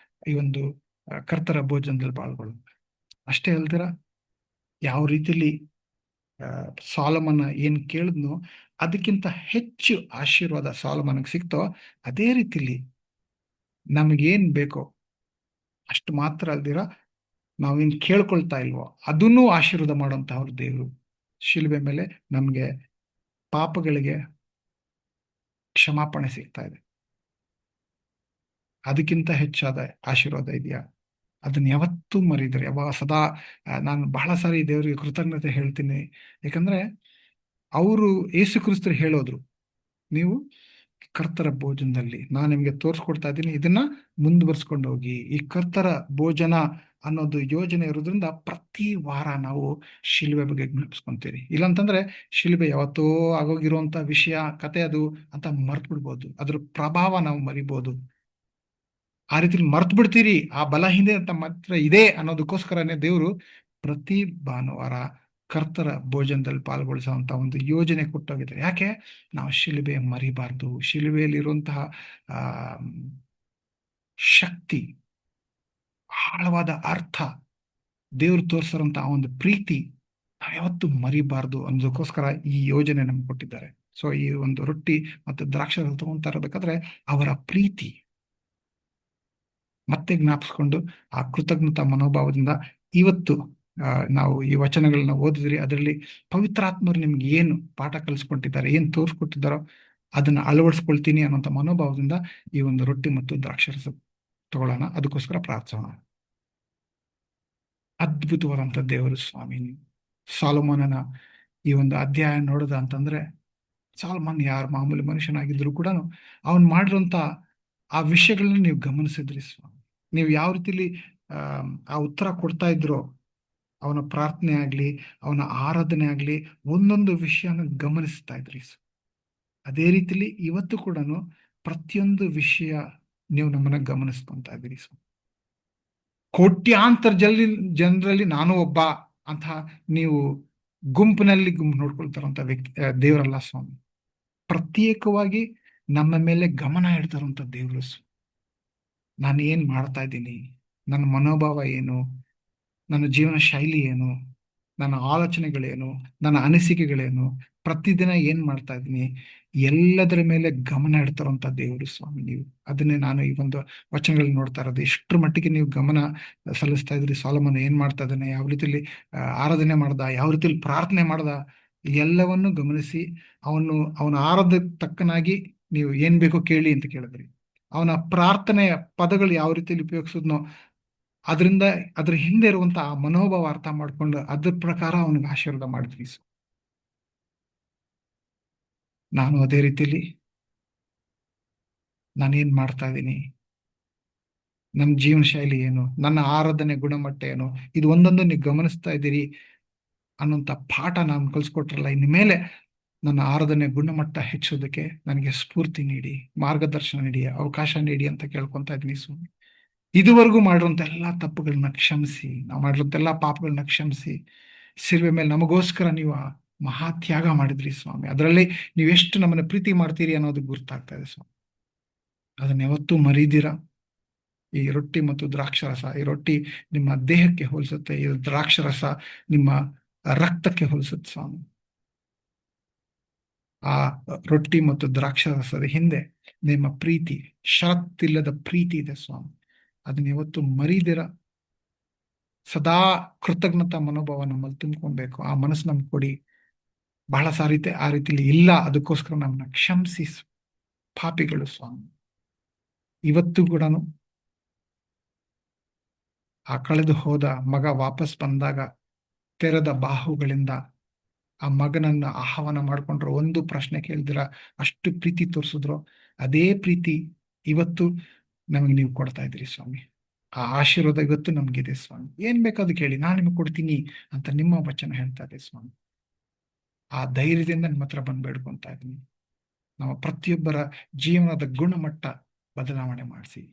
ಈ ಒಂದು ಕರ್ತರ ಭೋಜನದಲ್ಲಿ ಪಾಲ್ಗೊಳ್ಳೋಣ. ಅಷ್ಟೇ ಅಲ್ದಿರ ಯಾವ ರೀತಿಲಿ ಸಾಲಮನ್ನ ಏನ್ ಕೇಳಿದ್ನೋ ಅದಕ್ಕಿಂತ ಹೆಚ್ಚು ಆಶೀರ್ವಾದ ಸಾಲಮನ್ಗೆ ಸಿಕ್ತೋ, ಅದೇ ರೀತಿಲಿ ನಮಗೇನ್ ಬೇಕೋ ಅಷ್ಟು ಮಾತ್ರ ಅಲ್ದಿರ ನಾವೇನ್ ಕೇಳ್ಕೊಳ್ತಾ ಇಲ್ವೋ ಅದನ್ನೂ ಆಶೀರ್ವಾದ ಮಾಡುವಂತ ಅವ್ರ ದೇವರು. ಶಿಲುಬೆ ಮೇಲೆ ನಮ್ಗೆ ಪಾಪಗಳಿಗೆ ಕ್ಷಮಾಪಣೆ ಸಿಗ್ತಾ ಇದೆ. ಅದಕ್ಕಿಂತ ಹೆಚ್ಚಾದ ಆಶೀರ್ವಾದ ಇದೆಯಾ? ಅದನ್ನ ಯಾವತ್ತೂ ಮರೀತಾರೆ. ಯಾವಾಗ ಸದಾ ನಾನು ಬಹಳ ಸಾರಿ ದೇವರಿಗೆ ಕೃತಜ್ಞತೆ ಹೇಳ್ತೀನಿ. ಯಾಕಂದ್ರೆ ಅವರು ಯೇಸು ಕ್ರಿಸ್ತರು ಹೇಳೋದ್ರು, ನೀವು ಕರ್ತರ ಭೋಜನದಲ್ಲಿ ನಾನು ನಿಮ್ಗೆ ತೋರಿಸ್ಕೊಡ್ತಾ ಇದ್ದೀನಿ, ಇದನ್ನ ಮುಂದುವರ್ಸ್ಕೊಂಡು ಹೋಗಿ. ಈ ಕರ್ತರ ಭೋಜನ ಅನ್ನೋದು ಯೋಜನೆ ಇರೋದ್ರಿಂದ ಪ್ರತಿ ವಾರ ನಾವು ಶಿಲುಬೆ ಬಗ್ಗೆ ಜ್ಞಾಪಿಸ್ಕೊಂತೀರಿ. ಇಲ್ಲಾಂತಂದ್ರೆ ಶಿಲುಬೆ ಯಾವತ್ತೋ ಆಗೋಗಿರುವಂತ ವಿಷಯ, ಕತೆ ಅದು ಅಂತ ಮರ್ತು ಬಿಡ್ಬೋದು. ಅದ್ರ ಪ್ರಭಾವ ನಾವು ಮರಿಬೋದು. ಆ ರೀತಿ ಮರ್ತು ಬಿಡ್ತೀರಿ. ಆ ಬಲ ಹಿಂದೆ ಅಂತ ಮಾತ್ರ ಇದೆ ಅನ್ನೋದಕ್ಕೋಸ್ಕರನೇ ದೇವರು ಪ್ರತಿ ಭಾನುವಾರ ಕರ್ತರ ಭೋಜನದಲ್ಲಿ ಪಾಲ್ಗೊಳಿಸುವಂತ ಒಂದು ಯೋಜನೆ ಕೊಟ್ಟೋಗಿದ್ದಾರೆ. ಯಾಕೆ? ನಾವು ಶಿಲುಬೆ ಮರಿಬಾರ್ದು. ಶಿಲುಬೆಯಲ್ಲಿರುವಂತಹ ಆ ಶಕ್ತಿ, ಆಳವಾದ ಅರ್ಥ, ದೇವ್ರು ತೋರಿಸಿರುವಂತಹ ಒಂದು ಪ್ರೀತಿ ನಾವು ಯಾವತ್ತೂ ಮರಿಬಾರ್ದು ಅನ್ನೋದಕ್ಕೋಸ್ಕರ ಈ ಯೋಜನೆ ನಮ್ಗೆ ಕೊಟ್ಟಿದ್ದಾರೆ. ಸೊ ಈ ಒಂದು ರೊಟ್ಟಿ ಮತ್ತು ದ್ರಾಕ್ಷಾರಸ ತಗೊಂತಾ ಇರಬೇಕಾದ್ರೆ ಅವರ ಪ್ರೀತಿ ಮತ್ತೆ ಜ್ಞಾಪಿಸ್ಕೊಂಡು ಆ ಕೃತಜ್ಞತಾ ಮನೋಭಾವದಿಂದ ಇವತ್ತು ನಾವು ಈ ವಚನಗಳನ್ನ ಓದಿದ್ರಿ. ಅದರಲ್ಲಿ ಪವಿತ್ರಾತ್ಮರು ನಿಮ್ಗೆ ಏನು ಪಾಠ ಕಲಿಸ್ಕೊಟ್ಟಿದ್ದಾರೆ, ಏನು ತೋರಿಸ್ಕೊಟ್ಟಿದ್ದಾರೋ ಅದನ್ನ ಅಳವಡಿಸ್ಕೊಳ್ತೀನಿ ಅನ್ನೋಂಥ ಮನೋಭಾವದಿಂದ ಈ ಒಂದು ರೊಟ್ಟಿ ಮತ್ತು ದ್ರಾಕ್ಷಾರಸ ತಗೊಳ್ಳೋಣ. ಅದಕ್ಕೋಸ್ಕರ ಪ್ರಾರ್ಥಿಸೋಣ. ಅದ್ಭುತವಾದಂಥ ದೇವರು ಸ್ವಾಮಿ. ಸಾಲೋಮೋನನ ಈ ಒಂದು ಅಧ್ಯಾಯ ನೋಡೋದ ಅಂತಂದ್ರೆ, ಸಾಲೋಮೋನ್ ಯಾರು ಮಾಮೂಲಿ ಮನುಷ್ಯನಾಗಿದ್ರು ಕೂಡ ಅವನ್ ಮಾಡಿರುವಂತ ಆ ವಿಷಯಗಳನ್ನ ನೀವು ಗಮನಿಸಿದ್ರಿ ಸ್ವಾಮಿ. ನೀವು ಯಾವ ರೀತಿಲಿ ಆ ಉತ್ತರ ಕೊಡ್ತಾ ಇದ್ರೋ, ಅವನ ಪ್ರಾರ್ಥನೆ ಆಗ್ಲಿ, ಅವನ ಆರಾಧನೆ ಆಗ್ಲಿ, ಒಂದೊಂದು ವಿಷಯನ ಗಮನಿಸ್ತಾ ಇದ್ರಿ. ಅದೇ ರೀತಿಲಿ ಇವತ್ತು ಕೂಡ ಪ್ರತಿಯೊಂದು ವಿಷಯ ನೀವು ನಮ್ಮನ್ನ ಗಮನಿಸ್ಕೊಂತ ಇದ್ದೀರಿ ಸ್ವಾಮಿ. ಕೋಟ್ಯಾಂತರ ಜನರಲ್ಲಿ ನಾನು ಒಬ್ಬ ಅಂತ ನೀವು ಗುಂಪಿನಲ್ಲಿ ನೋಡ್ಕೊಳ್ತಾರಂತ ವ್ಯಕ್ತಿ ದೇವರಲ್ಲ ಸ್ವಾಮಿ. ಪ್ರತ್ಯೇಕವಾಗಿ ನಮ್ಮ ಮೇಲೆ ಗಮನ ಇಡ್ತಾರಂತ ದೇವರು. ನಾನು ಏನ್ ಮಾಡ್ತಾ ಇದ್ದೀನಿ, ನನ್ನ ಮನೋಭಾವ ಏನು, ನನ್ನ ಜೀವನ ಶೈಲಿ ಏನು, ನನ್ನ ಆಲೋಚನೆಗಳೇನು, ನನ್ನ ಅನಿಸಿಕೆಗಳೇನು, ಪ್ರತಿದಿನ ಏನ್ ಮಾಡ್ತಾ ಇದ್ದೀನಿ, ಎಲ್ಲದರ ಮೇಲೆ ಗಮನ ಇಡ್ತಾರಂತ ದೇವರು ಸ್ವಾಮಿ ನೀವು. ಅದನ್ನೇ ನಾನು ಈ ಒಂದು ವಚನಗಳಲ್ಲಿ ನೋಡ್ತಾ ಇರೋದು. ಎಷ್ಟರ ಮಟ್ಟಿಗೆ ನೀವು ಗಮನ ಸಲ್ಲಿಸ್ತಾ ಇದ್ರಿ. ಸಾಲಮನ್ ಏನ್ ಮಾಡ್ತಾ ಇದ್ದಾನೆ, ಯಾವ ರೀತಿಯಲ್ಲಿ ಆರಾಧನೆ ಮಾಡ್ದ, ಯಾವ ರೀತಿಯಲ್ಲಿ ಪ್ರಾರ್ಥನೆ ಮಾಡ್ದ, ಎಲ್ಲವನ್ನು ಗಮನಿಸಿ ಅವನ ಆರಾಧಕ್ಕೆ ತಕ್ಕನಾಗಿ ನೀವು ಏನ್ ಬೇಕೋ ಕೇಳಿ ಅಂತ ಕೇಳಿದ್ರಿ. ಅವನ ಪ್ರಾರ್ಥನೆಯ ಪದಗಳು ಯಾವ ರೀತಿಯಲ್ಲಿ ಉಪಯೋಗಿಸಿದ್ನೋ ಅದರಿಂದ ಅದ್ರ ಹಿಂದೆ ಇರುವಂತ ಆ ಮನೋಭಾವ ಅರ್ಥ ಮಾಡ್ಕೊಂಡು ಅದ್ರ ಪ್ರಕಾರ ಅವನಿಗೆ ಆಶೀರ್ವಾದ ಮಾಡಿದ್ರಿ. ನಾನು ಅದೇ ರೀತಿಯಲ್ಲಿ ನಾನೇನ್ ಮಾಡ್ತಾ ಇದ್ದೀನಿ, ನನ್ನ ಜೀವನ ಶೈಲಿ ಏನು, ನನ್ನ ಆರಾಧನೆ ಗುಣಮಟ್ಟ ಏನು, ಇದು ಒಂದೊಂದು ನೀವು ಗಮನಿಸ್ತಾ ಇದ್ದೀರಿ ಅನ್ನೋಂಥ ಪಾಠ ನಾನು ಕಲಿಸ್ಕೊಟ್ರಲ್ಲ. ಇನ್ನು ಮೇಲೆ ನನ್ನ ಆರಾಧನೆ ಗುಣಮಟ್ಟ ಹೆಚ್ಚೋದಕ್ಕೆ ನನಗೆ ಸ್ಫೂರ್ತಿ ನೀಡಿ, ಮಾರ್ಗದರ್ಶನ ನೀಡಿ, ಅವಕಾಶ ನೀಡಿ ಅಂತ ಕೇಳ್ಕೊತಾ ಇದ್ದೀನಿ ಸ್ವಾಮಿ. ಇದುವರೆಗೂ ಮಾಡಿರುವಂತ ಎಲ್ಲಾ ತಪ್ಪುಗಳನ್ನ ಕ್ಷಮಿಸಿ, ನಾವು ಮಾಡಿರುವಂತ ಎಲ್ಲಾ ಪಾಪಗಳನ್ನ ಕ್ಷಮಿಸಿ, ಶಿಲ್ವೆ ಮೇಲೆ ನಮಗೋಸ್ಕರ ನೀವು ಮಹಾತ್ಯಾಗ ಮಾಡಿದ್ರಿ ಸ್ವಾಮಿ. ಅದರಲ್ಲಿ ನೀವೆಷ್ಟು ನಮ್ಮನ್ನ ಪ್ರೀತಿ ಮಾಡ್ತೀರಿ ಅನ್ನೋದು ಗುರ್ತಾಗ್ತಾ ಇದೆ ಸ್ವಾಮಿ. ಅದನ್ನ ಯಾವತ್ತೂ ಮರೀದಿರ. ಈ ರೊಟ್ಟಿ ಮತ್ತು ದ್ರಾಕ್ಷರಸ, ಈ ರೊಟ್ಟಿ ನಿಮ್ಮ ದೇಹಕ್ಕೆ ಹೋಲಿಸುತ್ತೆ, ಈ ದ್ರಾಕ್ಷರಸ ನಿಮ್ಮ ರಕ್ತಕ್ಕೆ ಹೋಲಿಸುತ್ತೆ ಸ್ವಾಮಿ. ಆ ರೊಟ್ಟಿ ಮತ್ತು ದ್ರಾಕ್ಷರಸದ ಹಿಂದೆ ನಿಮ್ಮ ಪ್ರೀತಿ, ಷರತ್ತಿಲ್ಲದ ಪ್ರೀತಿ ಇದೆ ಸ್ವಾಮಿ. ಅದನ್ನ ಯಾವತ್ತು ಮರೀದಿರ. ಸದಾ ಕೃತಜ್ಞತಾ ಮನೋಭಾವ ನಮ್ಮಲ್ಲಿ ತುಂಬಿಕೊಬೇಕು. ಆ ಮನಸ್ಸು ನಮ್ಗೆ ಕೊಡಿ. ಬಹಳ ಸಾರಿ ಆ ರೀತಿಲಿ ಇಲ್ಲ, ಅದಕ್ಕೋಸ್ಕರ ನಮ್ಮನ್ನ ಕ್ಷಮಿಸಿ ಪಾಪಿಗಳು ಸ್ವಾಮಿ. ಇವತ್ತು ಕೂಡ ಆ ಕಳೆದು ಹೋದ ಮಗ ವಾಪಸ್ ಬಂದಾಗ ತೆರೆದ ಬಾಹುಗಳಿಂದ ಆ ಮಗನನ್ನ ಆಹ್ವಾನ ಮಾಡ್ಕೊಂಡ್ರು, ಒಂದು ಪ್ರಶ್ನೆ ಕೇಳಿದಿರ, ಅಷ್ಟು ಪ್ರೀತಿ ತೋರಿಸಿದ್ರು. ಅದೇ ಪ್ರೀತಿ ಇವತ್ತು ನಮಗೆ ನೀವು ಕೊಡ್ತಾ ಇದ್ದೀರಿ ಸ್ವಾಮಿ. ಆ ಆಶೀರ್ವಾದ ಇವತ್ತು ನಮ್ಗಿದೆ ಸ್ವಾಮಿ. ಏನ್ ಬೇಕಾದ್ರು ಕೇಳಿ, ನಾನು ನಿಮಗೆ ಕೊಡ್ತೀನಿ ಅಂತ ನಿಮ್ಮ ವಚನ ಹೇಳ್ತಾ ಇದೆ ಸ್ವಾಮಿ. ಆ ಧೈರ್ಯದಿಂದ ನಿಮ್ಮ ಹತ್ರ ಬಂದು ಬೇಡ್ಕೊಂತ ಇದ್ದೀನಿ. ನಮ್ಮ ಪ್ರತಿಯೊಬ್ಬರ ಜೀವನದ ಗುಣಮಟ್ಟ ಬದಲಾವಣೆ ಮಾಡಿಸಿ,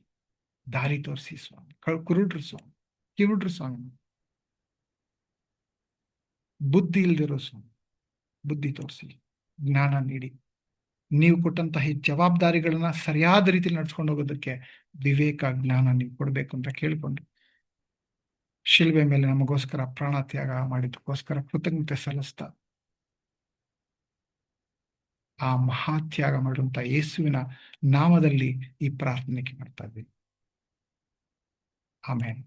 ದಾರಿ ತೋರಿಸಿ ಸ್ವಾಮಿ. ಕುರುಡ್ರು ಸ್ವಾಮಿ, ಕಿವುಡ್ರು ಸ್ವಾಮಿ, ಬುದ್ಧಿ ಇಲ್ದಿರೋ ಸ್ವಾಮಿ, ಬುದ್ಧಿ ತೋರಿಸಿ, ಜ್ಞಾನ ನೀಡಿ, ನೀವು ಕೊಟ್ಟಂತಹ ಈ ಜವಾಬ್ದಾರಿಗಳನ್ನ ಸರಿಯಾದ ರೀತಿಯಲ್ಲಿ ನಡ್ಸ್ಕೊಂಡು ಹೋಗೋದಕ್ಕೆ ವಿವೇಕ, ಜ್ಞಾನ ನೀವು ಕೊಡ್ಬೇಕು ಅಂತ ಕೇಳ್ಕೊಂಡು, ಶಿಲ್ಬೆ ಮೇಲೆ ನಮಗೋಸ್ಕರ ಪ್ರಾಣ ತ್ಯಾಗ ಮಾಡಿದ್ದಕ್ಕೋಸ್ಕರ ಕೃತಜ್ಞತೆ ಸಲ್ಲಿಸ್ತಾ, ಆ ಮಹಾತ್ಯಾಗ ಮಾಡುವಂತ ಯೇಸುವಿನ ನಾಮದಲ್ಲಿ ಈ ಪ್ರಾರ್ಥನೆ ಮಾಡ್ತಾ ಇದ್ದೀವಿ. ಆಮೇನ್.